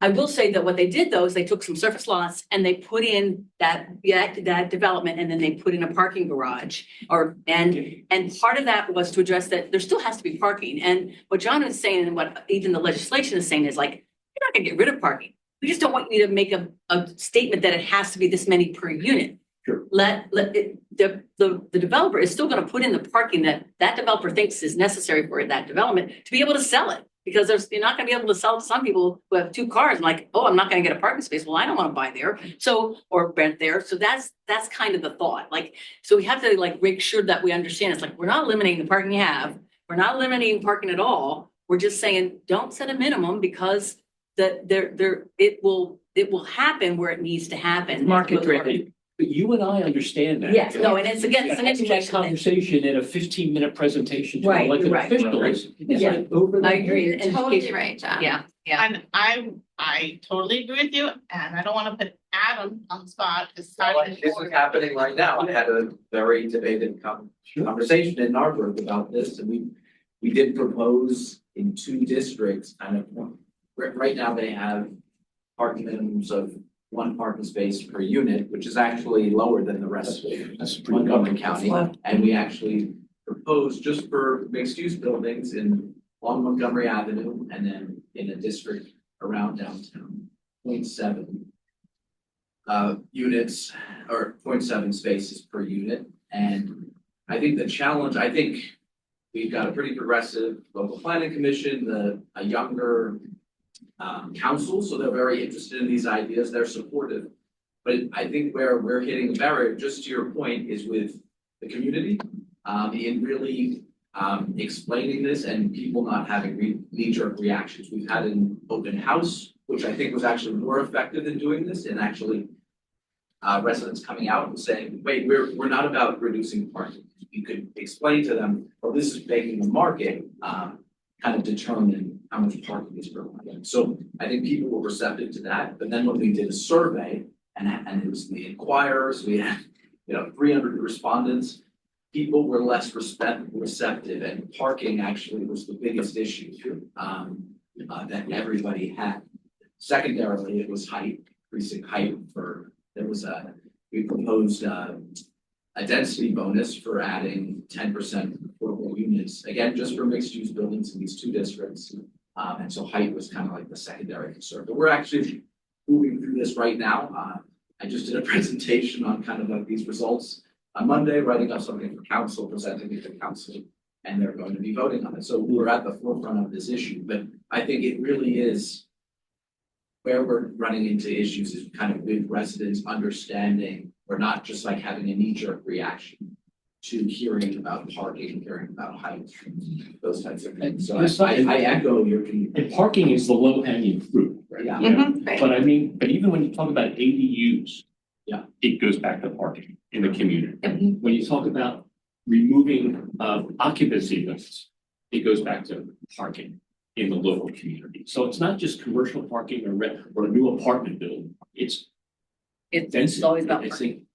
I will say that what they did though is they took some surface lots and they put in that development, and then they put in a parking garage. And part of that was to address that there still has to be parking. And what John was saying, and what even the legislation is saying, is like, you're not going to get rid of parking. We just don't want you to make a statement that it has to be this many per unit. Sure. The developer is still going to put in the parking that developer thinks is necessary for that development to be able to sell it. Because you're not going to be able to sell to some people who have two cars and like, oh, I'm not going to get a parking space. Well, I don't want to buy there. So, or rent there. So that's kind of the thought. Like, so we have to like make sure that we understand. It's like, we're not eliminating the parking you have. We're not eliminating parking at all. We're just saying, don't set a minimum, because it will happen where it needs to happen. Market driven. But you and I understand that. Yes, no, and it's again, it's an Having that education thing. conversation in a 15-minute presentation to Right, elected right. officials. It's Yeah. like over I the agree. head. And Totally education- right, John. Yeah, yeah. And I totally agree with you, and I don't want to put Adam on the spot, because This is happening right now. I had a very debated conversation in our group about this, and we did propose in 2 districts, kind of, right now they have parking minimums of 1 parking space per unit, which is actually lower than the rest of Montgomery County. And we actually proposed just for mixed-use buildings on Montgomery Avenue, and then in a district around downtown, 0.7 units or 0.7 spaces per unit. And I think the challenge, we've got a pretty progressive local planning commission, a younger council, so they're very interested in these ideas, they're supportive. But I think where we're hitting the barrier, just to your point, is with the community, in really explaining this and people not having knee-jerk reactions. We've had an open house, which I think was actually more effective in doing this, and actually residents coming out and saying, wait, we're not about reducing parking. You could explain to them, well, this is making the market kind of determine how much parking is provided. So I think people were receptive to that. But then when we did a survey and it was the inquirers, we had 300 respondents. people were less receptive, and parking actually was the biggest issue that everybody had. Secondarily, it was height, increasing height we proposed a density bonus for adding 10% affordable units, again, just for mixed use buildings in these two districts. And so height was kind of like the secondary concern, but we're actually moving through this right now. I just did a presentation on kind of like these results on Monday, writing up something for council, presenting it to council, and they're going to be voting on it. So we're at the forefront of this issue, but I think it really is where we're running into issues is kind of with residents understanding, or not just like having a knee-jerk reaction to hearing about parking, hearing about height, those types of things. So I echo your opinion. And parking is the low hanging fruit, right? Yeah. But I mean, but even when you talk about ADUs, yeah, it goes back to parking in the community. When you talk about removing occupancy limits, it goes back to parking in the local community. So it's not just commercial parking or a new apartment building. It's density. always about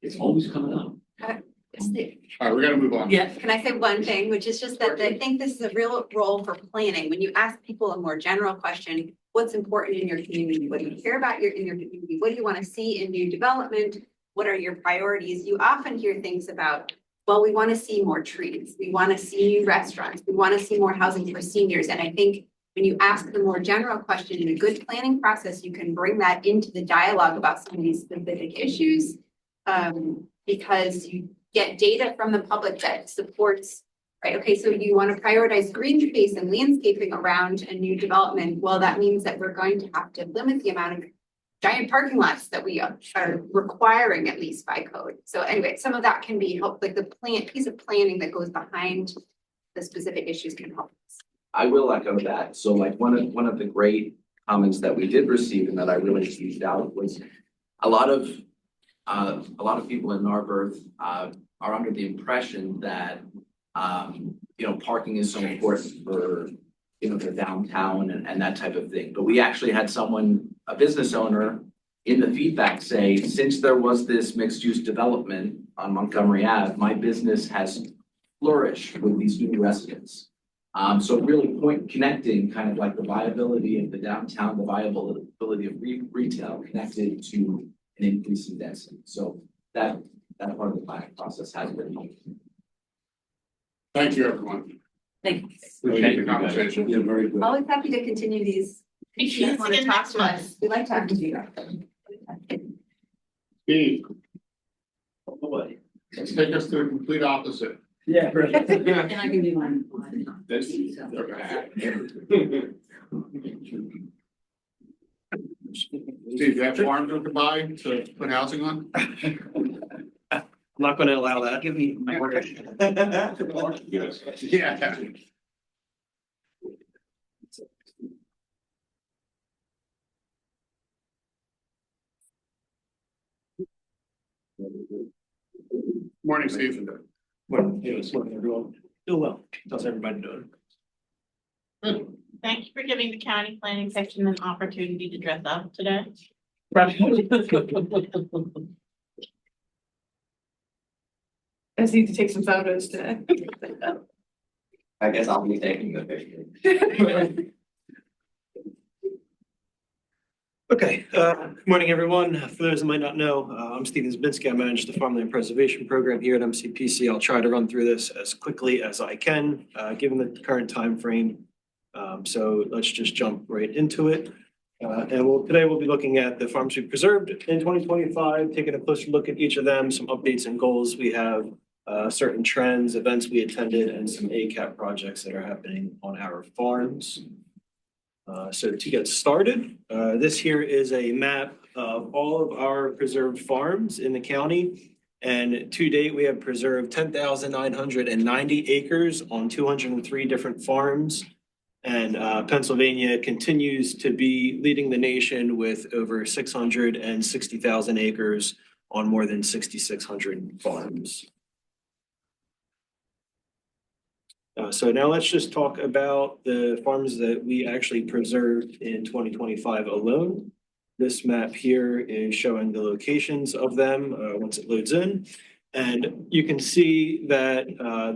It's always coming up. All right, we gotta move on. Yeah. Can I say one thing, which is just that I think this is a real role for planning. When you ask people a more general question, what's important in your community? What do you care about in your community? What do you want to see in new development? What are your priorities? You often hear things about, well, we want to see more trees. We want to see new restaurants. We want to see more housing for seniors. And I think when you ask the more general question in a good planning process, you can bring that into the dialogue about some of these specific issues. Because you get data from the public that supports, right? Okay, so you want to prioritize green space and landscaping around a new development. Well, that means that we're going to have to limit the amount of giant parking lots that we are requiring, at least by code. So anyway, some of that can be helped, like the piece of planning that goes behind the specific issues can help us. I will echo that. So like one of the great comments that we did receive and that I really teased out was a lot of people in Narberth are under the impression that parking is so important for their downtown and that type of thing. But we actually had a business owner in the feedback say, since there was this mixed use development on Montgomery Ave, my business has flourished with these new residents. So really connecting kind of like the viability of the downtown, the viability of retail connected to an increase in density. So that part of the planning process has been helpful. Thank you, everyone. Thank you. Appreciate the conversation. Yeah, very good. Always happy to continue these. If you want to talk to us, we like talking to you. Steve. Let's take us to the complete opposite. Yeah, right. And I can do mine. That's- Steve, you have farms to buy to put housing on? I'm not gonna allow that. Give me my order. Yeah. Morning, Steve. Morning, everyone. Doing well. How's everybody doing? Good. Thank you for giving the county planning section an opportunity to dress up today. I just need to take some photos today. I guess I'll be taking the picture. Okay, good morning, everyone. For those who might not know, I'm Steven Zabinski. I manage the Farmland Preservation Program here at MCPC. I'll try to run through this as quickly as I can, given the current time frame. So let's just jump right into it. Today we'll be looking at the farms we preserved in 2025, taking a closer look at each of them, some updates and goals. We have certain trends, events we attended, and some ACAP projects that are happening on our farms. So to get started, this here is a map of all of our preserved farms in the county. And to date, we have preserved 10,990 acres on 203 different farms. And Pennsylvania continues to be leading the nation with over 660,000 acres on more than 6,600 farms. So now let's just talk about the farms that we actually preserved in 2025 alone. This map here is showing the locations of them once it loads in. And you can see that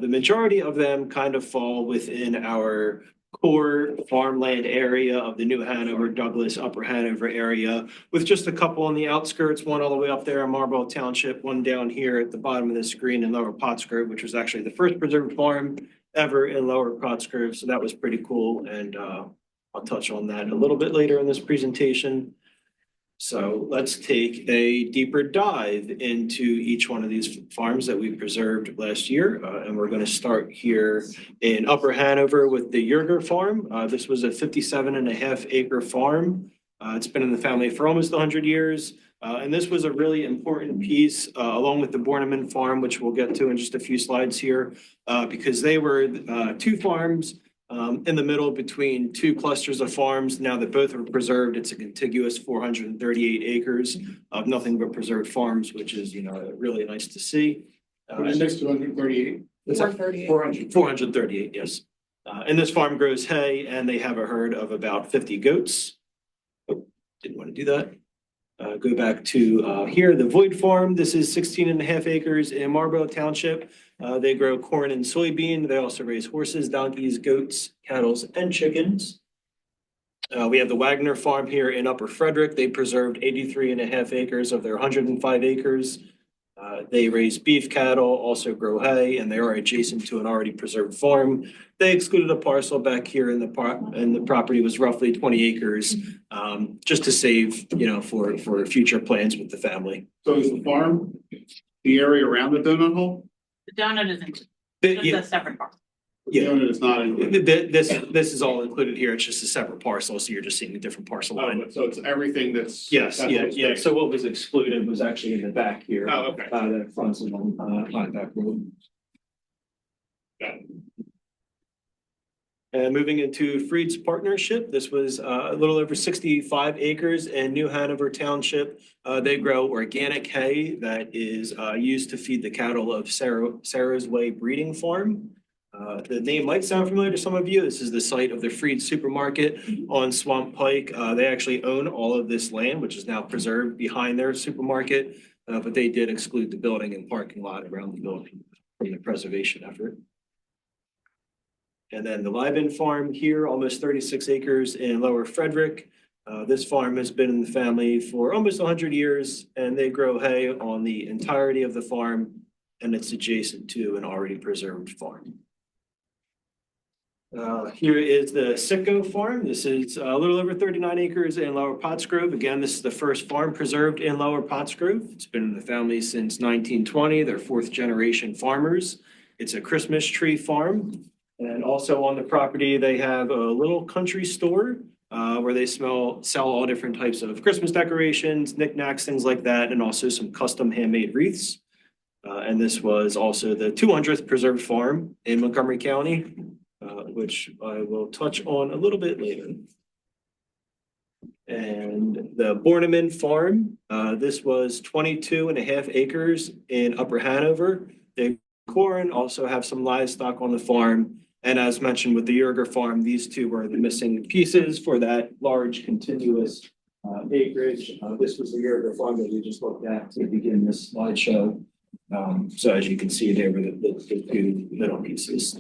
the majority of them kind of fall within our core farmland area of the New Hanover, Douglas, Upper Hanover area, with just a couple on the outskirts, one all the way up there in Marlborough Township, one down here at the bottom of the screen in Lower Pottsgrove, which was actually the first preserved farm ever in Lower Pottsgrove. So that was pretty cool. And I'll touch on that a little bit later in this presentation. So let's take a deeper dive into each one of these farms that we preserved last year. And we're going to start here in Upper Hanover with the Yerger Farm. This was a 57.5 acre farm. It's been in the family for almost 100 years. And this was a really important piece along with the Borneman Farm, which we'll get to in just a few slides here, because they were two farms in the middle between two clusters of farms. Now that both are preserved, it's a contiguous 438 acres of nothing but preserved farms, which is, really nice to see. Next to 138. 438, yes. And this farm grows hay, and they have a herd of about 50 goats. Oh, didn't want to do that. Go back to here, the Void Farm. This is 16.5 acres in Marlborough Township. They grow corn and soybean. They also raise horses, donkeys, goats, cattle, and chickens. We have the Wagner Farm here in Upper Frederick. They preserved 83.5 acres of their 105 acres. They raise beef cattle, also grow hay, and they are adjacent to an already preserved farm. They excluded a parcel back here and the property was roughly 20 acres, just to save, for future plans with the family. So is the farm, the area around the donut hole? The donut isn't, It's a separate part. The donut is not included. This is all included here. It's just a separate parcel, so you're just seeing a different parcel line. So it's everything that's. Yes, yeah. So what was excluded was actually in the back here. Oh, okay. That fronts along back road. Got it. And moving into Freed's Partnership, this was a little over 65 acres in New Hanover Township. They grow organic hay that is used to feed the cattle of Sarah's Way Breeding Farm. The name might sound familiar to some of you. This is the site of the Freed Supermarket on Swamp Pike. They actually own all of this land, which is now preserved behind their supermarket, but they did exclude the building and parking lot around the building from the preservation effort. And then the Lieben Farm here, almost 36 acres in Lower Frederick. This farm has been in the family for almost 100 years, and they grow hay on the entirety of the farm, and it's adjacent to an already preserved farm. Here is the Sitco Farm. This is a little over 39 acres in Lower Pottsgrove. Again, this is the first farm preserved in Lower Pottsgrove. It's been in the family since 1920. They're fourth generation farmers. It's a Christmas tree farm. And also on the property, they have a little country store where they sell all different types of Christmas decorations, knickknacks, things like that, and also some custom handmade wreaths. And this was also the 200th preserved farm in Montgomery County, which I will touch on a little bit later. And the Borneman Farm, this was 22.5 acres in Upper Hanover. They corn, also have some livestock on the farm. And as mentioned with the Yerger Farm, these two were the missing pieces for that large continuous acreage. This was the Yerger Farm that we just looked at to begin this slideshow. So as you can see, they were the two middle pieces.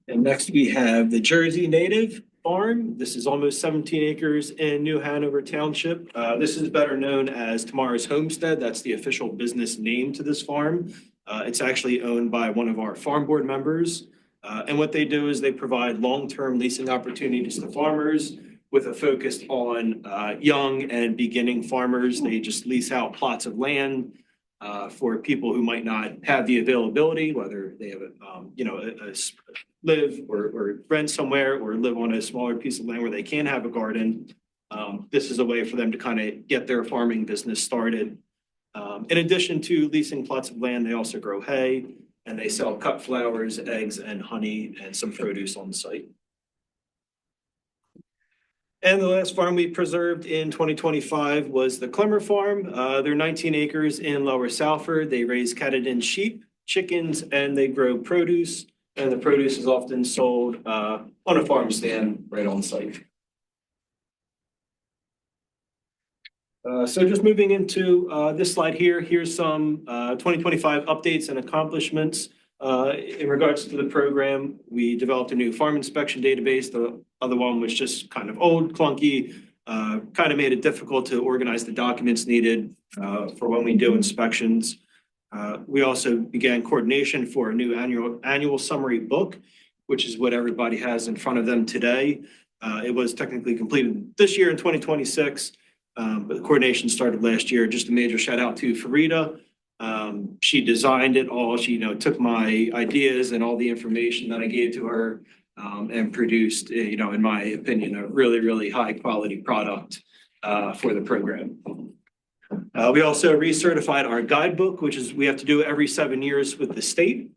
And next we have the Jersey Native Farm. This is almost 17 acres in New Hanover Township. This is better known as Tomorrow's Homestead. That's the official business name to this farm. It's actually owned by one of our farm board members. And what they do is they provide long-term leasing opportunities to farmers with a focus on young and beginning farmers. They just lease out plots of land for people who might not have the availability, whether they have live or rent somewhere or live on a smaller piece of land where they can have a garden. This is a way for them to kind of get their farming business started. In addition to leasing plots of land, they also grow hay and they sell cut flowers, eggs, and honey and some produce on site. And the last farm we preserved in 2025 was the Clemmer Farm. They're 19 acres in Lower Salford. They raise Catadin sheep, chickens, and they grow produce. And the produce is often sold on a farm stand right on site. So just moving into this slide here, here's some 2025 updates and accomplishments. In regards to the program, we developed a new farm inspection database. The other one was just kind of old, clunky, kind of made it difficult to organize the documents needed for when we do inspections. We also began coordination for a new annual summary book, which is what everybody has in front of them today. It was technically completed this year in 2026, but the coordination started last year. Just a major shout out to Farida. She designed it all. She, took my ideas and all the information that I gave to her and produced, in my opinion, a really, really high quality product for the program. We also recertified our guidebook, which is we have to do every 7 years with the state.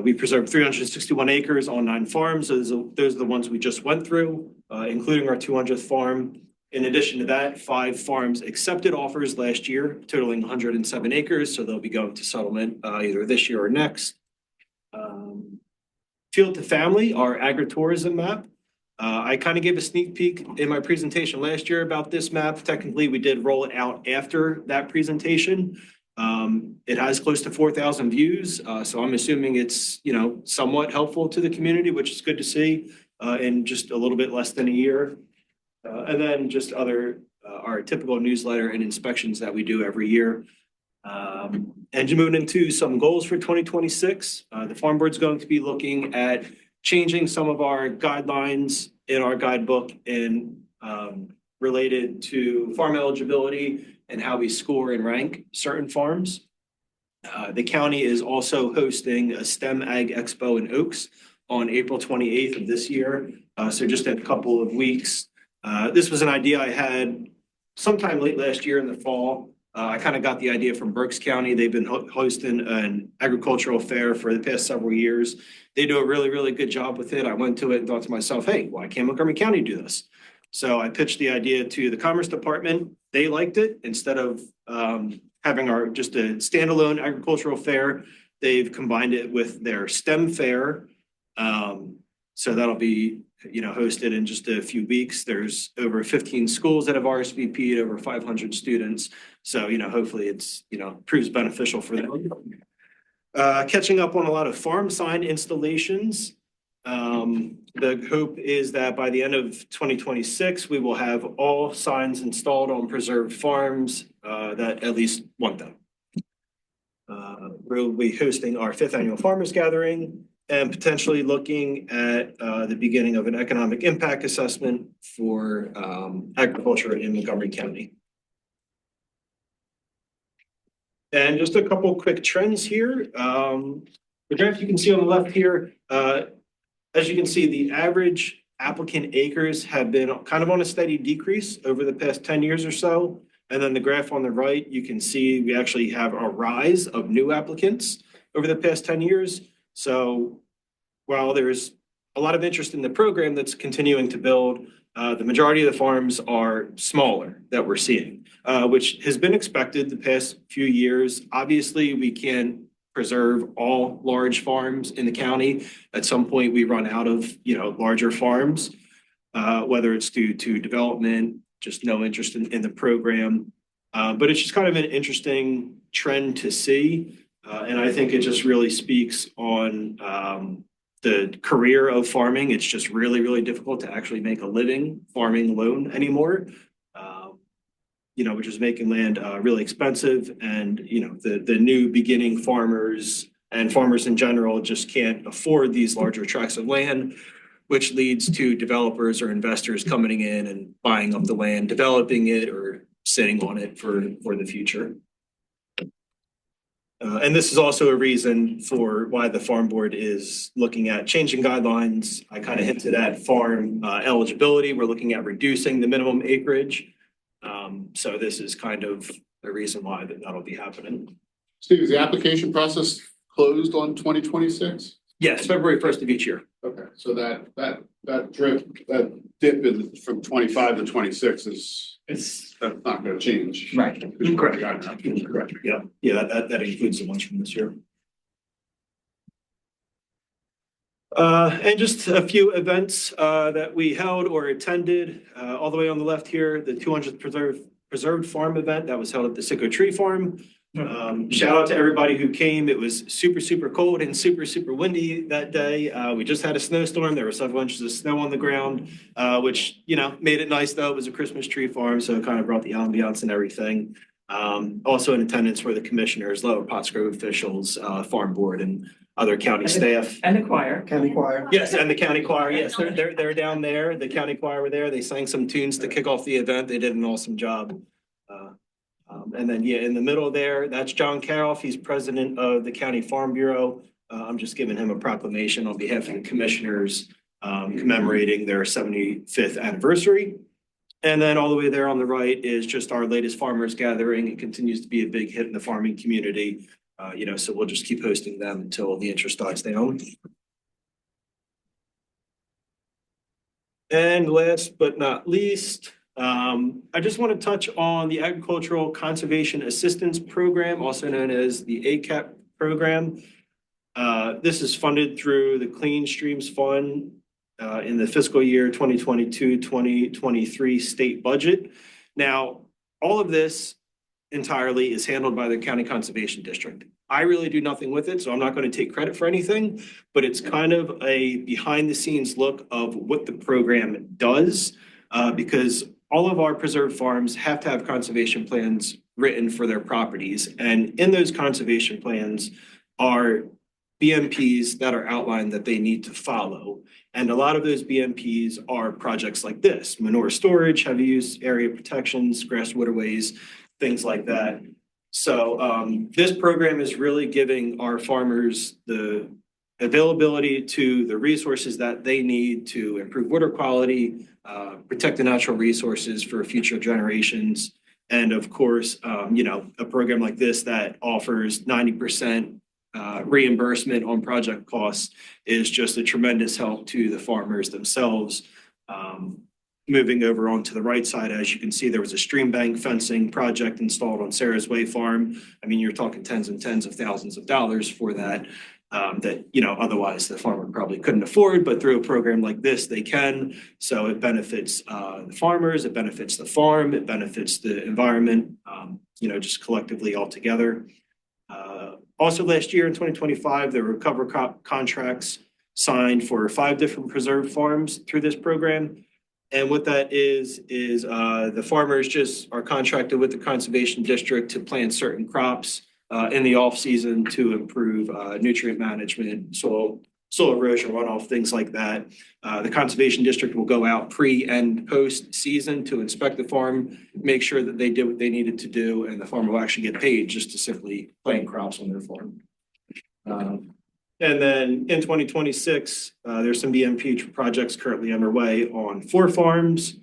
We preserved 361 acres on 9 farms. Those are the ones we just went through, including our 200th farm. In addition to that, 5 farms accepted offers last year, totaling 107 acres. So they'll be going to settlement either this year or next. Field to Family, our agritourism map. I kind of gave a sneak peek in my presentation last year about this map. Technically, we did roll it out after that presentation. It has close to 4,000 views. So I'm assuming it's, somewhat helpful to the community, which is good to see in just a little bit less than a year. And then just our typical newsletter and inspections that we do every year. And just moving into some goals for 2026, the Farm Board's going to be looking at changing some of our guidelines in our guidebook and related to farm eligibility and how we score and rank certain farms. The county is also hosting a STEM Ag Expo in Oaks on April 28th of this year. So just in a couple of weeks. This was an idea I had sometime late last year in the fall. I kind of got the idea from Berks County. They've been hosting an agricultural fair for the past several years. They do a really, really good job with it. I went to it and thought to myself, hey, why can't Montgomery County do this? So I pitched the idea to the Commerce Department. They liked it. Instead of having just a standalone agricultural fair, they've combined it with their STEM fair. So that'll be hosted in just a few weeks. There's over 15 schools that have RSVP'd, over 500 students. So, hopefully it's, proves beneficial for them. Catching up on a lot of farm sign installations. The hope is that by the end of 2026, we will have all signs installed on preserved farms that at least want them. We'll be hosting our 5th annual farmers gathering and potentially looking at the beginning of an economic impact assessment for agriculture in Montgomery County. And just a couple quick trends here. The graph you can see on the left here, as you can see, the average applicant acres have been kind of on a steady decrease over the past 10 years or so. And then the graph on the right, you can see we actually have a rise of new applicants over the past 10 years. So while there's a lot of interest in the program that's continuing to build, the majority of the farms are smaller that we're seeing, which has been expected the past few years. Obviously, we can't preserve all large farms in the county. At some point, we run out of larger farms, whether it's due to development, just no interest in the program. But it's just kind of an interesting trend to see. And I think it just really speaks on the career of farming. It's just really, really difficult to actually make a living farming alone anymore, which is making land really expensive. And, the new beginning farmers and farmers in general just can't afford these larger tracts of land, which leads to developers or investors coming in and buying up the land, developing it or sitting on it for the future. And this is also a reason for why the Farm Board is looking at changing guidelines. I kind of hinted at farm eligibility. We're looking at reducing the minimum acreage. So this is kind of the reason why that'll be happening. Steve, is the application process closed on 2026? Yes, February 1st of each year. Okay, so that dip from 25 to 26 that's not going to change. Right. Correct. Yeah, that includes the ones from this year. And just a few events that we held or attended. All the way on the left here, the 200th preserved farm event that was held at the Sicko Tree Farm. Shout out to everybody who came. It was super, super cold and super, super windy that day. We just had a snowstorm. There were several inches of snow on the ground, which, you know, made it nice though. It was a Christmas tree farm, so it kind of brought the ambiance and everything. Also in attendance were the commissioners, Lower Pottsgrove officials, farm board and other county staff. And the choir. County choir. Yes, and the county choir. Yes, they're down there. The county choir were there. They sang some tunes to kick off the event. They did an awesome job. And then, yeah, in the middle there, that's John Caroff. He's president of the County Farm Bureau. I'm just giving him a proclamation on behalf of the commissioners commemorating their 75th anniversary. And then all the way there on the right is just our latest farmers gathering. It continues to be a big hit in the farming community. You know, so we'll just keep hosting them until the interest dies down. And last but not least, I just want to touch on the Agricultural Conservation Assistance Program, also known as the ACAP program. This is funded through the Clean Streams Fund in the fiscal year 2022-2023 state budget. Now, all of this entirely is handled by the County Conservation District. I really do nothing with it, so I'm not going to take credit for anything, but it's kind of a behind the scenes look of what the program does, because all of our preserved farms have to have conservation plans written for their properties. And in those conservation plans are BMPs that are outlined that they need to follow. And a lot of those BMPs are projects like this: manure storage, heavy use area protections, grass waterways, things like that. So this program is really giving our farmers the availability to the resources that they need to improve water quality, protect the natural resources for future generations. And of course, you know, a program like this that offers 90% reimbursement on project costs is just a tremendous help to the farmers themselves. Moving over onto the right side, as you can see, there was a stream bank fencing project installed on Sarah's Way Farm. I mean, you're talking tens and tens of thousands of dollars for that, that, you know, otherwise the farmer probably couldn't afford, but through a program like this, they can. So it benefits the farmers, it benefits the farm, it benefits the environment, you know, just collectively all together. Also last year in 2025, there were cover crop contracts signed for 5 different preserved farms through this program. And what that is the farmers just are contracted with the conservation district to plant certain crops in the off season to improve nutrient management, soil erosion runoff, things like that. The conservation district will go out pre and post season to inspect the farm, make sure that they did what they needed to do, and the farmer will actually get paid just to simply plant crops on their farm. And then in 2026, there's some BMP projects currently underway on 4 farms.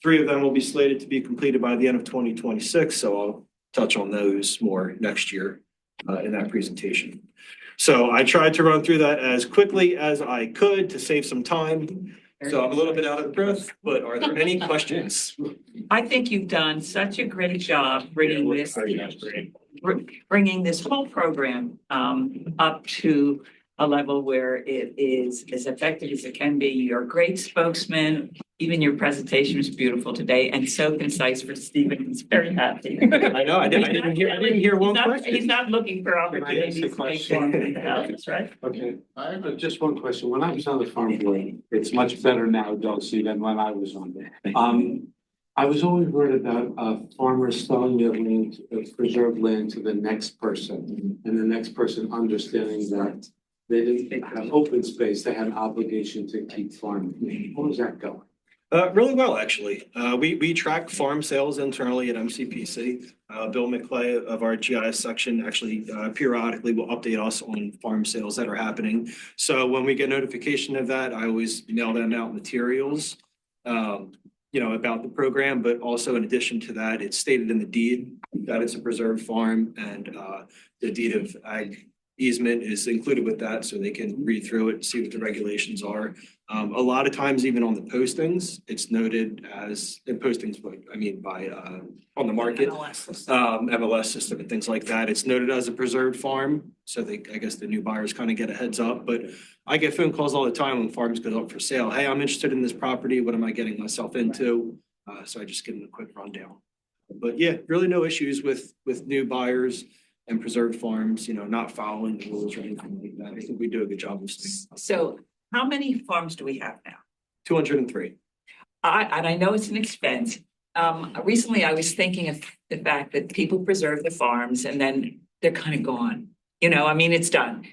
3 of them will be slated to be completed by the end of 2026. So I'll touch on those more next year in that presentation. So I tried to run through that as quickly as I could to save some time. So I'm a little bit out of breath, but are there any questions? I think you've done such a great job bringing this whole program up to a level where it is as effective as it can be. You're a great spokesman. Even your presentation was beautiful today and so concise for Stephen. He's very happy. I know, I didn't hear one question. He's not looking for opportunities to make farm in the houses, right? Okay, I have just one question. When I was on the farm board, it's much better now, Dulcie, than when I was on there. I was always worried about farmers selling their land, preserved land to the next person, and the next person understanding that they didn't have open space, they had an obligation to keep farming. How was that going? Really well, actually. We track farm sales internally at MCPC. Bill McClay of our GIS section actually periodically will update us on farm sales that are happening. So when we get notification of that, I always mail them out materials, you know, about the program. But also in addition to that, it's stated in the deed that it's a preserved farm, and the deed of ag easement is included with that, so they can read through it and see what the regulations are. A lot of times, even on the postings, it's noted as in postings, by on the market, MLS system and things like that. It's noted as a preserved farm, so I guess the new buyers kind of get a heads up. But I get phone calls all the time when farms go up for sale. Hey, I'm interested in this property. What am I getting myself into? So I just give them a quick rundown. But yeah, really no issues with new buyers and preserved farms, not following the rules or anything like that. I think we do a good job of staying. So how many farms do we have now? 203. And I know it's an expense. Recently I was thinking of the fact that people preserve the farms and then they're kind of gone. It's done.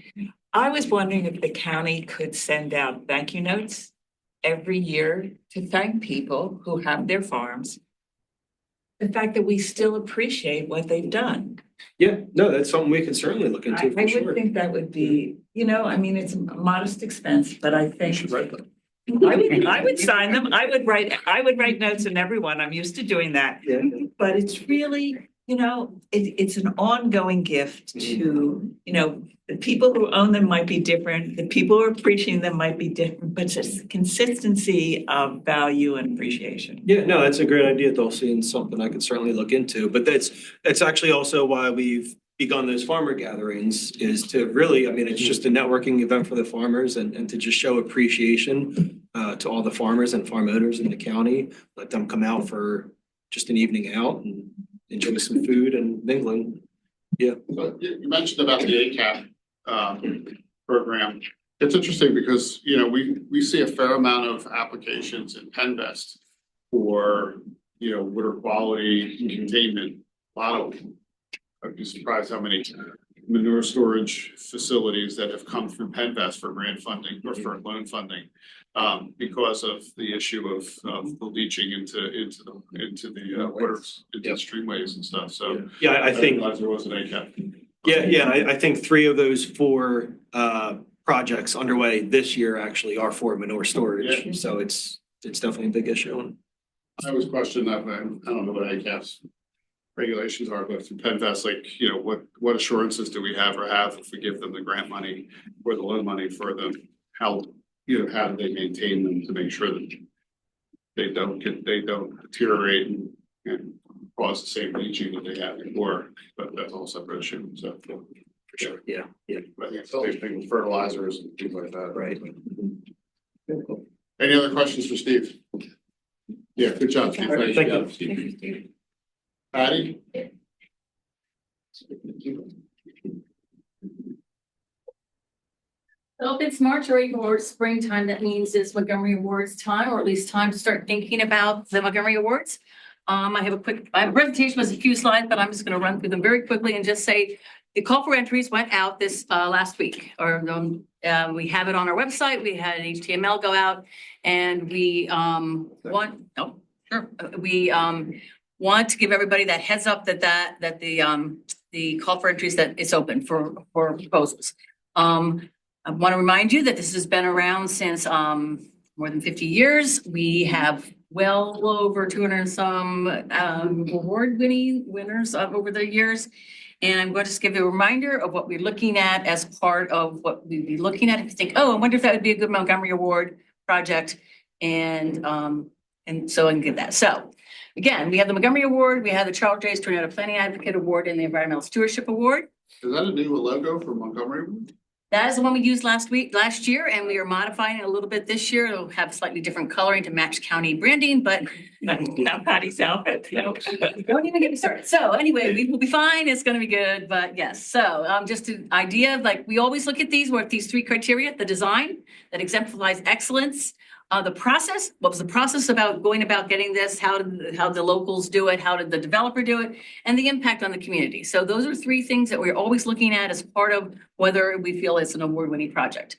I was wondering if the county could send out thank you notes every year to thank people who have their farms. The fact that we still appreciate what they've done. Yeah, no, that's something we can certainly look into I for sure. would think that would be, it's a modest expense, but I think. Should write them. I would sign them. I would write notes on everyone. I'm used to doing that. Yeah. But it's really, it's an ongoing gift to, the people who own them might be different. The people who are appreciating them might be different, but just consistency of value and appreciation. Yeah, no, that's a great idea, Dulcie, and something I could certainly look into. But that's actually also why we've begun those farmer gatherings, is to really, it's just a networking event for the farmers and to just show appreciation to all the farmers and farm owners in the county. Let them come out for just an evening out and enjoy some food and mingling. Yeah. So you mentioned about the ACAP program. It's interesting because, we see a fair amount of applications in Penvest for, water quality and containment. I'd be surprised how many manure storage facilities that have come through Penvest for grant funding or for loan funding. Because of the issue of the leaching into the waters, into streamways and stuff. So Yeah, I think. There was an ACAP. Yeah, I think 3 of those 4 projects underway this year actually are for manure storage. Yeah. So it's definitely a big issue. I always question that, but I don't know what ACAP's regulations are, but through Penvest, what assurances do we have if we give them the grant money or the loan money for them? How do they maintain them to make sure that they don't deteriorate and cause the same leaching that they had before? But that's all separate issue. So For sure. Yeah. I think it's the same thing with fertilizers and things like that. Right. Any other questions for Steve? Yeah, good job, Steve. Right, thank you. Steve. Patty? So if it's March or April or springtime, that means it's Montgomery Awards time, or at least time to start thinking about the Montgomery Awards. I have a presentation with a few slides, but I'm just going to run through them very quickly and just say the call for entries went out this last week, or we have it on our website. We had an HTML go out, and we want to give everybody that heads up that the call for entries, that it's open for proposals. I want to remind you that this has been around since more than 50 years. We have well over 200 and some award-winning winners over the years. And I'm going to just give you a reminder of what we're looking at as part of what we'd be looking at. If you think, I wonder if that would be a good Montgomery Award project. And so I can give that. So again, we have the Montgomery Award, we have the Charles J. Tornado Planning Advocate Award, and the Environmental Stewardship Award. Is that a new logo for Montgomery? That is the one we used last year, and we are modifying it a little bit this year. It'll have slightly different coloring to match county branding, but not Patty's outfit. No, don't even get me started. So anyway, we will be fine. It's going to be good, but yes. So just an idea of we always look at these with these 3 criteria: the design that exemplifies excellence, the process. What was the process about going about getting this? How the locals do it? How did the developer do it? And the impact on the community. So those are 3 things that we're always looking at as part of whether we feel it's an award-winning project.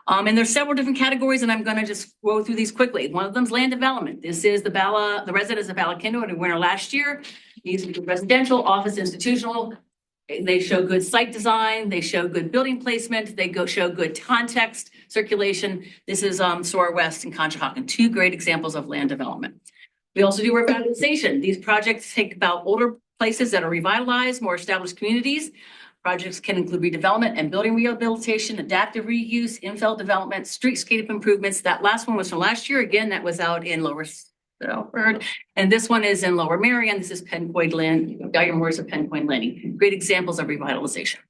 And there's several different categories, and I'm going to just go through these quickly. One of them is land development. This is the residents of Bala Cynwyd who winner last year. These are residential, office, institutional. They show good site design. They show good building placement. They show good context circulation. This is Soar West and Conshohocken, 2 great examples of land development. We also do revitalization. These projects take about older places that are revitalized, more established communities. Projects can include redevelopment and building rehabilitation, adaptive reuse, infill development, streetscape improvements. That last one was from last year. Again, that was out in Lower Salford. And this one is in Lower Merion. This is Pencoid Land, Iron Words of Pencoid Landing. Great examples of revitalization.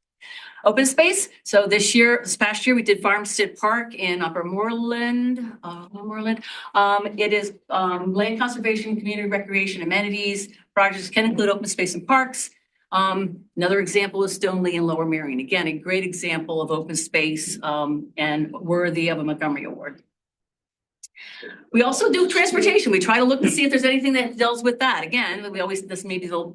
Open space, so this past year, we did Farmstead Park in Upper Moreland. It is land conservation, community recreation, amenities. Projects can include open space and parks. Another example is Stoneleigh in Lower Merion. Again, a great example of open space and worthy of a Montgomery Award. We also do transportation. We try to look and see if there's anything that deals with that. Again, we always, this may be the,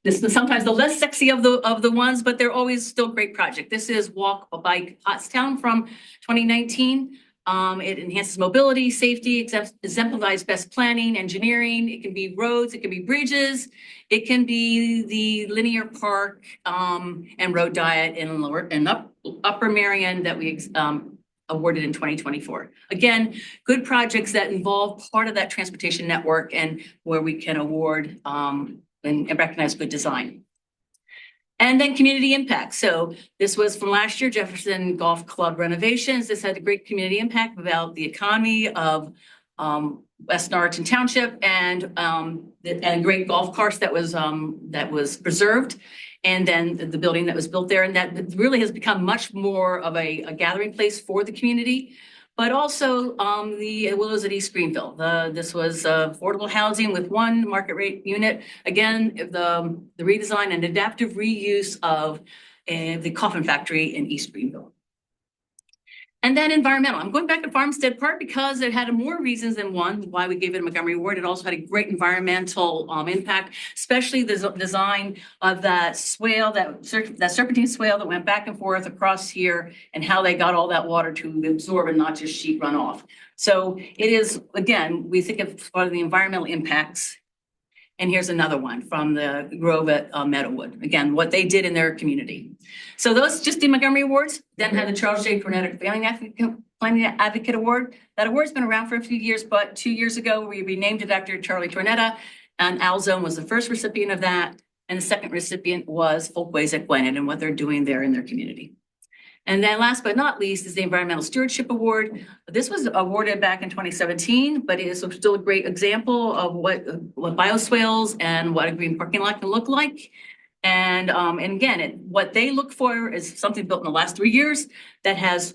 this is sometimes the less sexy of the ones, but they're always still great project. This is Walk a Bike Pottstown from 2019. It enhances mobility, safety, exemplifies best planning, engineering. It can be roads, it can be bridges, it can be the linear park and road diet in Upper Merion that we awarded in 2024. Again, good projects that involve part of that transportation network and where we can award and recognize good design. And then community impact. So this was from last year, Jefferson Golf Club renovations. This had a great community impact about the economy of West Norriton Township and a great golf course that was preserved. And then the building that was built there, and that really has become much more of a gathering place for the community. But also the Willows at East Greenville. This was affordable housing with one market rate unit. Again, the redesign and adaptive reuse of the coffin factory in East Greenville. And then environmental. I'm going back to Farmstead Park because it had more reasons than one why we gave it a Montgomery Award. It also had a great environmental impact, especially the design of that swale, that serpentine swale that went back and forth across here, and how they got all that water to absorb and not just sheet runoff. So it is, again, we think of part of the environmental impacts. And here's another one from the Grove at Meadowwood. Again, what they did in their community. So those just the Montgomery Awards, then had the Charles J. Cornetta Planning Advocate Award. That award's been around for a few years, but 2 years ago, we renamed it after Charlie Tornetta, and Alzone was the first recipient of that. And the second recipient was Folkways at Gwinnett and what they're doing there in their community. And then last but not least is the Environmental Stewardship Award. This was awarded back in 2017, but it is still a great example of what bioswales and what a green parking lot can look like. And again, what they look for is something built in the last 3 years that has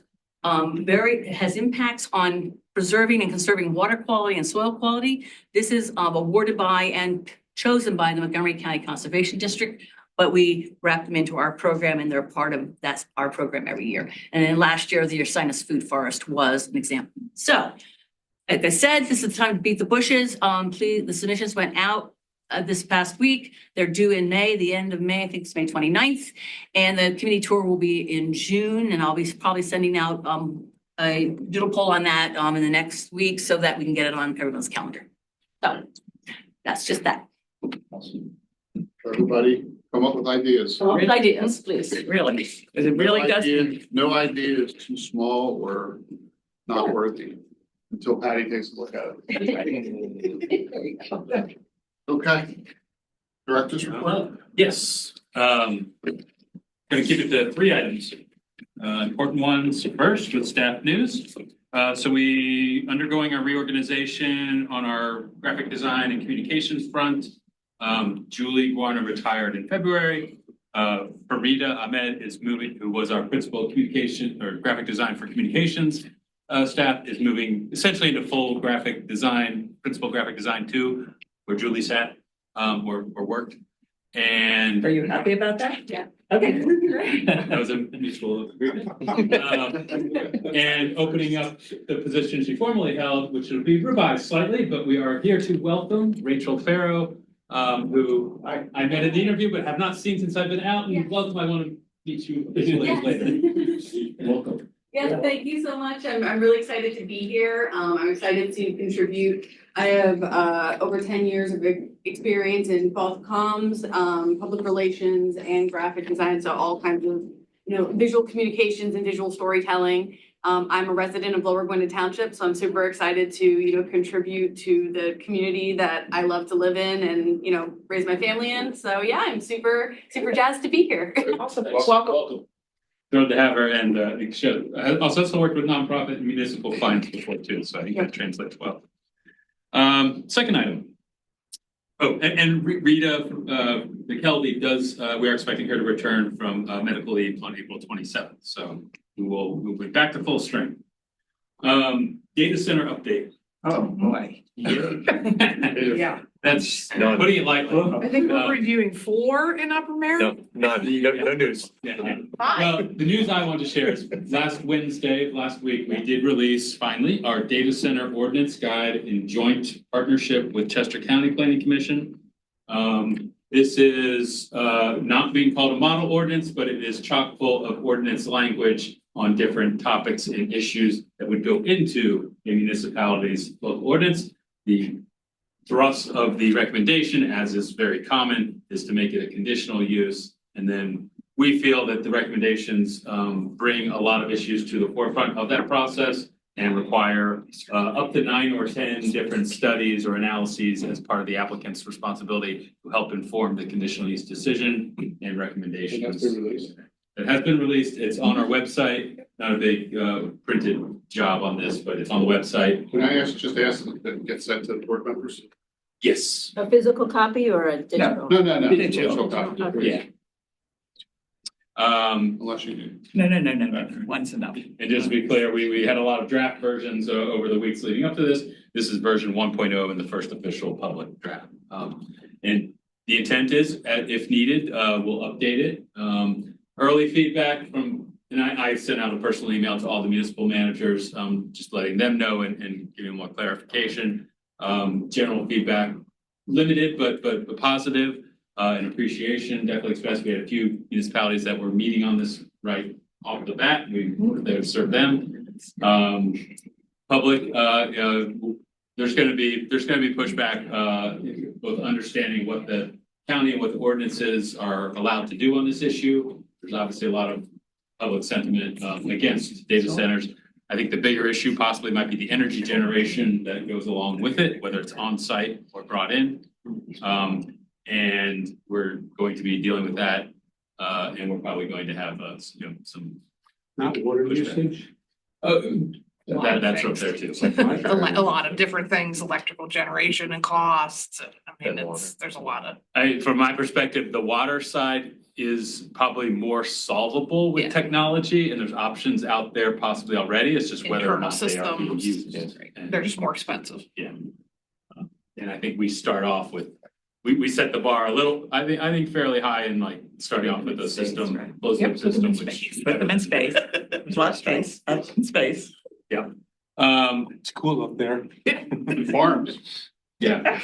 impacts on preserving and conserving water quality and soil quality. This is awarded by and chosen by the Montgomery County Conservation District, but we wrap them into our program and they're part of our program every year. And then last year, the Ursinus Food Forest was an example. So, like I said, this is the time to beat the bushes. Please, the submissions went out this past week. They're due in May, the end of May, I think it's May 29th. And the community tour will be in June, and I'll be probably sending out a doodle poll on that in the next week so that we can get it on everyone's calendar. So that's just that. Everybody come up with ideas. Great ideas, please, really. It really does. No idea is too small or not worthy until Patty takes a look at it. Okay. Director's report? Yes. Gonna keep it to 3 items. Important ones first with staff news. So we undergoing a reorganization on our graphic design and communications front. Julie Guarna retired in February. Farida Ahmed is moving, who was our principal communication or graphic design for communications staff, is moving essentially into full graphic design, principal graphic design 2, where Julie sat or worked. And are you happy about that? Yeah. Okay. That was a mutual agreement. And opening up the position she formerly held, which will be revised slightly, but we are here to welcome Rachel Farrow, who I met in the interview but have not seen since I've been out. And welcome, I want to meet you later. Welcome. Yeah, thank you so much. I'm really excited to be here. I'm excited to contribute. I have over 10 years of experience in both comms, public relations, and graphic design. So all kinds of visual communications and visual storytelling. I'm a resident of Lower Gwinnett Township, so I'm super excited to contribute to the community that I love to live in and raise my family in. So yeah, I'm super jazzed to be here. Awesome. Welcome. Thrilled to have her, and I also worked with nonprofit and municipal clients before too, so I think that translates well. Second item. Oh, and Rita McKelvey does, we are expecting her to return from medical leave on April 27th. So we'll be back to full strength. Data center update. Oh, boy. Yeah. That's putting it lightly. I think we're reviewing 4 in Upper Marion. No news. Yeah. Well, the news I want to share is last week, we did release finally our data center ordinance guide in joint partnership with Chester County Planning Commission. This is not being called a model ordinance, but it is chock full of ordinance language on different topics and issues that would go into a municipality's local ordinance. The thrust of the recommendation, as is very common, is to make it a conditional use. And then we feel that the recommendations bring a lot of issues to the forefront of that process and require up to 9 or 10 different studies or analyses as part of the applicant's responsibility to help inform the conditional use decision and recommendations. It has been released. It's on our website. Not a big printed job on this, but it's on the website. Can I ask that it gets sent to the board members? Yes. A physical copy or a digital? No. Digital copy. Yeah. Unless you do. No. One's enough. And just to be clear, we had a lot of draft versions over the weeks leading up to this. This is version 1.0 and the first official public draft. And the intent is, if needed, we'll update it. Early feedback from, and I sent out a personal email to all the municipal managers, just letting them know and giving more clarification. General feedback, limited but positive, and appreciation definitely expressed. We had a few municipalities that were meeting on this right off the bat. We were there to serve them. Public, there's going to be pushback, both understanding what the county and what the ordinances are allowed to do on this issue. There's obviously a lot of public sentiment against data centers. I think the bigger issue possibly might be the energy generation that goes along with it, whether it's on site or brought in. And we're going to be dealing with that. And we're probably going to have some Not water usage? That's up there too. A lot of different things, electrical generation and costs. I mean, there's a lot of. From my perspective, the water side is probably more solvable with technology, and there's options out there possibly already. It's just whether or not they are being used. They're just more expensive. Yeah. And I think we start off with, we set the bar a little, I think fairly high in like starting off with the system, closed loop system, which. Put them in space. There's a lot of space, up in space. Yeah. It's cool up there. Farms. Yeah.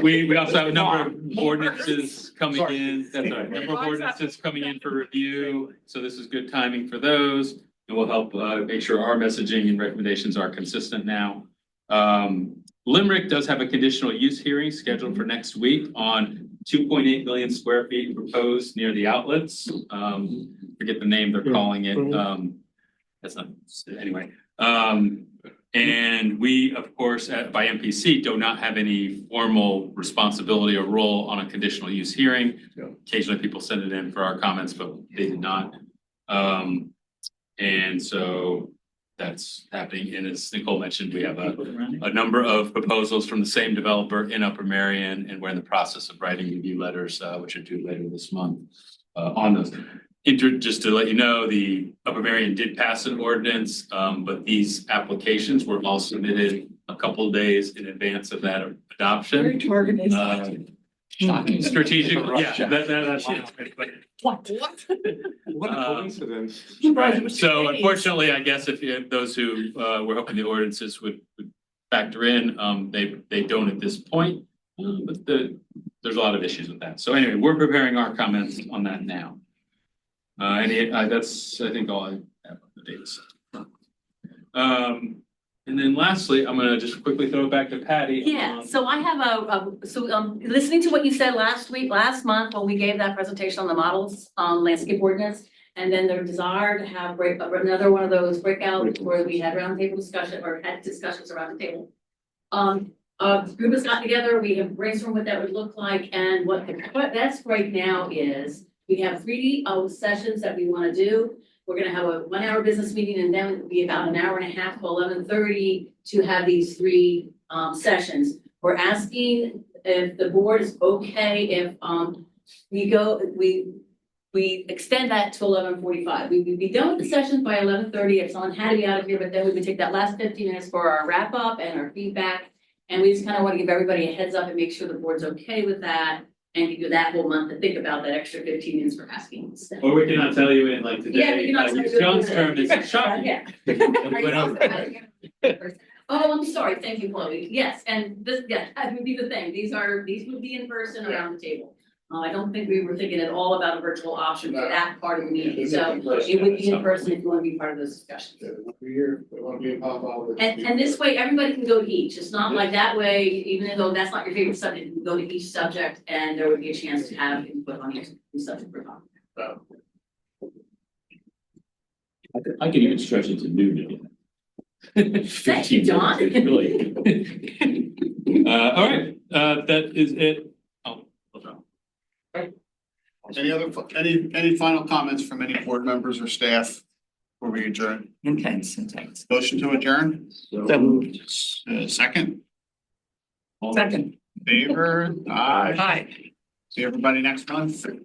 We also have a number of ordinances coming in. That's right. Number of ordinances coming in for review. So this is good timing for those. And we'll help make sure our messaging and recommendations are consistent now. Limerick does have a conditional use hearing scheduled for next week on 2.8 million square feet proposed near the outlets. Forget the name they're calling it. That's not, anyway. And we, of course, by MPC, do not have any formal responsibility or role on a conditional use hearing. Occasionally people send it in for our comments, but they did not. And so that's happening. And as Nicole mentioned, we have a number of proposals from the same developer in Upper Marion, and we're in the process of writing review letters, which are due later this month on those. Just to let you know, the Upper Marion did pass an ordinance, but these applications were all submitted a couple of days in advance of that adoption. Very targeted. Shocking. Strategic, yeah, that's it. What? What a coincidence. Right. So unfortunately, I guess if those who were hoping the ordinances would factor in, they don't at this point. But there's a lot of issues with that. So anyway, we're preparing our comments on that now. That's, I think, all I have on the data set. And then lastly, I'm gonna just quickly throw it back to Patty. Yeah, so I have listening to what you said last month, when we gave that presentation on the models, landscape ordinance, and then their desire to have another one of those breakouts where we had roundtable discussion or had discussions around the table. The group has gotten together, we have brainstormed what that would look like, and what that's right now is, we have 3 sessions that we want to do. We're going to have a 1-hour business meeting, and then it'll be about an hour and a half to 11:30 to have these 3 sessions. We're asking if the board is okay, if, we extend that to 11:45. We would be done with the sessions by 11:30 if someone had to be out of here, but then we would take that last 15 minutes for our wrap up and our feedback. And we just kind of want to give everybody a heads up and make sure the board's okay with that. And give you that whole month to think about that extra 15 minutes for asking. Or we cannot tell you in like Yeah, we today, cannot tell you. John's term is shocking. Yeah. We went over. Oh, I'm sorry. Thank you, Chloe. Yes, and this, yeah, that would be the thing. These would be in person around the table. I don't think we were thinking at all about a virtual option for that part of the meeting. So it would be in person if you want to be part of those discussions. And this way, everybody can go to each. It's not like that way, even though that's not your favorite subject, you can go to each subject and there would be a chance to have input on each subject we're talking about. I could even stretch it to noon. Thank you, John. All right, that is it. Any final comments from any board members or staff before we adjourn? Intense. Motion to adjourn? So moved. Second? Second. Favor? Aye. Hi. See everybody next month. Okay.